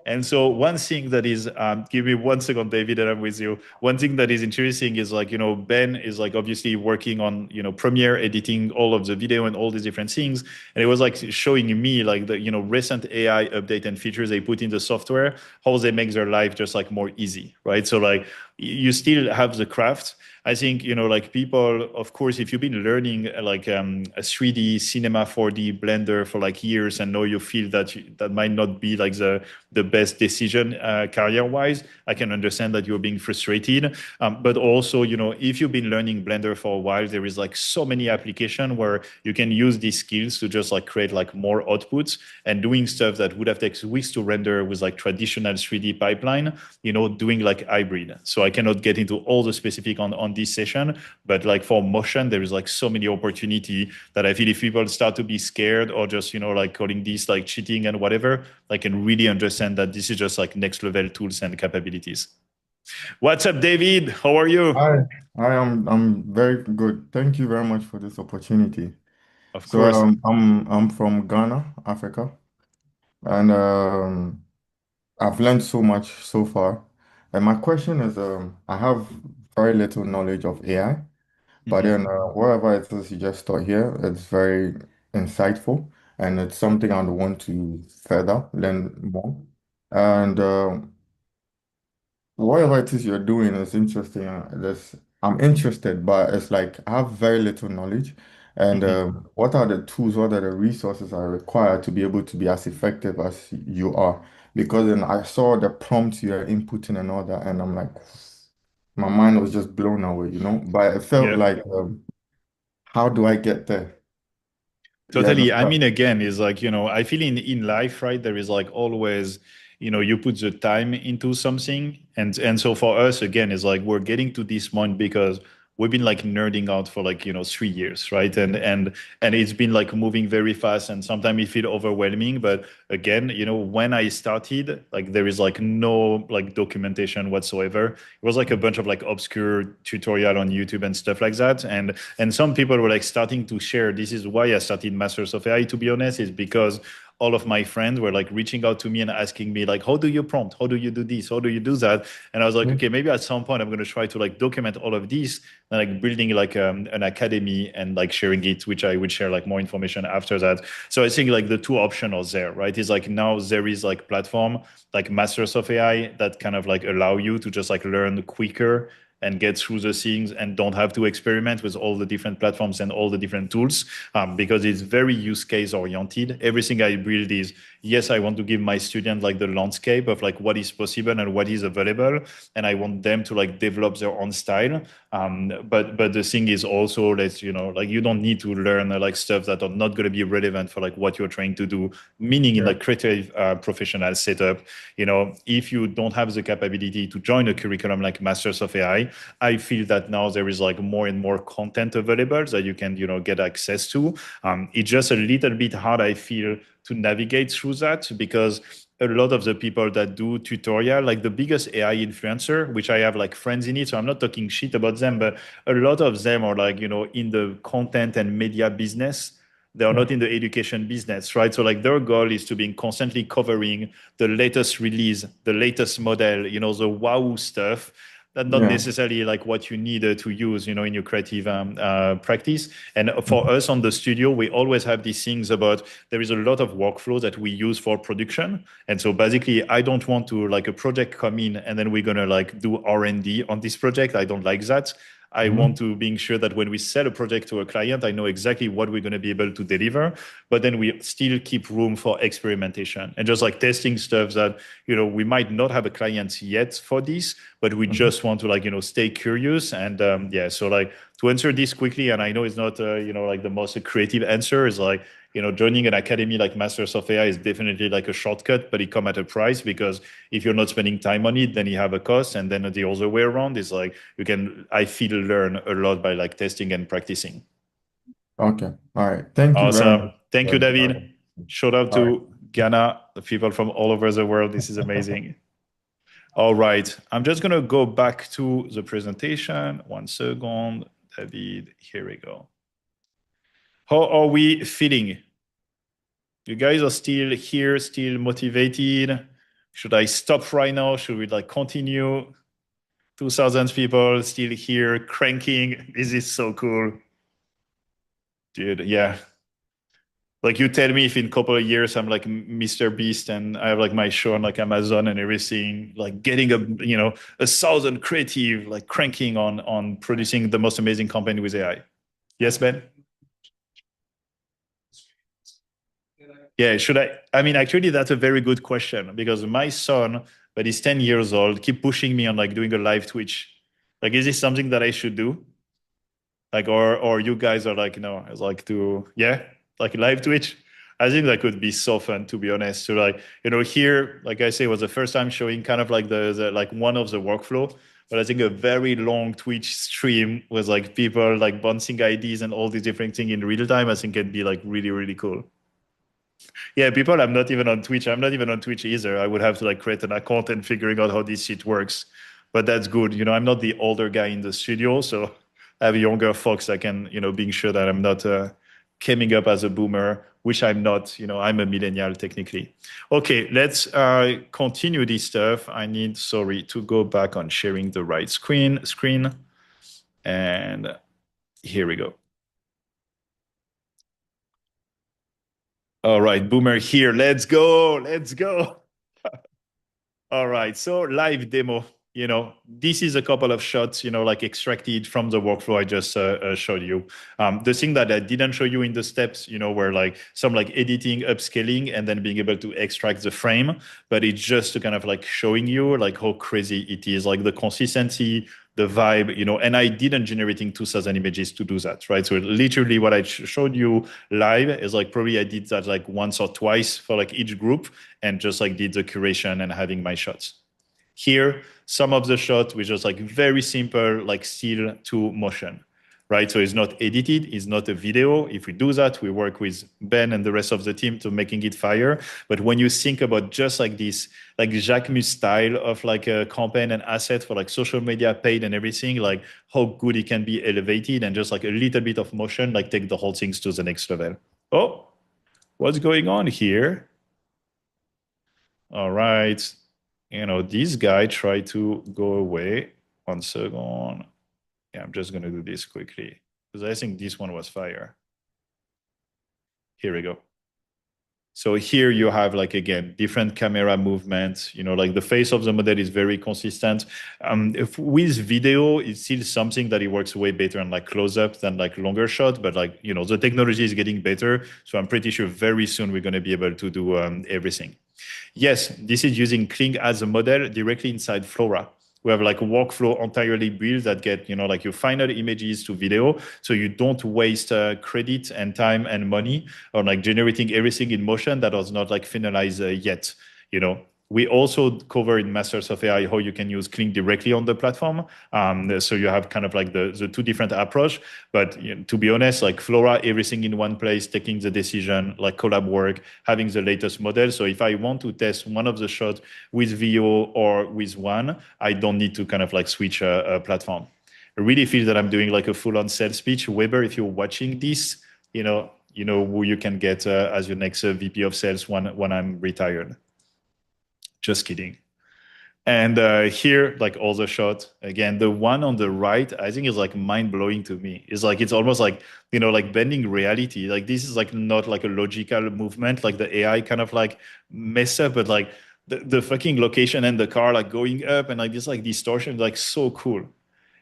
And so one thing that is, give me 1 second, David, and I'm with you. One thing that is interesting is like, Ben is like obviously working on, Premiere, editing all of the video and all these different things. And it was like showing me like the, recent AI update and features they put in the software, how they make their life just like more easy, right? So like you still have the craft. I think, like people, of course, if you've been learning like a 3D cinema 4D blender for like years and know you feel that that might not be like the best decision career wise, I can understand that you're being frustrated. But also, if you've been learning Blender for a while, there is like so many applications where you can use these skills to just like create like more outputs and doing stuff that would have taken weeks to render with like traditional 3D pipeline, doing like hybrid. So I cannot get into all the specific on this session, but like for motion, there is like so many opportunity that I feel if people start to be scared or just, like calling this like cheating and whatever, I can really understand that this is just like next level tools and capabilities. What's up, David? How are you? Hi, I'm very good. Thank you very much for this opportunity. Of So course. I'm from Ghana, Africa, and I've learned so much so far. And my question is, I have very little knowledge of AI, but Mhm. then whatever it is you just taught here, it's very insightful, and it's something I want to further learn more. And whatever it is you're doing is interesting. I'm interested, but it's like I have very little knowledge. And Mhm. what are the tools, what are the resources I require to be able to be as effective as you are? Because then I saw the prompts you are inputting and all that, and I'm like, my mind was just blown away, you know? But it felt Yeah. like, how do I get there? Yeah, Totally. I mean, again, is like, I feel in life, right? There is like always, you put the time into something. And so for us, again, is like we're getting to this point because we've been like nerding out for like, 3 years, right? And it's been like moving very fast and sometimes it feel overwhelming. But again, when I started, like there is like no like documentation whatsoever. It was like a bunch of like obscure tutorial on YouTube and stuff like that. And some people were like starting to share. This is why I started Masters of AI, to be honest, is because all of my friends were like reaching out to me and asking me like, how do you prompt? How do you do this? How do you do that? And I was like, yeah, okay, maybe at some point I'm going to try to like document all of these and like building like an academy and like sharing it, which I would share like more information after that. So I think like the two options are there, right? Is like now there is like platform like Masters of AI that kind of like allow you to just like learn quicker and get through the things and don't have to experiment with all the different platforms and all the different tools, because it's very use case oriented. Everything I build is, yes, I want to give my student like the landscape of like what is possible and what is available, and I want them to like develop their own style. But the thing is also that like you don't need to learn like stuff that are not going to be relevant for like what you're trying to do. Meaning in yeah, like creative professional setup, if you don't have the capability to join a curriculum like Masters of AI, I feel that now there is like more and more content available that you can get access to. It's just a little bit hard, I feel, to navigate through that because a lot of the people that do tutorial, like the biggest AI influencer, which I have like friends in it, so I'm not talking shit about them, but a lot of them are like, in the content and media business. They are yeah, not in the education business, right? So like their goal is to be constantly covering the latest release, the latest model, the wow stuff. That's not yeah, necessarily like what you need to use, in your creative practice. And for us on the studio, we always have these things about there is a lot of workflow that we use for production. And so basically, I don't want to like a project come in and then we're gonna like do R&D on this project. I don't like that. I want mhm, to being sure that when we sell a project to a client, I know exactly what we're going to be able to deliver, but then we still keep room for experimentation and just like testing stuff that, we might not have a client yet for this, but we mhm. just want to like, stay curious. And yeah, so like to answer this quickly, and I know it's not, like the most creative answer is like, joining an academy like Masters of AI is definitely like a shortcut, but it come at a price because if you're not spending time on it, then you have a cost. And then the other way around is like you can, I feel, learn a lot by like testing and practicing. Okay. All right. Thank you very Awesome. much. Thank you, All David. Shout out right. to Ghana, the people from all over the world. This is amazing. All right. I'm just going to go back to the presentation. One second, David. Here we go. How are we feeling? You guys are still here, still motivated? Should I stop right now? Should we like continue? 2,000 people still here cranking. This is so cool. Dude, yeah. Like you tell me if in a couple of years I'm like Mr. Beast and I have like my show on like Amazon and everything, like getting a thousand creative, like cranking on producing the most amazing company with AI. Yes, Ben? Yeah, should I? I mean, actually, that's a very good question because my son, but he's 10 years old, keep pushing me on like doing a live Twitch. Like, is this something that I should do? Like, or you guys are like, no, it's like to, yeah, like live Twitch. I think that could be so fun, to be honest. So like, here, like I say, was the first time showing kind of like the like one of the workflow, but I think a very long Twitch stream with like people like bouncing IDs and all these different things in real time, I think it'd be like really, really cool. Yeah, people, I'm not even on Twitch. I'm not even on Twitch either. I would have to like create an account and figuring out how this shit works. But that's good. I'm not the older guy in the studio, so I have younger folks that can, being sure that I'm not coming up as a boomer, which I'm not. I'm a millennial technically. Okay, let's continue this stuff. I need, sorry, to go back on sharing the right screen. And here we go. All right, boomer here. Let's go. Let's go. All right, so live demo. this is a couple of shots, like extracted from the workflow I just showed you. The thing that I didn't show you in the steps, were like some like editing, upscaling, and then being able to extract the frame. But it's just to kind of like showing you like how crazy it is, like the consistency, the vibe, and I didn't generating 2,000 images to do that, right? So literally what I showed you live is like probably I did that like once or twice for like each group and just like did the curation and having my shots. Here, some of the shots which just like very simple, like still to motion, right? So it's not edited, it's not a video. If we do that, we work with Ben and the rest of the team to making it fire. But when you think about just like this, like Jacquemus style of like a campaign and asset for like social media paid and everything, like how good it can be elevated and just like a little bit of motion, like take the whole things to the next level. Oh, what's going on here? All right. This guy tried to go away. 1 second. Yeah, I'm just going to do this quickly because I think this one was fire. Here we go. So here you have like, again, different camera movements, like the face of the model is very consistent. If with video, it's still something that it works way better on like close up than like longer shot, but like, the technology is getting better. So I'm pretty sure very soon we're going to be able to do everything. Yes, this is using Kling as a model directly inside Flora. We have like a workflow entirely built that get, like your final images to video. So you don't waste credit and time and money on like generating everything in motion that was not like finalized yet. We also cover in Masters of AI how you can use Kling directly on the platform. So you have kind of like the two different approach. But to be honest, like Flora, everything in one place, taking the decision, like collab work, having the latest model. So if I want to test one of the shots with VO or with one, I don't need to kind of like switch a platform. I really feel that I'm doing like a full-on sales pitch. Weber, if you're watching this, you know who you can get as your next VP of sales when I'm retired. Just kidding. And here, like all the shots, again, the one on the right, I think is like mind blowing to me. It's like, it's almost like, like bending reality. Like this is like not like a logical movement, like the AI kind of like mess up, but like the fucking location and the car like going up and like this like distortion, like so cool.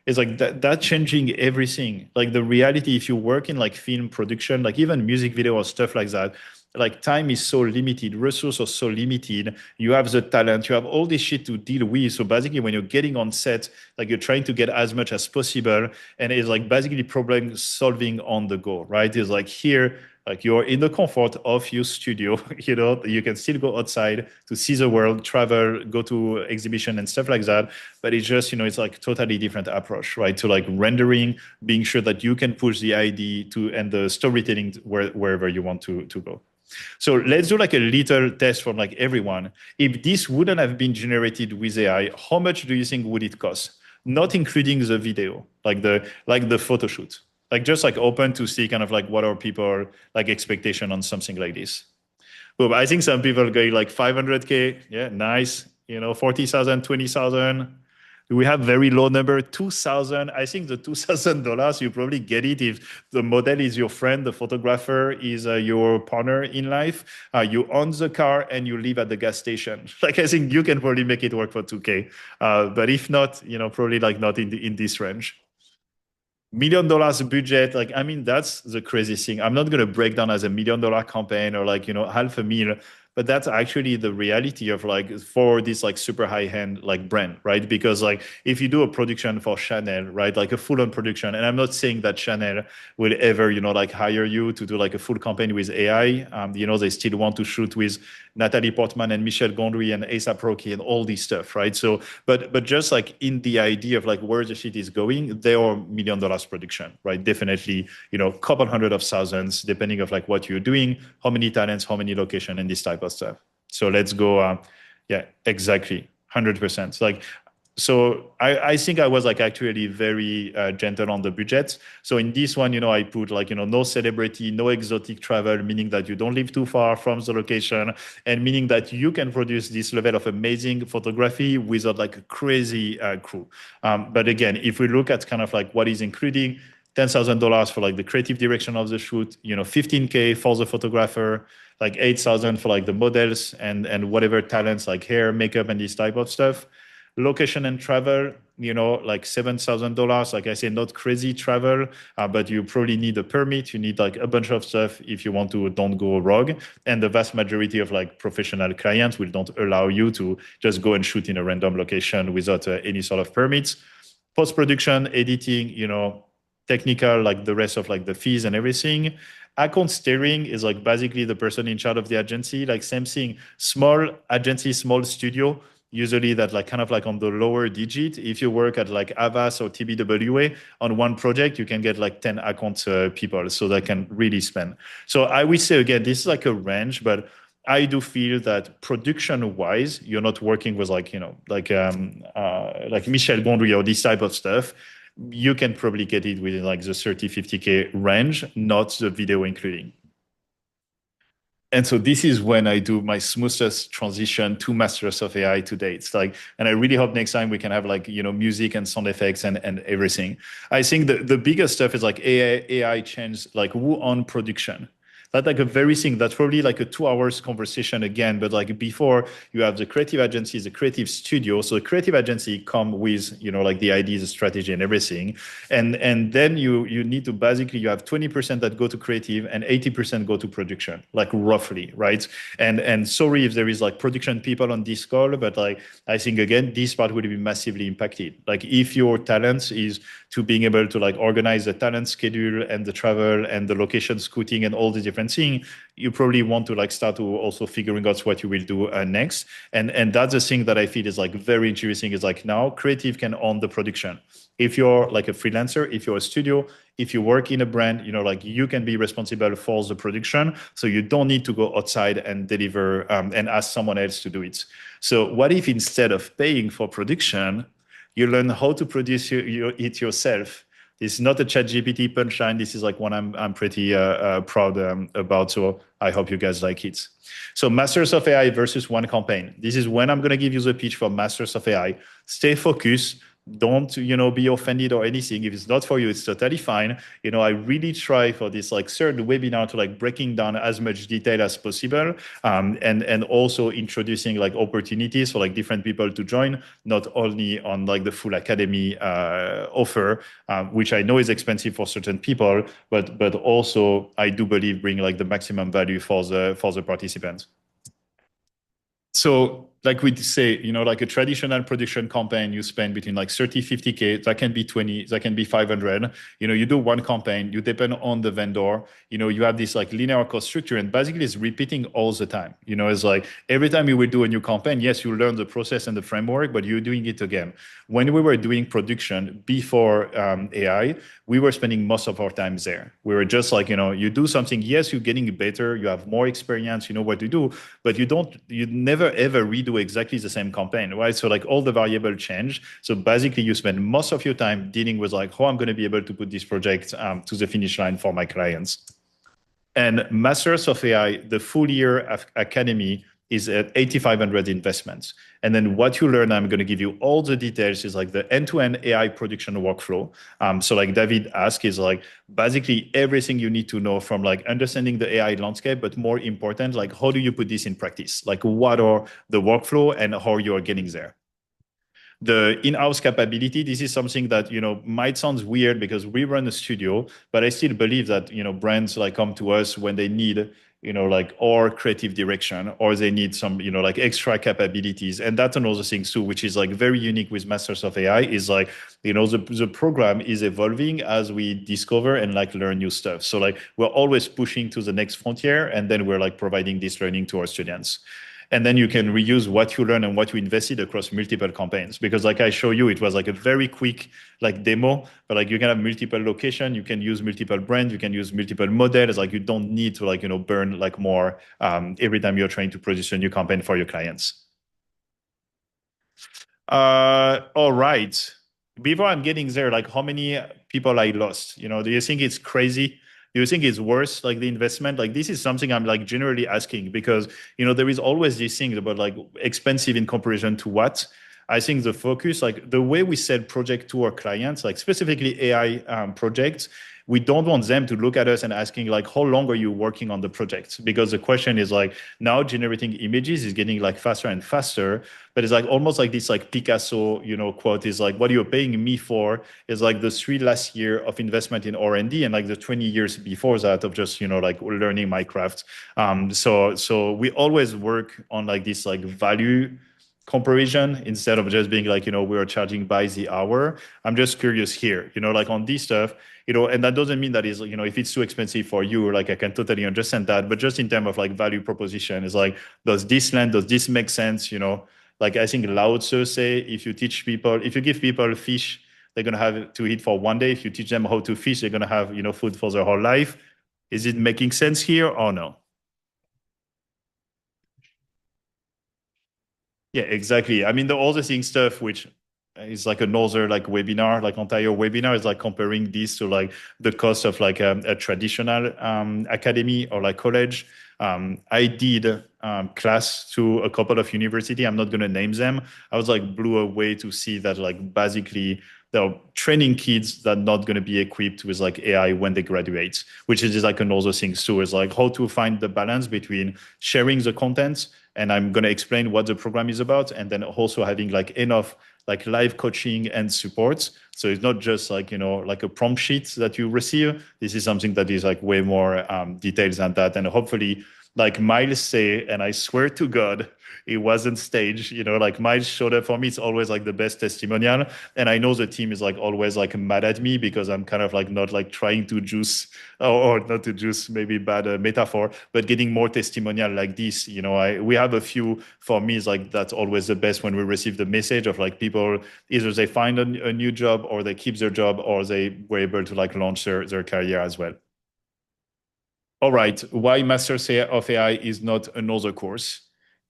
It's like that changing everything. Like the reality, if you work in like film production, like even music video or stuff like that, like time is so limited, resources are so limited. You have the talent, you have all this shit to deal with. So basically when you're getting on set, like you're trying to get as much as possible. And it's like basically problem solving on the go, right? It's like here, like you're in the comfort of your studio, you can still go outside to see the world, travel, go to exhibition and stuff like that. But it's just, it's like totally different approach, right? To like rendering, being sure that you can push the ID to, and the storytelling wherever you want to go. So let's do like a little test for like everyone. If this wouldn't have been generated with AI, how much do you think would it cost? Not including the video, like the photo shoot. Like just like open to see kind of like what are people like expectation on something like this. But I think some people going like 500K. Yeah, nice. 40,000, 20,000. We have very low number, 2,000. I think the $2,000, you probably get it if the model is your friend, the photographer is your partner in life. You own the car and you live at the gas station. Like I think you can probably make it work for 2K. But if not, probably like not in this range. $1 million budget, like I mean that's the crazy thing. I'm not gonna break down as $1 million campaign or like $500,000, but that's actually the reality of like for this like super high-end like brand, right? Because like if you do a production for Chanel, right, like a full-on production, and I'm not saying that Chanel will ever like hire you to do like a full campaign with AI. They still want to shoot with Natalie Portman and Michel Gondry and A$AP Rocky and all this stuff, right? So, but just like in the idea of like where the shit is going, there are $1 million production, right? Definitely, couple hundred of thousands, depending of like what you're doing, how many talents, how many location, and this type of stuff. So let's go. Yeah, exactly, 100%. Like, so I think I was like actually very gentle on the budget. So in this one, I put like, no celebrity, no exotic travel, meaning that you don't live too far from the location, and meaning that you can produce this level of amazing photography without like a crazy crew. But again, if we look at kind of like what is including, $10,000 for like the creative direction of the shoot, $15K for the photographer, like $8,000 for like the models and whatever talents like hair, makeup, and this type of stuff. Location and travel, like $7,000. Like I say, not crazy travel, but you probably need a permit. You need like a bunch of stuff if you want to don't go rogue. And the vast majority of like professional clients will don't allow you to just go and shoot in a random location without any sort of permits. Post-production, editing, technical, like the rest of like the fees and everything. Account steering is like basically the person in charge of the agency, like same thing, small agency, small studio, usually that like kind of like on the lower digit. If you work at like Avas or TBWA on one project, you can get like 10 account people, so they can really spend. So I would say again, this is like a range, but I do feel that production wise, you're not working with like, like Michel Gondry or this type of stuff. You can probably get it within like the 30, 50K range, not the video including. And so this is when I do my smoothest transition to Masters of AI to date. It's like, and I really hope next time we can have like, music and sound effects and everything. I think the biggest stuff is like AI changed like who on production. That's like a very thing. That's probably like a 2 hours conversation again. But like before, you have the creative agencies, the creative studio. So the creative agency come with, like the ideas, the strategy, and everything. And then you need to basically you have 20% that go to creative and 80% go to production, like roughly, right? And sorry if there is like production people on this call, but like I think again, this part will be massively impacted. Like if your talent is to being able to like organize the talent schedule and the travel and the location scouting and all the different things, you probably want to like start to also figuring out what you will do next. And that's the thing that I feel is like very interesting is like now creative can own the production. If you're like a freelancer, if you're a studio, if you work in a brand, like you can be responsible for the production. So you don't need to go outside and deliver and ask someone else to do it. So what if instead of paying for production, you learn how to produce it yourself? This is not a ChatGPT punchline. This is like one I'm pretty proud about. So I hope you guys like it. So Masters of AI versus one campaign. This is when I'm going to give you the pitch for Masters of AI. Stay focused. Don't, be offended or anything. If it's not for you, it's totally fine. I really try for this like third webinar to like breaking down as much detail as possible. And also introducing like opportunities for like different people to join, not only on like the full academy offer, which I know is expensive for certain people, but also I do believe bring like the maximum value for the participants. So like we say, like a traditional production campaign, you spend between like 30, 50K, that can be 20, that can be 500. You do one campaign, you depend on the vendor, you have this like linear cost structure and basically it's repeating all the time. It's like every time you will do a new campaign, yes, you learn the process and the framework, but you're doing it again. When we were doing production before AI, we were spending most of our time there. We were just like, you do something, yes, you're getting better, you have more experience, you know what to do, but you never ever redo exactly the same campaign, right? So like all the variables change. So basically you spend most of your time dealing with like how I'm going to be able to put this project to the finish line for my clients. And Masters of AI, the full year academy is at 8,500 investments. And then what you learn, I'm going to give you all the details, is like the end-to-end AI production workflow. So like David asked, is like basically everything you need to know from like understanding the AI landscape, but more important, like how do you put this in practice? Like what are the workflow and how you are getting there? The in-house capability, this is something that, might sound weird because we run a studio, but I still believe that, brands like come to us when they need, like or creative direction, or they need some, like extra capabilities. And that's another thing too, which is like very unique with Masters of AI is like, the program is evolving as we discover and like learn new stuff. So like we're always pushing to the next frontier, and then we're like providing this learning to our students. And then you can reuse what you learn and what you invested across multiple campaigns. Because like I show you, it was like a very quick like demo, but like you can have multiple location, you can use multiple brands, you can use multiple models. Like you don't need to like, burn like more every time you're trying to produce a new campaign for your clients. All right. Before I'm getting there, like how many people I lost? Do you think it's crazy? Do you think it's worth like the investment? Like this is something I'm like generally asking because, there is always these things about like expensive in comparison to what. I think the focus, like the way we sell project to our clients, like specifically AI projects, we don't want them to look at us and asking like, how long are you working on the project? Because the question is like, now generating images is getting like faster and faster, but it's like almost like this like Picasso, quote is like, what you're paying me for is like the 3 last year of investment in R&D and like the 20 years before that of just, like learning my craft. So we always work on like this like value comparison instead of just being like, we are charging by the hour. I'm just curious here, like on this stuff, and that doesn't mean that is, if it's too expensive for you, like I can totally understand that. But just in terms of like value proposition, is like, does this land, does this make sense? Like I think Lao Tzu say, if you give people fish, they're going to have to eat for one day. If you teach them how to fish, they're going to have, food for their whole life. Is it making sense here or no? Yeah, exactly. I mean, the other thing stuff, which is like another like webinar, like entire webinar is like comparing this to like the cost of like a traditional academy or like college. I did class to a couple of university. I'm not going to name them. I was like blew away to see that like basically they're training kids that are not going to be equipped with like AI when they graduate, which is like another thing too, is like how to find the balance between sharing the content, and I'm going to explain what the program is about, and then also having like enough like live coaching and support. So it's not just like, like a prompt sheet that you receive. This is something that is like way more detailed than that. And hopefully, like Miles say, and I swear to God, it wasn't staged, like Miles showed up for me. It's always like the best testimonial. And I know the team is like always like mad at me because I'm kind of like not like trying to juice or not to juice, maybe bad metaphor, but getting more testimonial like this. We have a few. For me, is like that's always the best when we receive the message of like people either they find a new job or they keep their job or they were able to like launch their career as well. All right, why Masters of AI is not another course?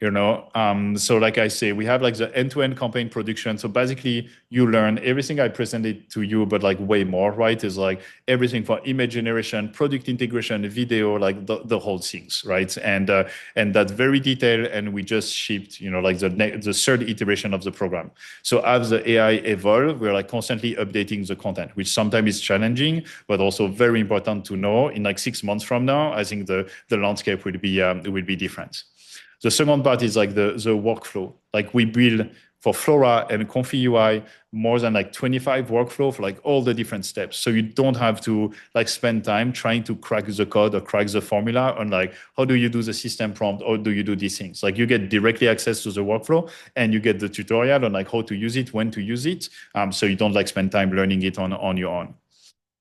So like I say, we have like the end-to-end campaign production. So basically you learn everything I presented to you, but like way more, right? Is like everything for image generation, product integration, video, like the whole things, right? And that's very detailed. And we just shipped, like the third iteration of the program. So as the AI evolve, we're like constantly updating the content, which sometimes is challenging, but also very important to know. In like 6 months from now, I think the landscape will be different. The second part is like the workflow. Like we build for Flora and Comfy UI more than like 25 workflow for like all the different steps. So you don't have to like spend time trying to crack the code or crack the formula on like, how do you do the system prompt or do you do these things? Like you get directly access to the workflow and you get the tutorial on like how to use it, when to use it. So you don't like spend time learning it on your own.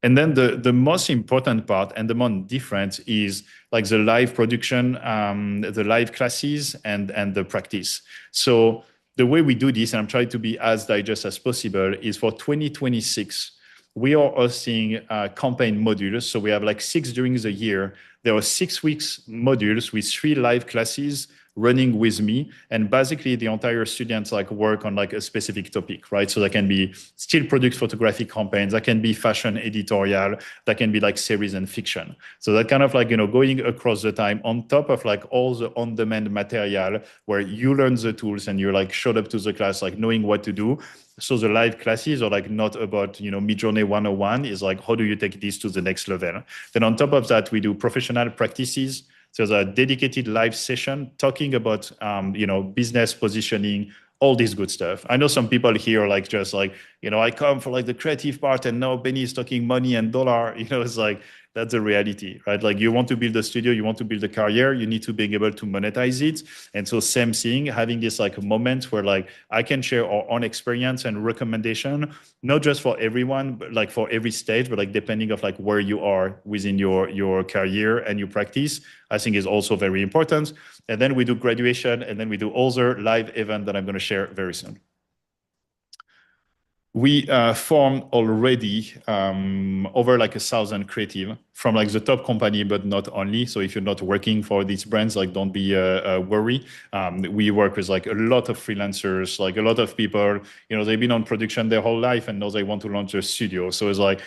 And then the most important part and the most different is like the live production, the live classes and the practice. So the way we do this, and I'm trying to be as digest as possible, is for 2026, we are hosting campaign modules. So we have like 6 during the year. There are 6 weeks modules with 3 live classes running with me, and basically the entire students like work on like a specific topic, right? So that can be still product photographic campaigns, that can be fashion editorial, that can be like series and fiction. So that kind of like, going across the time on top of like all the on-demand material where you learn the tools and you're like showed up to the class, like knowing what to do. So the live classes are like not about, Midjourney 101, is like, how do you take this to the next level? Then on top of that, we do professional practices. So there's a dedicated live session talking about, business positioning, all this good stuff. I know some people here like just like, I come for like the creative part and now Benny is talking money and dollar, it's like, that's the reality, right? Like you want to build a studio, you want to build a career, you need to be able to monetize it. And so same thing, having this like moment where like I can share our own experience and recommendation, not just for everyone, but like for every stage, but like depending of like where you are within your career and your practice, I think is also very important. And then we do graduation and then we do other live event that I'm going to share very soon. We formed already over like 1,000 creative from like the top company, but not only. So if you're not working for these brands, like don't be worried. We work with like a lot of freelancers, like a lot of people, they've been on production their whole life and now they want to launch a studio. So it's like,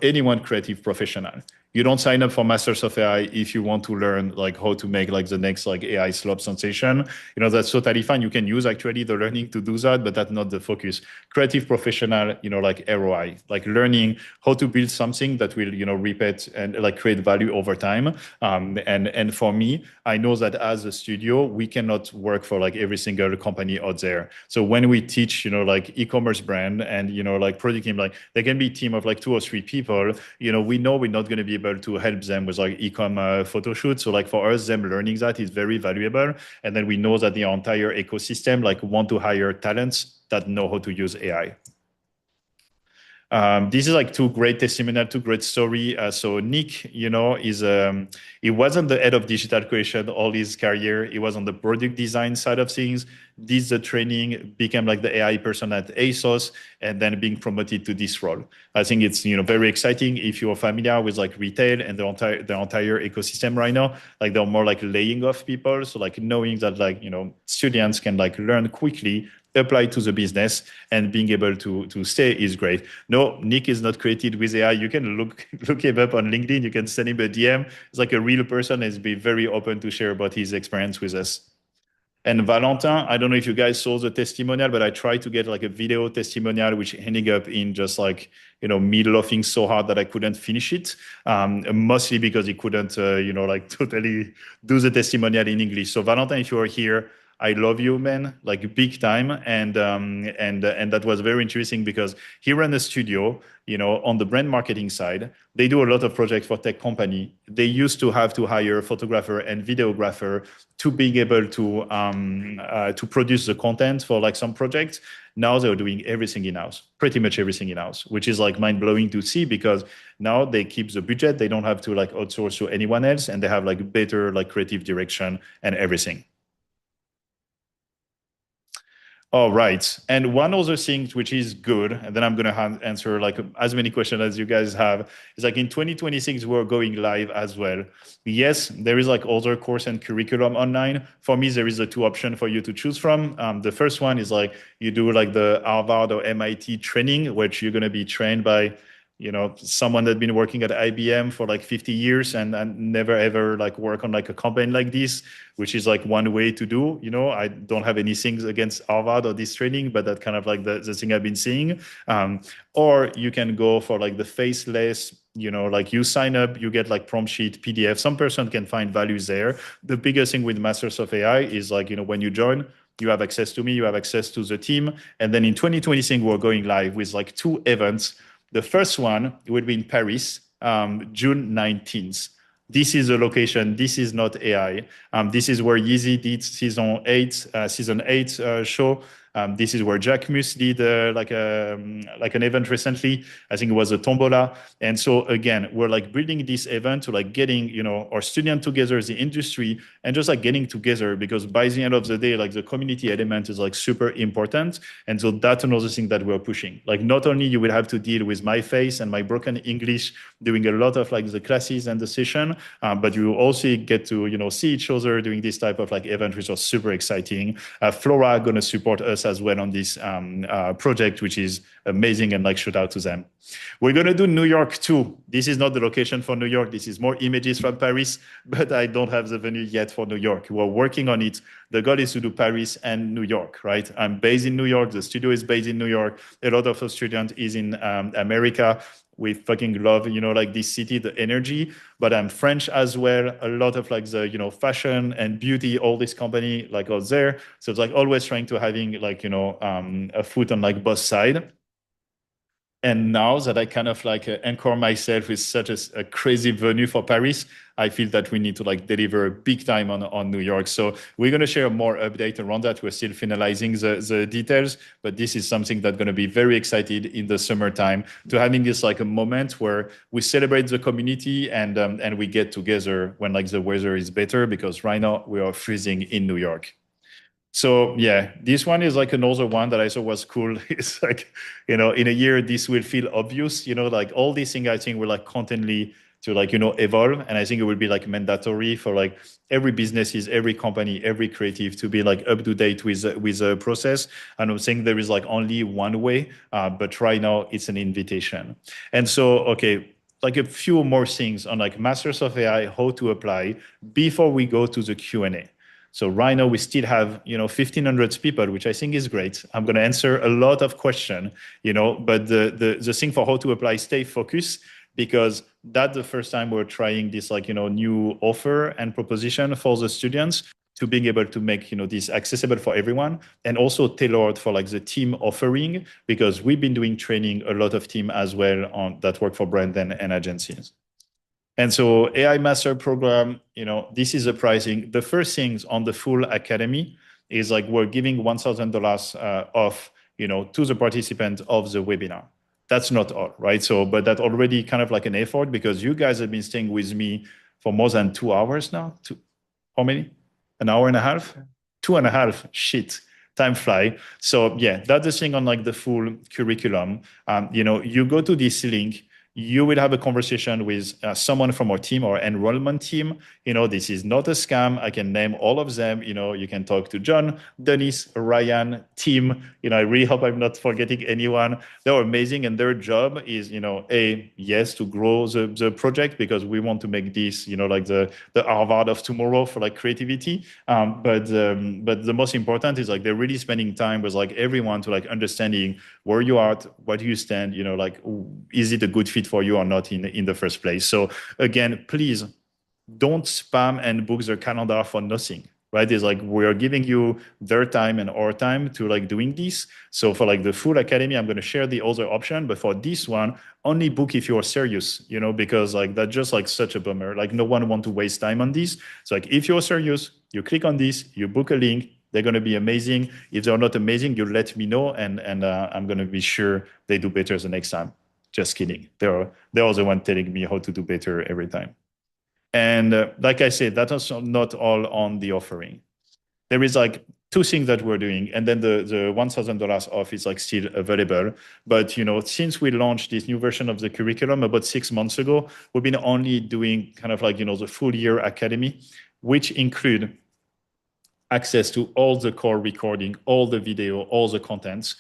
anyone creative professional. You don't sign up for Masters of AI if you want to learn like how to make like the next like AI slop sensation. You know, that's totally fine. You can use actually the learning to do that, but that's not the focus. Creative professional, you know, like ROI, like learning how to build something that will, you know, repeat and like create value over time. And for me, I know that as a studio, we cannot work for like every single company out there. So when we teach, you know, like e-commerce brand and, you know, like product team, like there can be a team of like 2 or 3 people, you know, we know we're not going to be able to help them with like e-com photo shoot. So like for us, them learning that is very valuable. And then we know that the entire ecosystem like want to hire talents that know how to use AI. This is like 2 great testimonial, 2 great story. So Nick, you know, he wasn't the head of digital creation all his career. He was on the product design side of things, did the training, became like the AI person at ASOS, and then being promoted to this role. I think it's, you know, very exciting if you're familiar with like retail and the entire ecosystem right now. Like they're more like laying off people. So like knowing that like, you know, students can like learn quickly, apply to the business, and being able to stay is great. No, Nick is not created with AI. You can look him up on LinkedIn. You can send him a DM. It's like a real person and be very open to share about his experience with us. And Valentin, I don't know if you guys saw the testimonial, but I tried to get like a video testimonial, which ended up in just like, you know, me laughing so hard that I couldn't finish it. Mostly because he couldn't, you know, like totally do the testimonial in English. So Valentin, if you are here, I love you, man, like big time. And that was very interesting because here in the studio, you know, on the brand marketing side, they do a lot of projects for tech company. They used to have to hire a photographer and videographer to being able to produce the content for like some projects. Now they're doing everything in-house, pretty much everything in-house, which is like mind-blowing to see because now they keep the budget. They don't have to like outsource to anyone else, and they have like better like creative direction and everything. All right. And one other thing which is good, and then I'm going to answer like as many questions as you guys have, is like in 2026, we're going live as well. Yes, there is like other course and curriculum online. For me, there is the 2 options for you to choose from. The first one is like you do like the Harvard or MIT training, which you're going to be trained by, you know, someone that's been working at IBM for like 50 years and never ever like work on like a campaign like this, which is like one way to do. You know, I don't have anything against Harvard or this training, but that's kind of like the thing I've been seeing. Or you can go for like the faceless, you know, like you sign up, you get like prompt sheet, PDF. Some person can find values there. The biggest thing with Masters of AI is like, you know, when you join, you have access to me, you have access to the team. And then in 2026, we're going live with like 2 events. The first one will be in Paris, June 19th. This is a location. This is not AI. This is where Yeezy did season 8 show. This is where Jack Mus did like an event recently. I think it was a tombola. And so again, we're like building this event to like getting, you know, our student together, the industry, and just like getting together, because by the end of the day, like the community element is like super important. And so that's another thing that we're pushing. Like not only you will have to deal with my face and my broken English doing a lot of like the classes and the session, but you also get to, you know, see each other doing this type of like event, which was super exciting. Flora going to support us as well on this project, which is amazing, and like shout out to them. We're going to do New York too. This is not the location for New York. This is more images from Paris, but I don't have the venue yet for New York. We're working on it. The goal is to do Paris and New York, right? I'm based in New York. The studio is based in New York. A lot of the student is in America. We fucking love, you know, like this city, the energy, but I'm French as well. A lot of like the, you know, fashion and beauty, all this company like out there. So it's like always trying to having like, you know, a foot on like both sides. And now that I kind of like anchor myself with such a crazy venue for Paris, I feel that we need to like deliver big time on New York. So we're going to share more update around that. We're still finalizing the details, but this is something that's going to be very excited in the summertime, to having this like a moment where we celebrate the community and we get together when like the weather is better, because right now we are freezing in New York. So yeah, this one is like another one that I thought was cool. It's like, you know, in a year, this will feel obvious, you know, like all these things I think will like constantly to like, you know, evolve. And I think it will be like mandatory for like every businesses, every company, every creative to be like up to date with a process. I don't think there is like only one way, but right now it's an invitation. And so, okay, like a few more things on like Masters of AI, how to apply before we go to the Q&A. So right now we still have, 1,500 people, which I think is great. I'm going to answer a lot of questions, but the thing for how to apply, stay focused, because that's the first time we're trying this like, new offer and proposition for the students to being able to make, this accessible for everyone and also tailored for like the team offering, because we've been doing training a lot of team as well on that work for brand and agencies. And so AI Master Program, this is the pricing. The first things on the full academy is like we're giving $1,000 off, to the participant of the webinar. That's not all, right? So, but that already kind of like an effort, because you guys have been staying with me for more than 2 hours now. How many? An hour and a half? 2.5. Shit. Time fly. So yeah, that's the thing on like the full curriculum. You go to this link, you will have a conversation with someone from our team or enrollment team. This is not a scam. I can name all of them. You can talk to John, Dennis, Ryan, Tim. I really hope I'm not forgetting anyone. They're amazing. And their job is, yes, to grow the project, because we want to make this, like the Harvard of tomorrow for like creativity. But the most important is like they're really spending time with like everyone to like understanding where you are, what do you stand, like, is it a good fit for you or not in the first place. So again, please don't spam and book their calendar for nothing, right? It's like we're giving you their time and our time to like doing this. So for like the full academy, I'm going to share the other option, but for this one, only book if you're serious, because like that's just like such a bummer. Like no one want to waste time on this. So like if you're serious, you click on this, you book a link. They're going to be amazing. If they're not amazing, you let me know, and I'm going to be sure they do better the next time. Just kidding. They're the one telling me how to do better every time. And like I said, that is not all on the offering. There is like 2 things that we're doing, and then the $1,000 off is like still available. But since we launched this new version of the curriculum about 6 months ago, we've been only doing kind of like the full year academy, which include access to all the core recording, all the video, all the contents.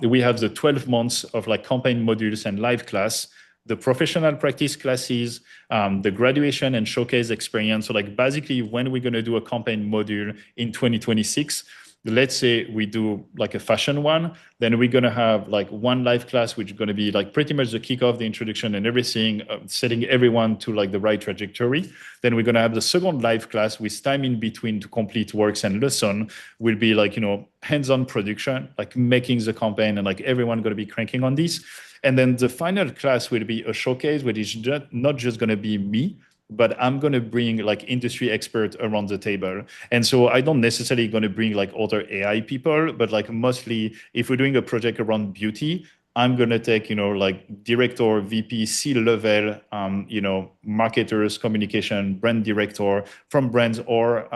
We have the 12 months of like campaign modules and live class, the professional practice classes, the graduation and showcase experience. So like basically when we're going to do a campaign module in 2026, let's say we do like a fashion one, then we're going to have like one live class, which is going to be like pretty much the kickoff, the introduction and everything, setting everyone to like the right trajectory. Then we're going to have the second live class with time in between to complete works and lesson, will be like, hands-on production, like making the campaign, and like everyone going to be cranking on this. And then the final class will be a showcase, which is not just going to be me, but I'm going to bring like industry experts around the table. And so I don't necessarily going to bring like other AI people, but like mostly if we're doing a project around beauty, I'm going to take, like director, VP, C-level, marketers, communication, brand director from brands or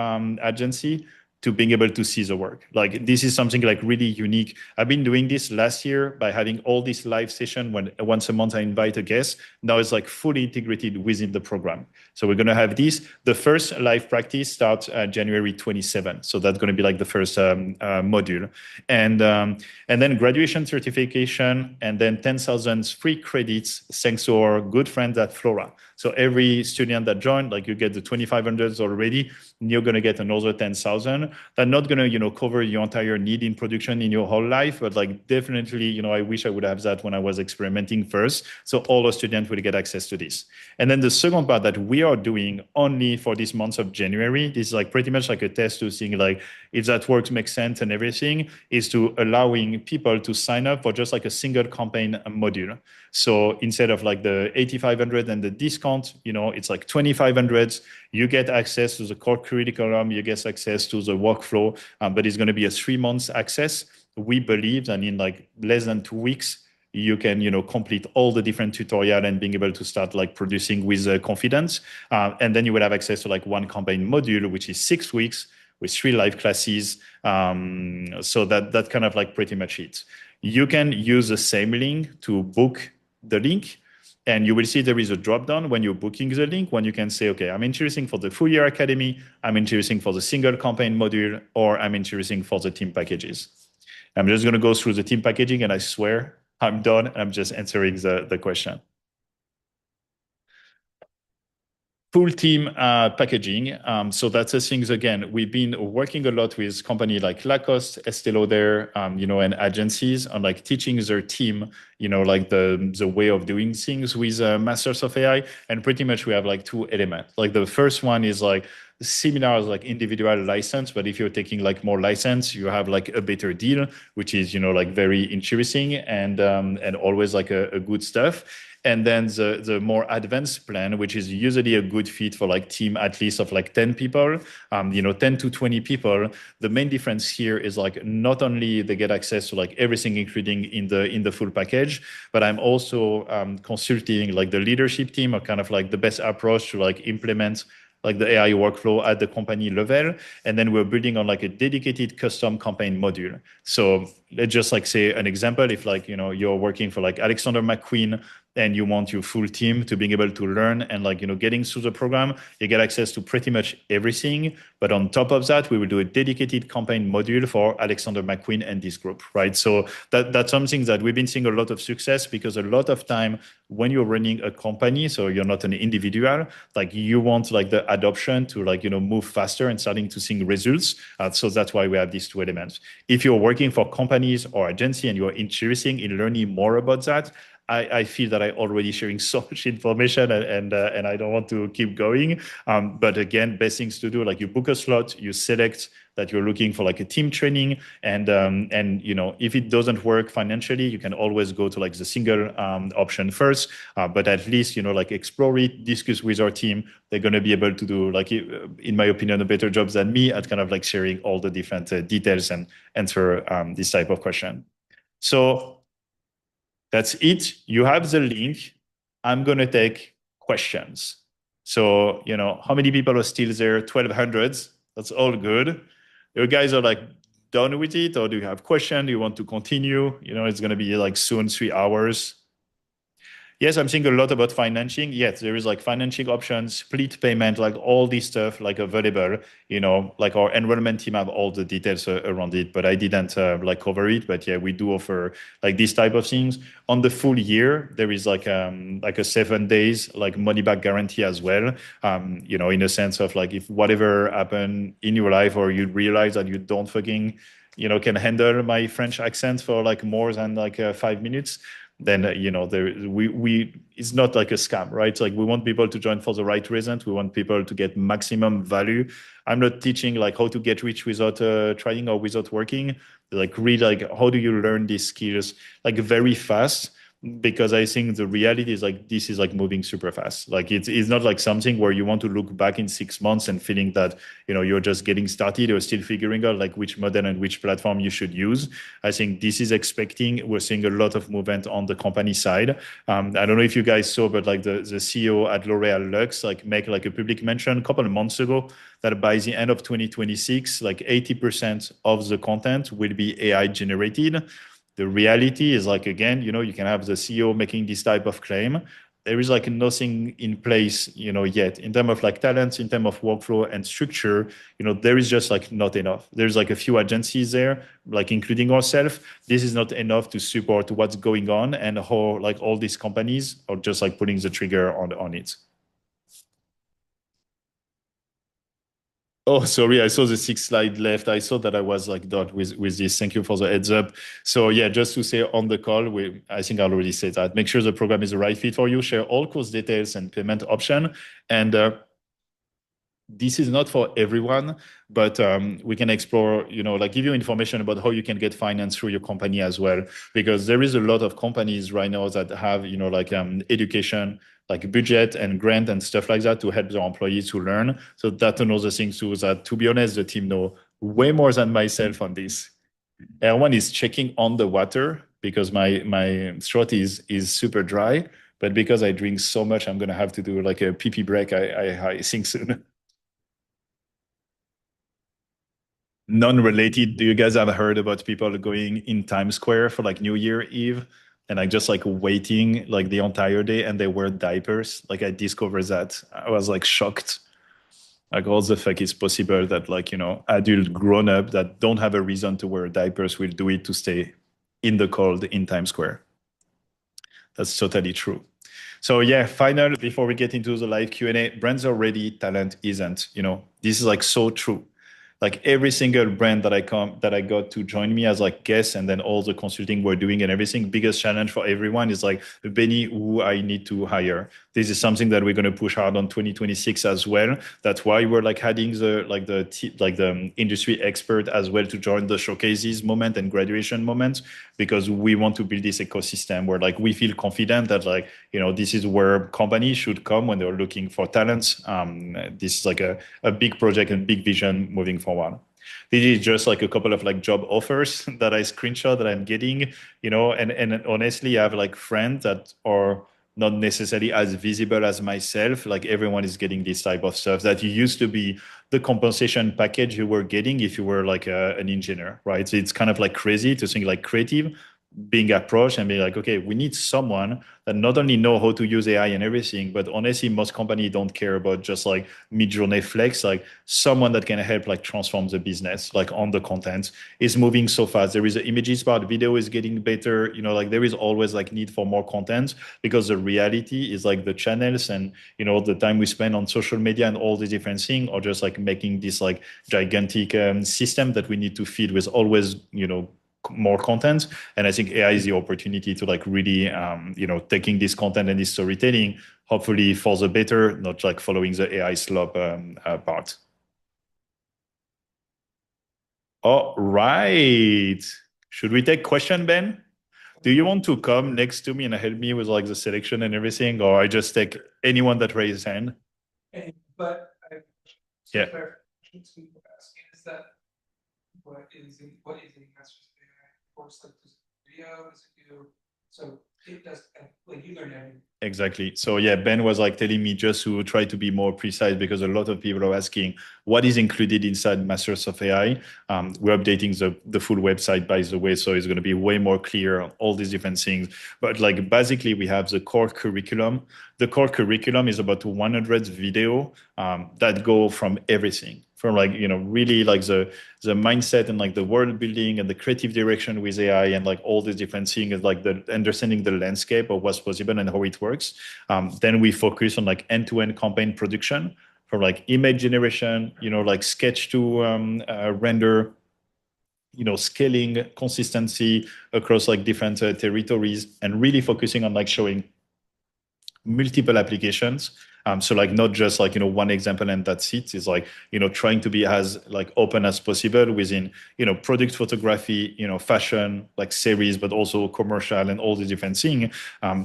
agency, to being able to see the work. Like this is something like really unique. I've been doing this last year by having all this live session when once a month I invite a guest. Now it's like fully integrated within the program. So we're going to have this. The first live practice starts January 27th. So that's going to be like the first module. And then graduation certification, and then 10,000 free credits thanks to our good friends at Flora. So every student that joined, like you get the 2,500s already, and you're going to get another 10,000. They're not going to, cover your entire need in production in your whole life, but like definitely, I wish I would have that when I was experimenting first. So all the students will get access to this. And then the second part that we are doing only for this month of January, this is like pretty much like a test to see like if that works, makes sense and everything, is to allowing people to sign up for just like a single campaign module. So instead of like the 8,500 and the discount, it's like 2,500. You get access to the core curriculum, you get access to the workflow, but it's going to be a 3 months access. We believe that in like less than 2 weeks, you can, complete all the different tutorial and being able to start like producing with confidence. And then you will have access to like one campaign module, which is 6 weeks with 3 live classes. So that kind of like pretty much it. You can use the same link to book the link. And you will see there is a drop down when you're booking the link, when you can say, okay, I'm interested for the full year academy, I'm interested for the single campaign module, or I'm interested for the team packages. I'm just going to go through the team packaging, and I swear I'm done. I'm just answering the question. full team packaging. So that's the things. Again, we've been working a lot with company like Lacoste, Estée Lauder, and agencies on like teaching their team, like the way of doing things with Masters of AI. And pretty much we have like two elements. Like the first one is like seminars, like individual license, but if you're taking like more license, you have like a better deal, which is like very interesting and always like a good stuff. And then the more advanced plan, which is usually a good fit for like team at least of like 10 people, 10 to 20 people. The main difference here is like not only they get access to like everything, including in the full package, but I'm also consulting like the leadership team or kind of like the best approach to like implement like the AI workflow at the company level. And then we're building on like a dedicated custom campaign module. So let's just like say an example, if like, you're working for like Alexander McQueen and you want your full team to being able to learn and like, getting through the program, you get access to pretty much everything. But on top of that, we will do a dedicated campaign module for Alexander McQueen and this group, right? So that's something that we've been seeing a lot of success because a lot of time when you're running a company, so you're not an individual, like you want like the adoption to like, move faster and starting to see results. So that's why we have these two elements. If you're working for companies or agency and you're interested in learning more about that, I feel that I already sharing so much information and I don't want to keep going. But again, best things to do, like you book a slot, you select that you're looking for like a team training and if it doesn't work financially, you can always go to like the single option first, but at least, like explore it, discuss with our team. They're going to be able to do like, in my opinion, a better job than me at kind of like sharing all the different details and answer this type of question. So that's it. You have the link. I'm going to take questions. So, how many people are still there? 1,200. That's all good. You guys are like done with it, or do you have questions? Do you want to continue? It's going to be like soon 3 hours. Yes, I'm seeing a lot about financing. Yes, there is like financing options, split payment, like all this stuff like available, like our enrollment team have all the details around it, but I didn't like cover it. But yeah, we do offer like this type of things. On the full year, there is like a 7 days like money back guarantee as well. In a sense of like if whatever happened in your life or you realize that you don't fucking, can handle my French accent for like more than like 5 minutes, then it's not like a scam, right? It's like we want people to join for the right reason. We want people to get maximum value. I'm not teaching like how to get rich without trying or without working. Like really, like how do you learn these skills like very fast? Because I think the reality is like this is like moving super fast. Like it's not like something where you want to look back in 6 months and feeling that you're just getting started or still figuring out like which model and which platform you should use. I think this is expecting. We're seeing a lot of movement on the company side. I don't know if you guys saw, but like the CEO at L'Oréal Luxe like make like a public mention a couple of months ago that by the end of 2026, like 80% of the content will be AI generated. The reality is like, again, you can have the CEO making this type of claim. There is like nothing in place, yet in terms of like talents, in terms of workflow and structure, there is just like not enough. There's like a few agencies there, like including ourselves. This is not enough to support what's going on and how like all these companies are just like putting the trigger on it. Oh, sorry, I saw the 6th slide left. I saw that I was like done with this. Thank you for the heads up. So yeah, just to say on the call, I think I already said that. Make sure the program is the right fit for you. Share all course details and payment option. And this is not for everyone, but we can explore, like give you information about how you can get finance through your company as well. Because there is a lot of companies right now that have, like education, like budget and grant and stuff like that to help their employees to learn. So that's another thing too, that to be honest, the team know way more than myself on this. One is checking on the water because my throat is super dry, but because I drink so much, I'm going to have to do like a pee break, I think soon. Non-related, do you guys have heard about people going in Times Square for like New Year Eve and I just like waiting like the entire day and they wear diapers? Like I discovered that. I was like shocked. Like all the fuck is possible that like, adult grown up that don't have a reason to wear diapers will do it to stay in the cold in Times Square. That's totally true. So yeah, final before we get into the live Q&A, brands are ready, talent isn't. This is like so true. Like every single brand that I got to join me as like guests, and then all the consulting we're doing and everything, biggest challenge for everyone is like, Benny, who I need to hire. This is something that we're going to push hard on 2026 as well. That's why we're like adding the industry expert as well to join the showcases moment and graduation moment, because we want to build this ecosystem where like we feel confident that like, this is where companies should come when they're looking for talents. This is like a big project and big vision moving forward. This is just like a couple of like job offers that I screenshot that I'm getting, and honestly, I have like friends that are not necessarily as visible as myself. Like everyone is getting this type of stuff that used to be the compensation package you were getting if you were like an engineer, right? So it's kind of like crazy to think like creative being approached and be like, okay, we need someone that not only know how to use AI and everything, but honestly, most companies don't care about just like mid-journey flex. Like someone that can help like transform the business, like on the content is moving so fast. There is an images part, video is getting better. Like there is always like need for more content, because the reality is like the channels and the time we spend on social media and all the different things are just like making this like gigantic system that we need to feed with always more content. And I think AI is the opportunity to like really taking this content and this storytelling hopefully for the better, not like following the AI slope part. All right, should we take question, Ben? Do you want to come next to me and help me with like the selection and everything, or I just take anyone that raises hand? But Yeah. Clarifications people asking is that what is a master's of AI course, like this video, is it you? So it does like you learn everything. Exactly. So yeah, Ben was like telling me just to try to be more precise, because a lot of people are asking what is included inside Masters of AI. We're updating the full website, by the way, so it's going to be way more clear on all these different things. But like basically we have the core curriculum. The core curriculum is about 100 video that go from everything. From like, really like the mindset and like the world building and the creative direction with AI and like all these different things, like the understanding the landscape of what's possible and how it works. Then we focus on like end-to-end campaign production for like image generation, like sketch to render, scaling, consistency across like different territories, and really focusing on like showing multiple applications. So like not just like, one example and that's it. Is like, trying to be as like open as possible within, product photography, fashion, like series, but also commercial and all the different things.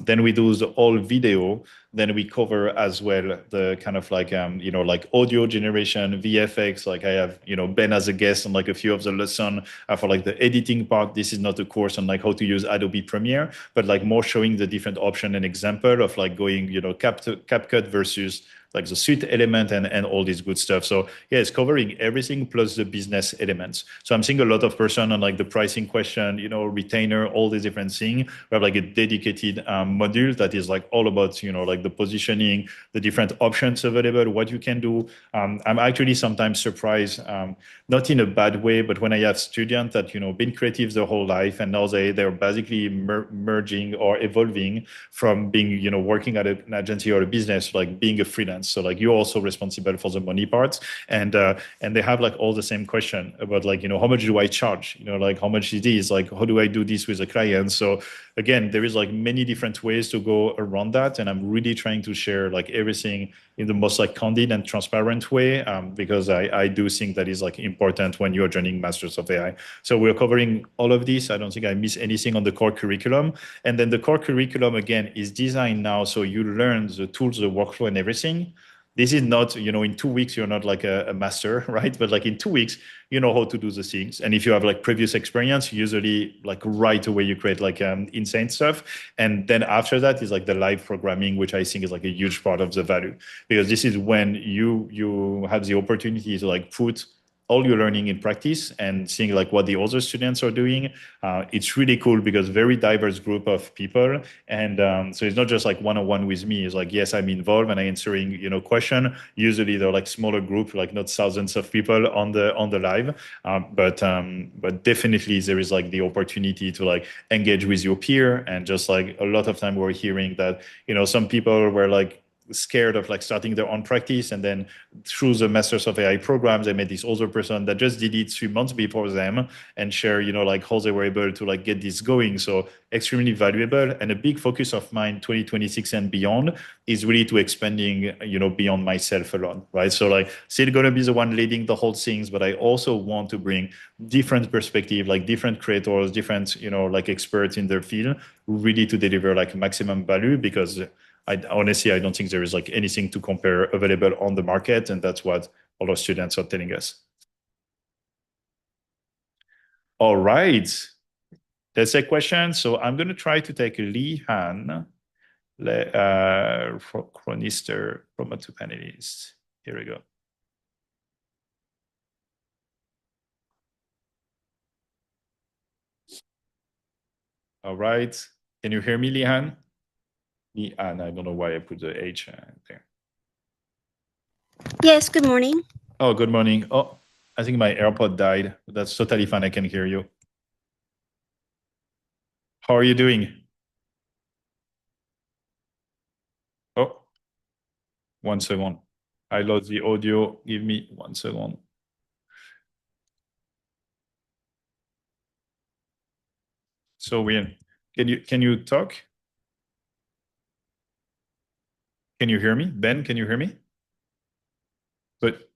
Then we do the all video. Then we cover as well the kind of like, like audio generation, VFX. Like I have, Ben as a guest on like a few of the lesson for like the editing part. This is not a course on like how to use Adobe Premiere, but like more showing the different option and example of like going, CapCut versus like the suite element and all this good stuff. So yeah, it's covering everything plus the business elements. So I'm seeing a lot of person on like the pricing question, retainer, all these different things. We have like a dedicated module that is like all about, like the positioning, the different options available, what you can do. I'm actually sometimes surprised, not in a bad way, but when I have students that, been creative their whole life and now they're basically merging or evolving from being, working at an agency or a business, like being a freelance. So like you're also responsible for the money part, and they have like all the same question about like, how much do I charge? Like how much it is, like how do I do this with a client? So again, there is like many different ways to go around that, and I'm really trying to share like everything in the most like candid and transparent way, because I do think that is like important when you're joining Masters of AI. So we're covering all of this. I don't think I miss anything on the core curriculum. And then the core curriculum again is designed now so you learn the tools, the workflow, and everything. This is not, in 2 weeks, you're not like a master, right? But like in 2 weeks, you know how to do the things. And if you have like previous experience, usually like right away you create like insane stuff. And then after that is like the live programming, which I think is like a huge part of the value, because this is when you have the opportunity to like put all your learning in practice and seeing like what the other students are doing. It's really cool because very diverse group of people. And so it's not just like one-on-one with me. It's like, yes, I'm involved and I'm answering, question. Usually they're like smaller group, like not thousands of people on the live. But definitely there is like the opportunity to like engage with your peer. And just like a lot of time we're hearing that, some people were like scared of like starting their own practice, and then through the Masters of AI programs they met this other person that just did it 3 months before them and share like how they were able to like get this going. So extremely valuable. And a big focus of mine 2026 and beyond is really to expanding beyond myself alone, right? So like still gonna be the one leading the whole things, but I also want to bring different perspective, like different creators, different like experts in their field, really to deliver like maximum value, because I don't think there is like anything to compare available on the market, and that's what all our students are telling us. All right, let's take questions. So I'm going to try to take Lee Han, Chronister, promote to panelist. Here we go. All right, can you hear me, Lee Han? And I don't know why I put the H there. Yes, good morning. Oh, good morning. Oh, I think my AirPod died. That's totally fine. I can hear you. How are you doing? Oh, 1 second. I lost the audio. Give me 1 second. So weird. Can you talk? Can you hear me? Ben, can you hear me? But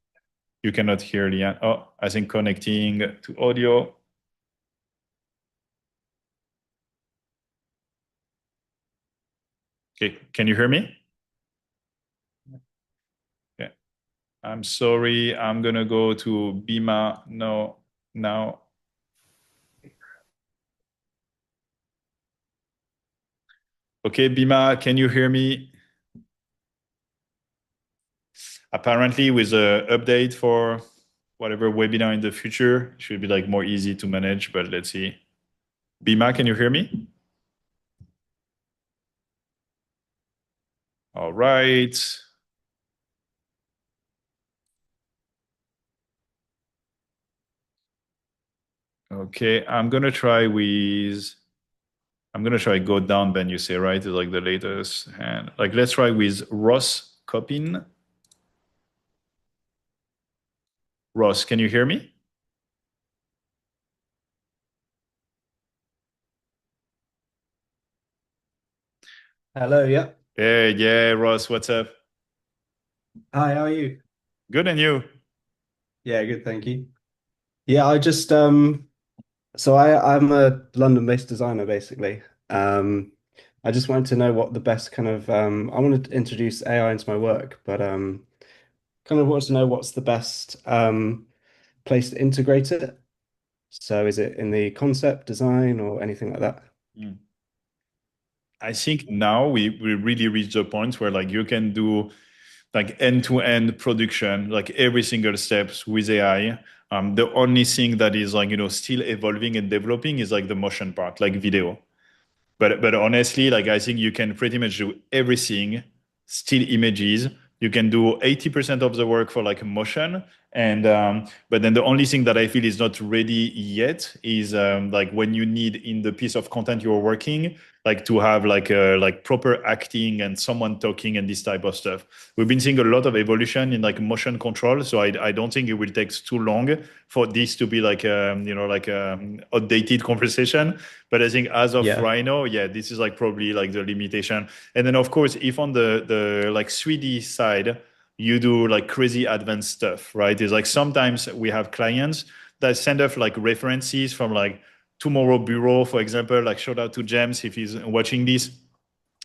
you cannot hear Lian. Oh, I think connecting to audio. Okay, can you hear me? Okay. I'm sorry. I'm gonna go to Bima. No, now. Okay, Bima, can you hear me? Apparently, with the update for whatever webinar in the future, it should be like more easy to manage, but let's see. Bima, can you hear me? All right. Okay, I'm gonna try go down, Ben, you say, right? It's like the latest. And like, let's try with Ross Copin. Ross, can you hear me? Hello, yeah. Hey, yeah, Ross, what's up? Hi, how are you? Good, and you? Yeah, good, thank you. Yeah, I just so I'm a London-based designer basically. I just wanted to know what the best kind of I wanted to introduce AI into my work, but kind of wanted to know what's the best place to integrate it. So is it in the concept design or anything like that? I think now we really reached the point where like you can do like end-to-end production, like every single steps with AI. The only thing that is like, still evolving and developing is like the motion part, like video. But honestly, like I think you can pretty much do everything, still images. You can do 80% of the work for like motion. And but then the only thing that I feel is not ready yet is like when you need in the piece of content you're working, like to have like proper acting and someone talking and this type of stuff. We've been seeing a lot of evolution in like motion control, so I don't think it will take too long for this to be like outdated conversation. But I think as of Yeah. right now, yeah, this is like probably like the limitation. And then of course, if on the like 3D side, you do like crazy advanced stuff, right? It's like sometimes we have clients that send us like references from like Tomorrow Bureau, for example. Like shout out to James if he's watching this.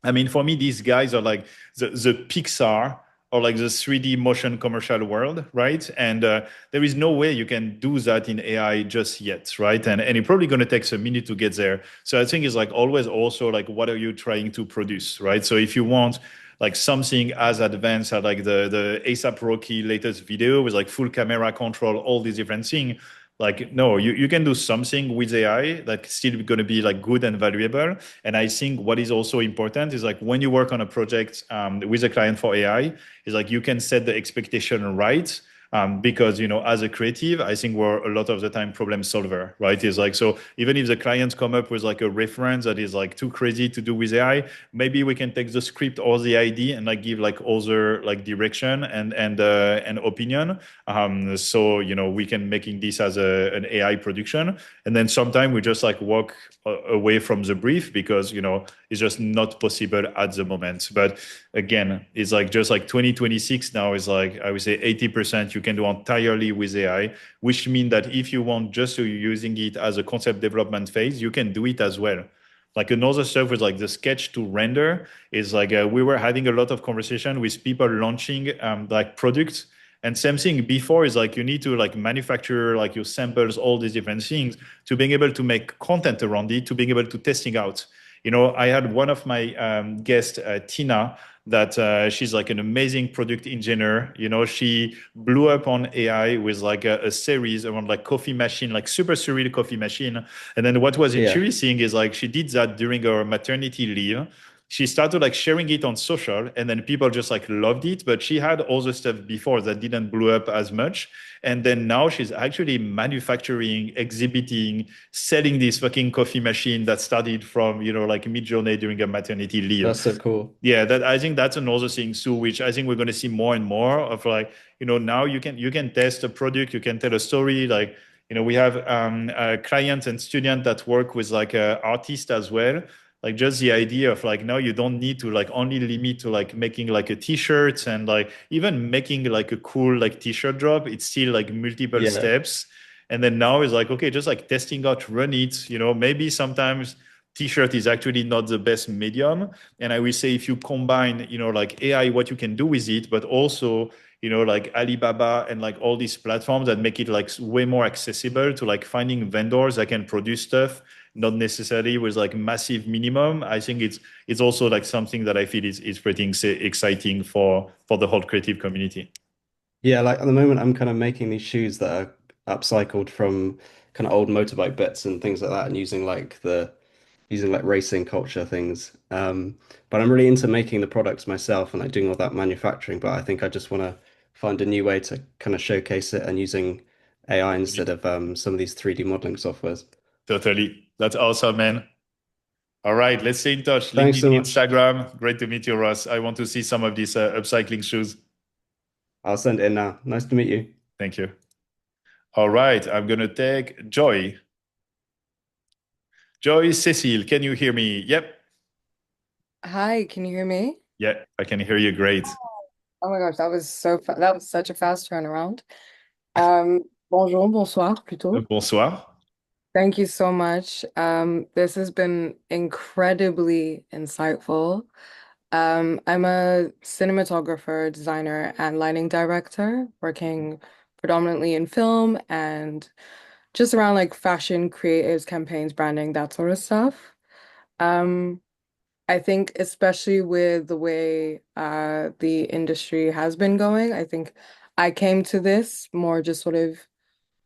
I mean, for me, these guys are like the Pixar or like the 3D motion commercial world, right? And there is no way you can do that in AI just yet, right? And it's probably going to take a minute to get there. So I think it's like always also like, what are you trying to produce, right? So if you want like something as advanced as like the ASAP Rocky latest video with like full camera control, all these different things. Like, no, you can do something with AI that's still going to be like good and valuable. And I think what is also important is like when you work on a project with a client for AI, is like you can set the expectation right. Because as a creative, I think we're a lot of the time problem solver, right? Is like, so even if the clients come up with like a reference that is like too crazy to do with AI, maybe we can take the script or the ID and like give like other like direction and opinion. So we can making this as an AI production, and then sometimes we just like walk away from the brief because it's just not possible at the moment. But again, it's like just like 2026 now is like I would say 80% you can do entirely with AI, which means that if you want just to using it as a concept development phase, you can do it as well. Like another stuff with like the sketch to render is like we were having a lot of conversation with people launching like products. And same thing before is like you need to like manufacture like your samples, all these different things to being able to make content around it, to being able to testing out. I had one of my guests, Tina, that she's like an amazing product engineer. She blew up on AI with like a series around like coffee machine, like super surreal coffee machine. And then what was Yeah. interesting is like she did that during her maternity leave. She started like sharing it on social, and then people just like loved it. But she had all the stuff before that didn't blow up as much. And then now she's actually manufacturing, exhibiting, selling this fucking coffee machine that started from, like Midjourney during a maternity leave. That's so cool. Yeah, that I think that's another thing too, which I think we're going to see more and more of like, now you can test a product, you can tell a story. Like, we have clients and students that work with like artists as well. Like just the idea of like now you don't need to like only limit to like making like a t-shirt and like even making like a cool like t-shirt drop. It's still like multiple Yeah. steps. And then now it's like, okay, just like testing out, run it. Maybe sometimes t-shirt is actually not the best medium. And I will say if you combine, like AI, what you can do with it, but also, like Alibaba and like all these platforms that make it like way more accessible to like finding vendors that can produce stuff, not necessarily with like massive minimum. I think it's also like something that I feel is pretty exciting for the whole creative community. Yeah, like at the moment I'm kind of making these shoes that are upcycled from kind of old motorbike bits and things like that and using like racing culture things. But I'm really into making the products myself and like doing all that manufacturing. But I think I just want to find a new way to kind of showcase it and using AI instead of some of these 3D modeling softwares. Totally. That's awesome, man. All right, let's stay in touch. Thanks so LinkedIn, much. Instagram. Great to meet you, Ross. I want to see some of these upcycling shoes. I'll send it in now. Nice to meet you. Thank you. All right, I'm going to take Joy. Joy, Cecile, can you hear me? Yep. Hi, can you hear me? Yeah, I can hear you great. Oh my gosh, that was that was such a fast turnaround. Bonjour, bonsoir plutôt. Bonsoir. Thank you so much. This has been incredibly insightful. I'm a cinematographer, designer, and lighting director, working predominantly in film and just around like fashion, creatives, campaigns, branding, that sort of stuff. Um, I think especially with the way the industry has been going, I think I came to this more just sort of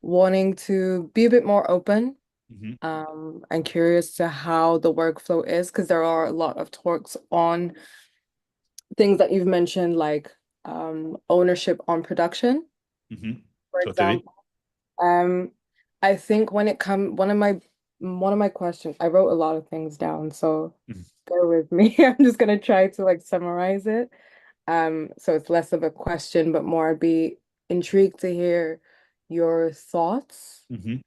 wanting to be a bit more open Mhm. and curious to how the workflow is because there are a lot of talks on things that you've mentioned like ownership on production, Mhm. for Totally. example. I think when it comes one of my questions, I wrote a lot of things down, so Mhm. bear with me. I'm just gonna try to like summarize it. So it's less of a question, but more I'd be intrigued to hear your thoughts. Mhm.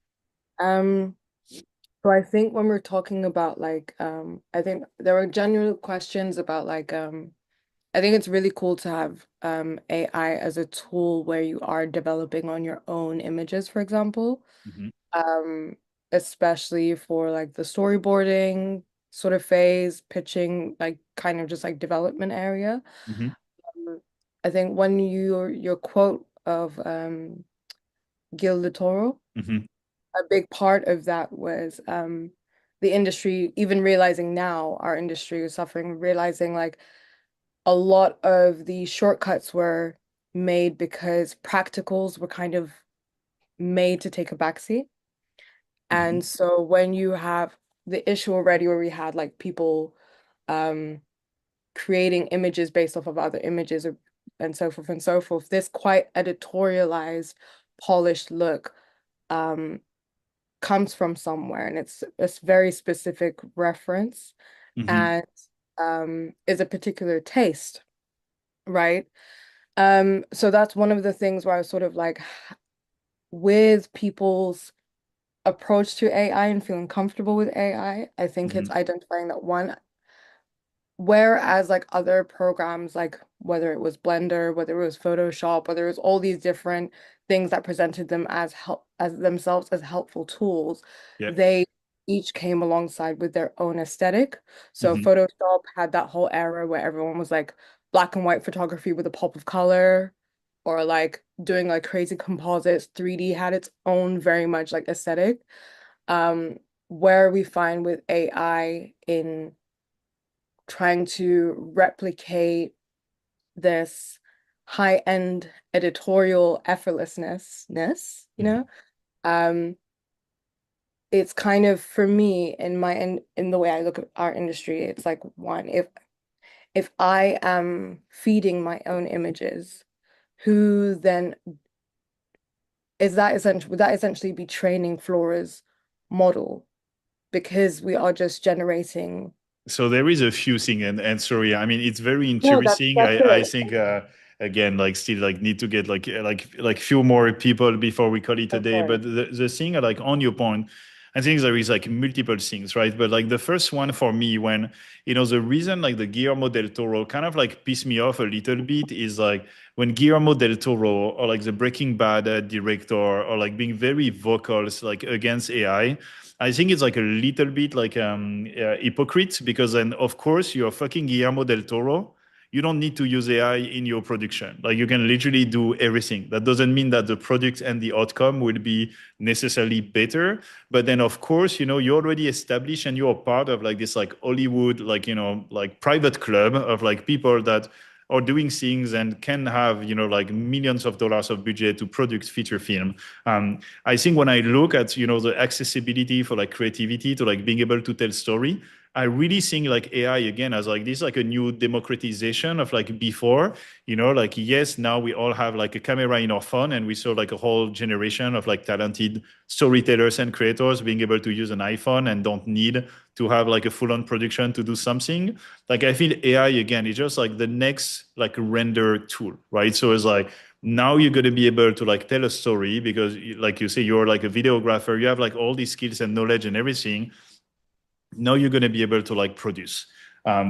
Um, so I think when we're talking about like I think there were general questions about like I think it's really cool to have AI as a tool where you are developing on your own images, for example. Mhm. Um, Especially for like the storyboarding sort of phase, pitching, like kind of just like development area. Mhm. I think when your quote of Gil de Toro, Mhm. a big part of that was the industry, even realizing now our industry is suffering, realizing like a lot of the shortcuts were made because practicals were kind of made to take a backseat. And so when you have the issue already where we had like people creating images based off of other images and so forth, this quite editorialized, polished look comes from somewhere, and it's a very specific reference and is a particular taste, right? So that's one of the things where I was sort of like, with people's approach to AI and feeling comfortable with AI, I think it's identifying that one, whereas like other programs, like whether it was Blender, whether it was Photoshop, whether it was all these different things that presented them as themselves as helpful tools, they each came alongside with their own aesthetic. So Photoshop had that whole era where everyone was like black and white photography with a pop of color, or like doing like crazy composites. 3D had its own very much like aesthetic. Where we find with AI in trying to replicate this high-end editorial effortlessness, you know, it's kind of, for me, in the way I look at our industry, it's like, one, if I am feeding my own images, who then would that essentially be training Flora's model? Because we are just generating. So there is a few things, and sorry, I mean, it's very No, that's interesting. I think again, like still like need to get like few more people before we call it a day. Okay. But the thing, like on your point, I think there is like multiple things, right? But like the first one for me, when the reason like the Guillermo del Toro kind of like pissed me off a little bit is like when Guillermo del Toro or like the Breaking Bad director or like being very vocal like against AI. I think it's like a little bit like hypocrite, because then of course you're fucking Guillermo del Toro. You don't need to use AI in your production. Like you can literally do everything. That doesn't mean that the product and the outcome will be necessarily better. But then of course, you're already established and you're part of like this like Hollywood, like, like private club of like people that are doing things and can have, like millions of dollars of budget to produce feature film. I think when I look at, the accessibility for like creativity to like being able to tell story, I really think like AI again as like this like a new democratization of like before, like yes, now we all have like a camera in our phone, and we saw like a whole generation of like talented storytellers and creators being able to use an iPhone and don't need to have like a full-on production to do something. Like I feel AI again is just like the next like render tool, right? So it's like now you're going to be able to like tell a story because like you say, you're like a videographer, you have like all these skills and knowledge and everything. Now you're going to be able to like produce,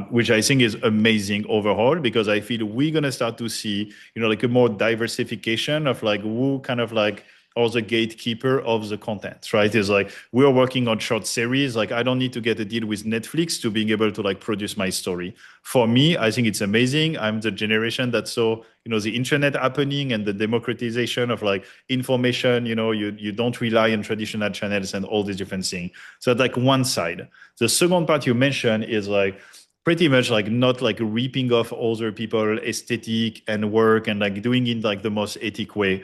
which I think is amazing overall, because I feel we're going to start to see, like a more diversification of like who kind of like or the gatekeeper of the content, right? Is like we're working on short series. Like I don't need to get a deal with Netflix to being able to like produce my story. For me, I think it's amazing. I'm the generation that saw, the internet happening and the democratization of like information. You don't rely on traditional channels and all these different things. So that's like one side. The second part you mentioned is like pretty much like not like ripping off other people aesthetic and work and like doing it like the most ethic way.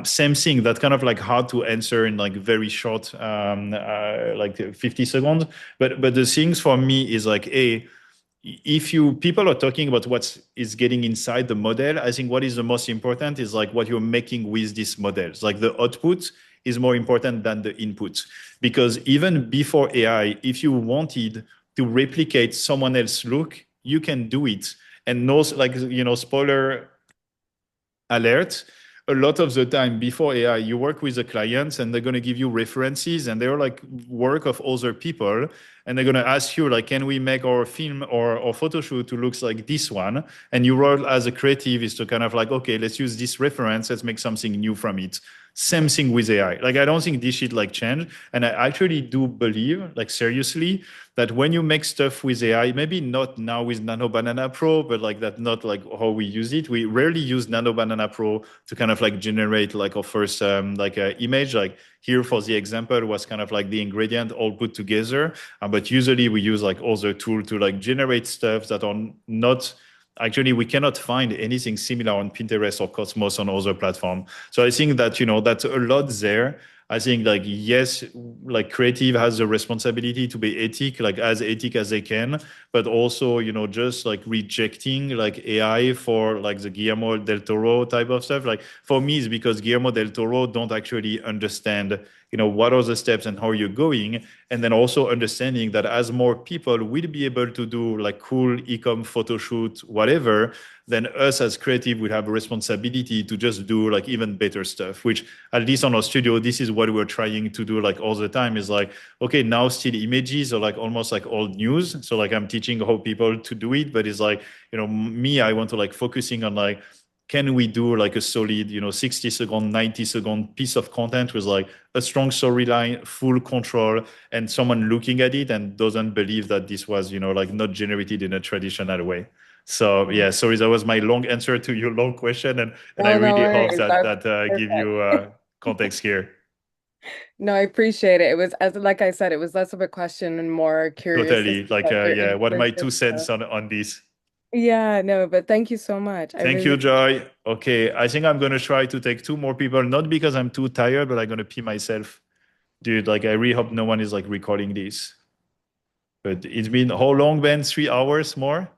Same thing, that kind of like hard to answer in like very short like 50 seconds, but the things for me is like if people are talking about what is getting inside the model, I think what is the most important is like what you're making with these models. Like the output is more important than the input, because even before AI, if you wanted to replicate someone else's look, you can do it. And no, like, spoiler alert, a lot of the time before AI, you work with the clients and they're going to give you references and they're like work of other people. And they're going to ask you like, can we make our film or photo shoot to look like this one? And your role as a creative is to kind of like, okay, let's use this reference. Let's make something new from it. Same thing with AI. Like, I don't think this shit like change. And I actually do believe, like seriously, that when you make stuff with AI, maybe not now with Nano Banana Pro, but like that, not like how we use it. We rarely use Nano Banana Pro to kind of like generate like our first like image. Like here for the example was kind of like the ingredient all put together. But usually we use like other tool to like generate stuff that are not actually we cannot find anything similar on Pinterest or Cosmos on other platforms. So I think that, that's a lot there. I think like, yes, like creative has a responsibility to be ethic, like as ethic as they can, but also, just like rejecting like AI for like the Guillermo del Toro type of stuff. Like for me, it's because Guillermo del Toro don't actually understand, what are the steps and how you're going. And then also understanding that as more people will be able to do like cool e-com photo shoot, whatever, then us as creative will have a responsibility to just do like even better stuff, which at least on our studio, this is what we're trying to do like all the time is like, okay, now still images are like almost like old news. So like I'm teaching how people to do it, but it's like, me, I want to like focusing on like, can we do like a solid, 60-second, 90-second piece of content with like a strong storyline, full control, and someone looking at it and doesn't believe that this was, like not generated in a traditional way. So yeah, sorry, that was my long answer to your long question, and I No, no really hope worries. that That's give you perfect. context here. No, I appreciate it. It was, as like I said, it was less of a question and more curious to see Totally, like like your yeah, what are input my and 2 cents stuff. on this? Yeah, no, but thank you so much. I Thank really you, Joy. Okay, I think I'm gonna try to take 2 more people, not because I'm too tired, but I'm gonna pee myself. Dude, like I really hope no one is like recording this. But it's been how long, Ben? 3 hours more?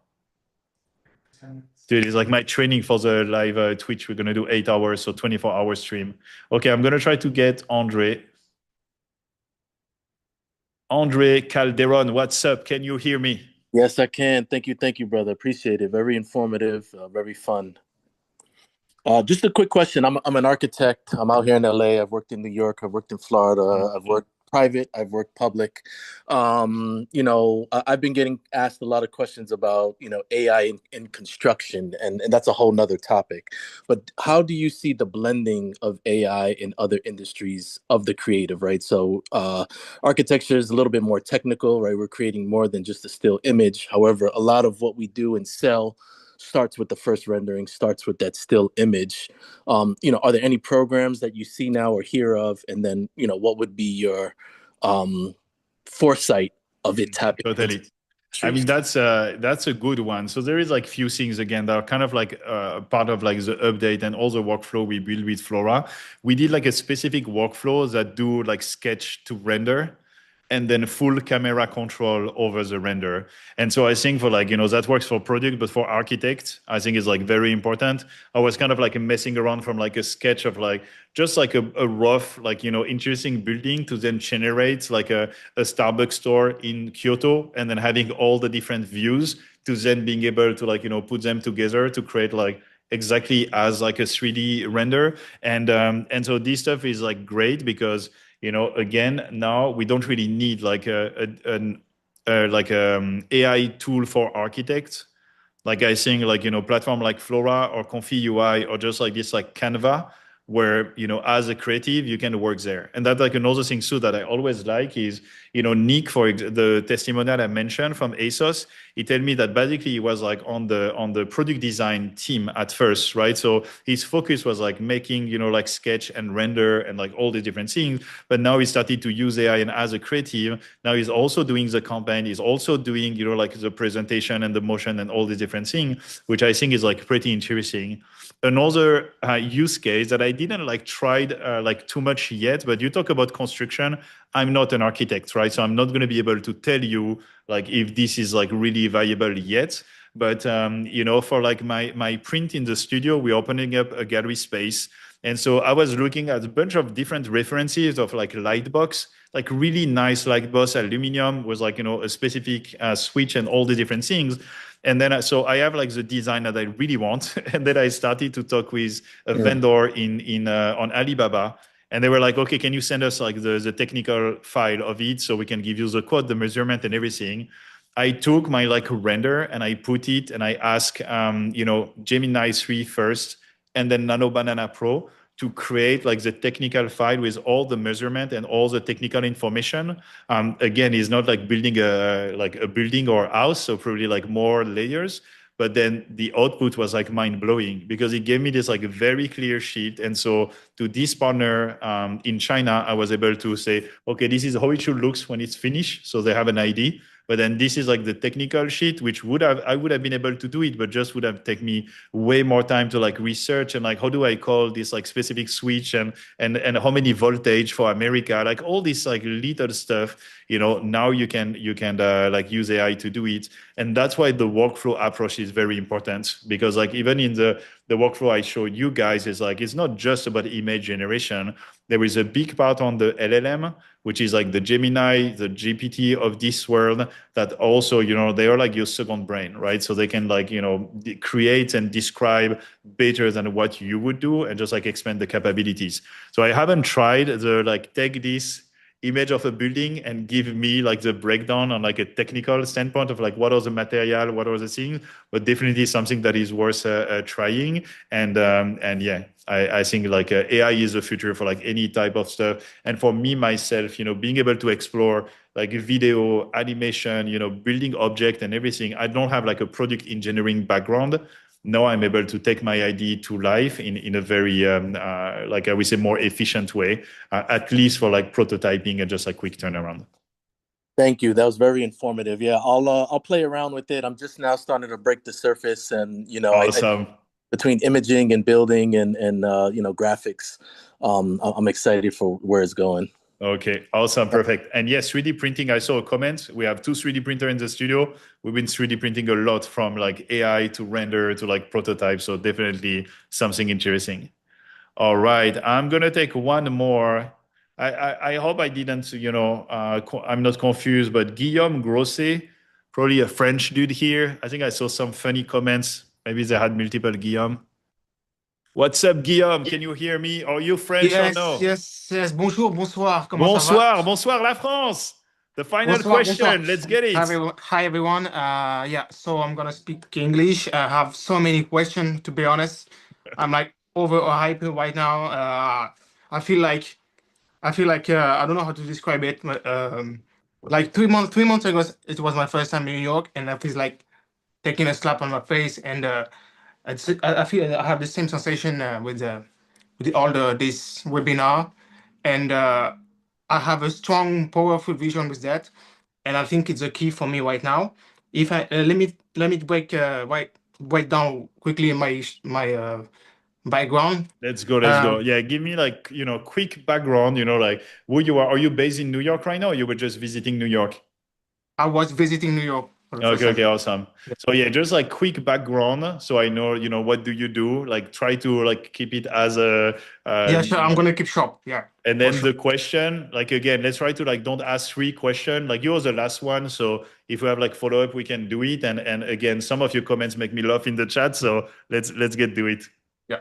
Dude, it's like my training for the live Twitch. We're gonna do 8 hours, so 24-hour stream. Okay, I'm gonna try to get Andre. Andre Calderon, what's up? Can you hear me? Yes, I can. Thank you, brother. Appreciate it. Very informative, very fun. Just a quick question. I'm an architect. I'm out here in LA. I've worked in New York. I've worked in Florida. I've worked private. I've worked public. I've been getting asked a lot of questions about, AI in construction, and that's a whole nother topic. But how do you see the blending of AI in other industries of the creative, right? So architecture is a little bit more technical, right? We're creating more than just a still image. However, a lot of what we do and sell starts with the first rendering, starts with that still image. Are there any programs that you see now or hear of? And then, what would be your foresight of it tapping into Totally. I mean, that's a good one. So there is like few things again that are kind of like part of like the update and all the workflow we build with Flora. We did like a specific workflow that do like sketch to render and then full camera control over the render. And so I think for like, that works for product, but for architects, I think is like very important. I was kind of like messing around from like a sketch of like, just like a rough, like, interesting building to then generate like a Starbucks store in Kyoto and then having all the different views to then being able to like, put them together to create like exactly as like a 3D render. And so this stuff is like great because again, now we don't really need like an AI tool for architects. Like I think like, platform like Flora or Confi UI or just like this like Canva, where, as a creative, you can work there. And that's like another thing too that I always like is, Nick, the testimonial I mentioned from ASOS, he told me that basically he was like on the product design team at first, right? So his focus was like making, like sketch and render and like all the different things. But now he started to use AI, and as a creative, now he's also doing the campaign, he's also doing, like the presentation and the motion and all these different things, which I think is like pretty interesting. Another use case that I didn't like tried like too much yet, but you talk about construction. I'm not an architect, right? So I'm not going to be able to tell you like if this is like really valuable yet. But for like my print in the studio, we're opening up a gallery space. And so I was looking at a bunch of different references of like Lightbox, like really nice Lightbox aluminum with like, a specific switch and all the different things. And then, so I have like the design that I really want. And then I started to talk with a vendor on Alibaba. And they were like, okay, can you send us like the technical file of it so we can give you the code, the measurement and everything. I took my like render and I put it and I asked, Gemini 3 first and then Nano Banana Pro to create like the technical file with all the measurement and all the technical information. Again, it's not like building a building or house, so probably like more layers. But then the output was like mind blowing because it gave me this like very clear sheet. And so to this partner in China, I was able to say, okay, this is how it should look when it's finished. So they have an idea. But then this is like the technical shit, which I would have been able to do it, but just would have taken me way more time to like research and like how do I call this like specific switch and how many voltage for America, like all this like little stuff. Now you can like use AI to do it, and that's why the workflow approach is very important, because like even in the workflow I showed you guys is like it's not just about image generation. There is a big part on the LLM, which is like the Gemini, the GPT of this world, that also, they are like your second brain, right? So they can like, create and describe better than what you would do and just like expand the capabilities. So I haven't tried the like take this image of a building and give me like the breakdown on like a technical standpoint of like what are the material, what are the things, but definitely something that is worth trying. And yeah, I think like AI is the future for like any type of stuff. And for me myself, being able to explore like video, animation, building object and everything. I don't have like a product engineering background. Now I'm able to take my idea to life in a very, like I would say, more efficient way, at least for like prototyping and just like quick turnaround. Thank you. That was very informative. Yeah, I'll play around with it. I'm just now starting to break the surface, and Awesome. Between imaging and building and graphics, I'm excited for where it's going. Okay, awesome, perfect. And yes, 3D printing, I saw a comment. We have 2 3D printers in the studio. We've been 3D printing a lot, from like AI to render to like prototypes. So definitely something interesting. All right, I'm gonna take one more. I hope I didn't, I'm not confused, but Guillaume Grosset, probably a French dude here. I think I saw some funny comments. Maybe they had multiple Guillaume. What's up, Guillaume? Can you hear me? Are you French or no? Yes. Bonjour, bonsoir. Comment ça va? Bonsoir, la France. The final Bonsoir, question. bonsoir. Let's get it. Hi, everyone. Yeah, so I'm gonna speak English. I have so many questions, to be honest. I'm like overhyped right now. I feel like I don't know how to describe it, but like 3 months ago, it was my first time in New York, and I feel like taking a slap on my face, and I feel I have the same sensation with this webinar, and I have a strong, powerful vision with that, and I think it's a key for me right now. If I let me break down quickly my background. Let's go. Yeah, give me like, quick background, like who you are. Are you based in New York right now, or you were just visiting New York? I was visiting New York for the first time. Okay, awesome. So yeah, just like quick background, so I know, what do you do? Like try to like keep it as a Yeah, sure. I'm gonna keep short. Yeah. And then the question, like again, let's try to like don't ask 3 questions. Like yours the last one. So if we have like follow up, we can do it. And again, some of your comments make me laugh in the chat. So let's get to it. Yeah.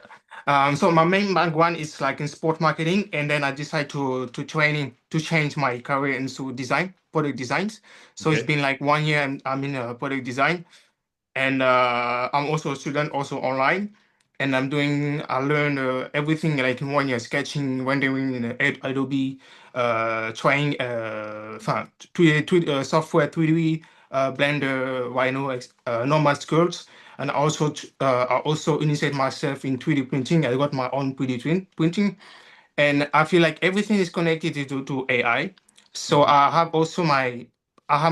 So my main background is like in sport marketing, and then I decided to change my career into product designs. So Okay. it's been like 1 year I'm in product design, and I'm also a student, also online, and I learned everything like in 1 year: sketching, rendering in Adobe, trying 3D software, 3D, Blender, Rhino, Nomad Sculpt. And I also initiate myself in 3D printing. I got my own 3D printing, and I feel like everything is connected to AI. So I have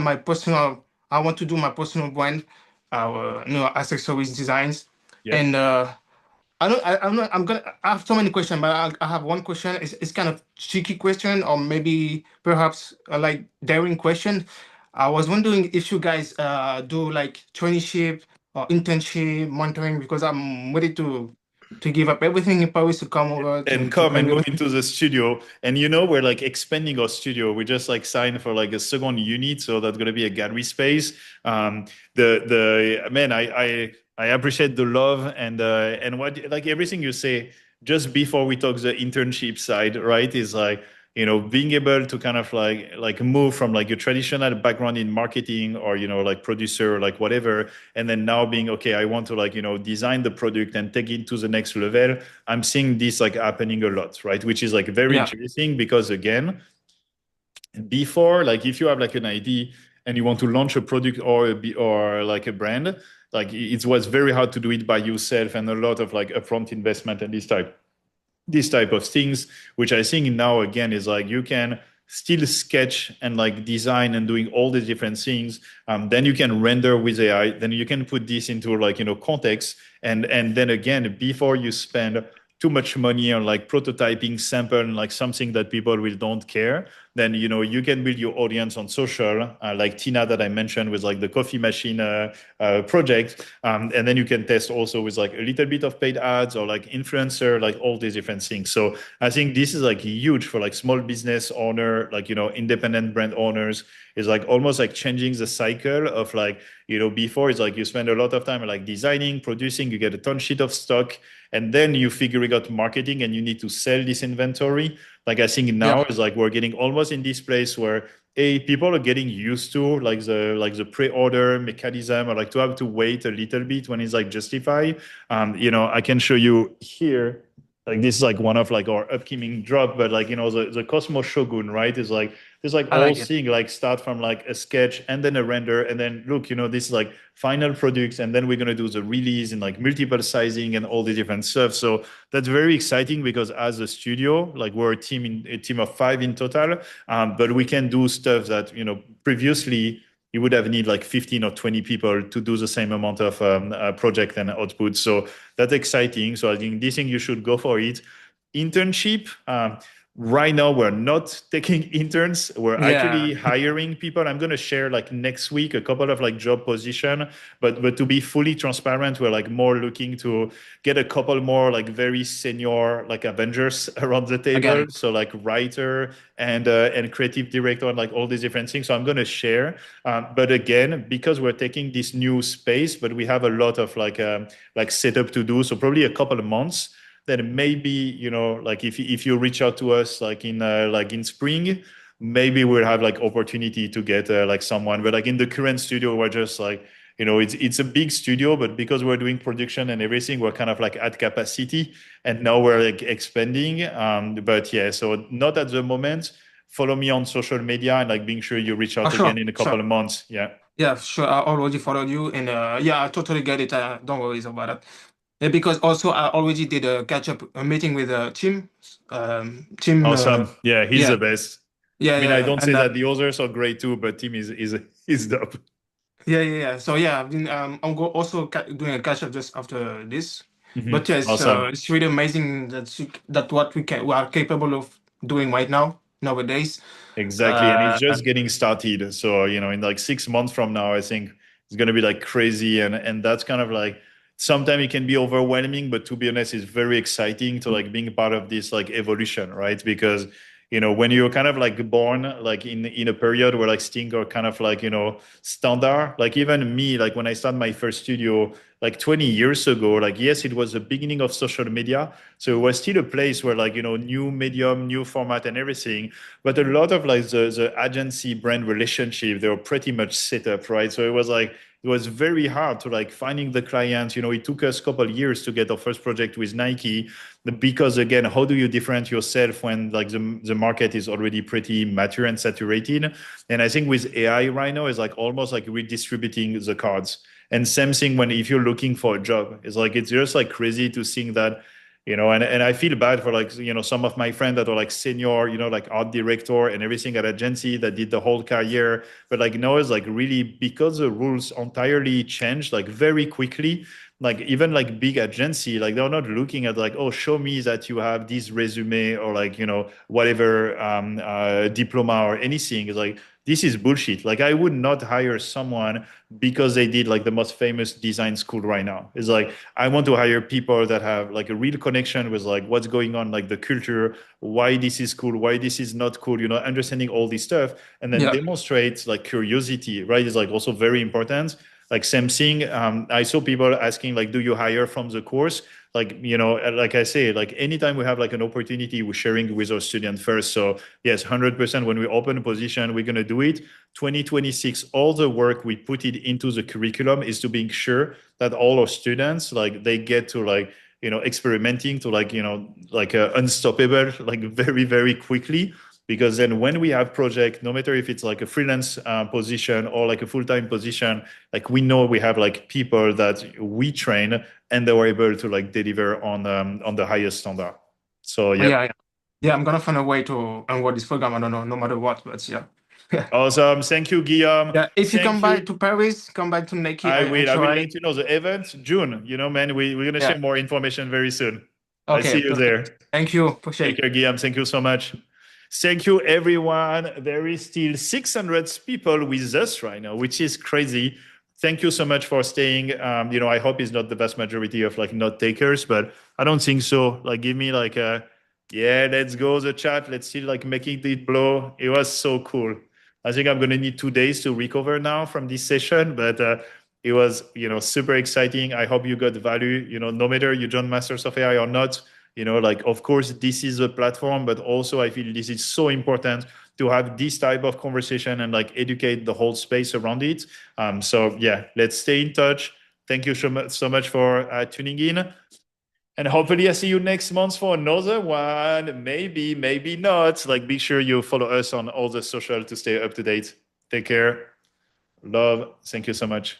my personal. I want to do my personal brand, accessories designs, Yeah. and I have so many questions, but I have one question. It's kind of tricky question, or maybe perhaps like daring question. I was wondering if you guys do like traineeship or internship monitoring, because I'm ready to give up everything in Paris to come over And to come and learn. move into the studio. And we're like expanding our studio. We just like signed for like a second unit, so that's gonna be a gallery space. The man, I appreciate the love and what like everything you say. Just before we talk the internship side, right? Is like, being able to kind of like move from like your traditional background in marketing or like producer or like whatever, and then now being okay, I want to like design the product and take it to the next level. I'm seeing this like happening a lot, right? Which is like very Yeah. interesting, because again, before, like if you have like an idea and you want to launch a product or like a brand, like it was very hard to do it by yourself, and a lot of like upfront investment and this type of things, which I think now again is like you can still sketch and like design and doing all these different things. Then you can render with AI. Then you can put this into like, context. And then again, before you spend too much money on like prototyping sample and like something that people will don't care, then you can build your audience on social, like Tina that I mentioned with like the coffee machine project, and then you can test also with like a little bit of paid ads or like influencer, like all these different things. So I think this is like huge for like small business owner, like independent brand owners. Is like almost like changing the cycle of like before it's like you spend a lot of time like designing, producing, you get a ton sheet of stock, and then you figuring out marketing and you need to sell this inventory. Like I think now is like we're getting almost in this place where people are getting used to like the pre-order mechanism, or like to have to wait a little bit when it's like justified. I can show you here. Like this is like one of like our upcoming drop, but like the Cosmos Shogun, right? Is like this like I whole like it. thing like start from like a sketch and then a render, and then look, this is like final products, and then we're gonna do the release in like multiple sizing and all the different stuff. So that's very exciting because as a studio, like we're a team of 5 in total, but we can do stuff that previously you would have need like 15 or 20 people to do the same amount of project and output. So that's exciting. So I think this thing you should go for it. Internship. Right now, we're not taking interns. We're actually hiring people. I'm going to share like next week a couple of like job position, but to be fully transparent, we're like more looking to get a couple more like very senior like Avengers around the table. Again. So like writer and creative director and like all these different things. So I'm going to share. But again, because we're taking this new space, but we have a lot of like setup to do. So probably a couple of months. Then maybe like if you reach out to us like in spring, maybe we'll have like opportunity to get like someone. But like in the current studio, we're just like it's a big studio, but because we're doing production and everything, we're kind of like at capacity, and now we're like expanding. But yeah, so not at the moment. Follow me on social media and like being sure you reach out Sure, again in a couple of months. Yeah. Yeah, sure. I already followed you, and yeah, I totally get it. Don't worry about that. Yeah, because also I already did a catch-up meeting with Tim. Tim. Awesome. Yeah, he's yeah, the best. yeah, I mean, yeah, I don't say and that the others are great too, but Tim is dope. yeah. So yeah, I've been, also doing a catch-up just after this. Mhm. But yes, Awesome. it's really amazing that what we are capable of doing right now nowadays. Exactly. And it's Uh, just getting started. So, in like 6 months from now, I think it's going to be like crazy. And that's kind of like, sometimes it can be overwhelming, but to be honest, it's very exciting to like being part of this like evolution, right? Because, when you're kind of like born, like in a period where like things are kind of like, standard, like even me, like when I started my first studio, like 20 years ago, like, yes, it was the beginning of social media. So it was still a place where like, new medium, new format and everything. But a lot of like the agency brand relationship, they were pretty much set up, right? So it was very hard to like finding the clients. It took us a couple of years to get our first project with Nike, because again, how do you differentiate yourself when like the market is already pretty mature and saturated? And I think with AI right now is like almost like redistributing the cards. And same thing when if you're looking for a job, it's like it's just like crazy to think that and I feel bad for like some of my friends that are like senior like art director and everything at agency that did the whole career, but like now it's like really because the rules entirely changed like very quickly. Like even like big agency, like they're not looking at like, oh, show me that you have this resume or like whatever diploma or anything. It's like this is bullshit. Like I would not hire someone because they did like the most famous design school right now. It's like I want to hire people that have like a real connection with like what's going on, like the culture, why this is cool, why this is not cool, understanding all this stuff, and then yeah, demonstrate like curiosity, right? Is like also very important. Like same thing. I saw people asking like, do you hire from the course? Like, like I say, like anytime we have like an opportunity, we're sharing with our student first. So yes, 100% when we open a position, we're going to do it. 2026, all the work we put it into the curriculum is to being sure that all our students, like they get to like, experimenting to like, like unstoppable, like very, very quickly. Because then when we have project, no matter if it's like a freelance position or like a full-time position, like we know we have like people that we train and they were able to like deliver on the highest standard. So yeah. yeah. Yeah, I'm gonna find a way to onboard this program. I don't know, no matter what, but yeah. Awesome. Thank you, Guillaume. Yeah, if you Thank come by to Paris, come by to Nike. I I'm will. I sure will let you know the event, June. You know, man, we're gonna share more information very soon. I Okay, see you there. perfect. Thank you. Appreciate Take care, Guillaume. Thank you so much. Thank you, everyone. There is still 600 people with us right now, which is crazy. Thank you so much for staying. I hope it's not the vast majority of like not takers, but I don't think so. Like, give me like yeah, let's go the chat. Let's see like making it blow. It was so cool. I think I'm gonna need 2 days to recover now from this session, but it was super exciting. I hope you got value. No matter you join Masters of AI or not. Like, of course, this is a platform, but also I feel this is so important to have this type of conversation and like educate the whole space around it. So yeah, let's stay in touch. Thank you so much for tuning in. And hopefully I see you next month for another one. Maybe, maybe not. Like, be sure you follow us on all the social to stay up to date. Take care. Love. Thank you so much.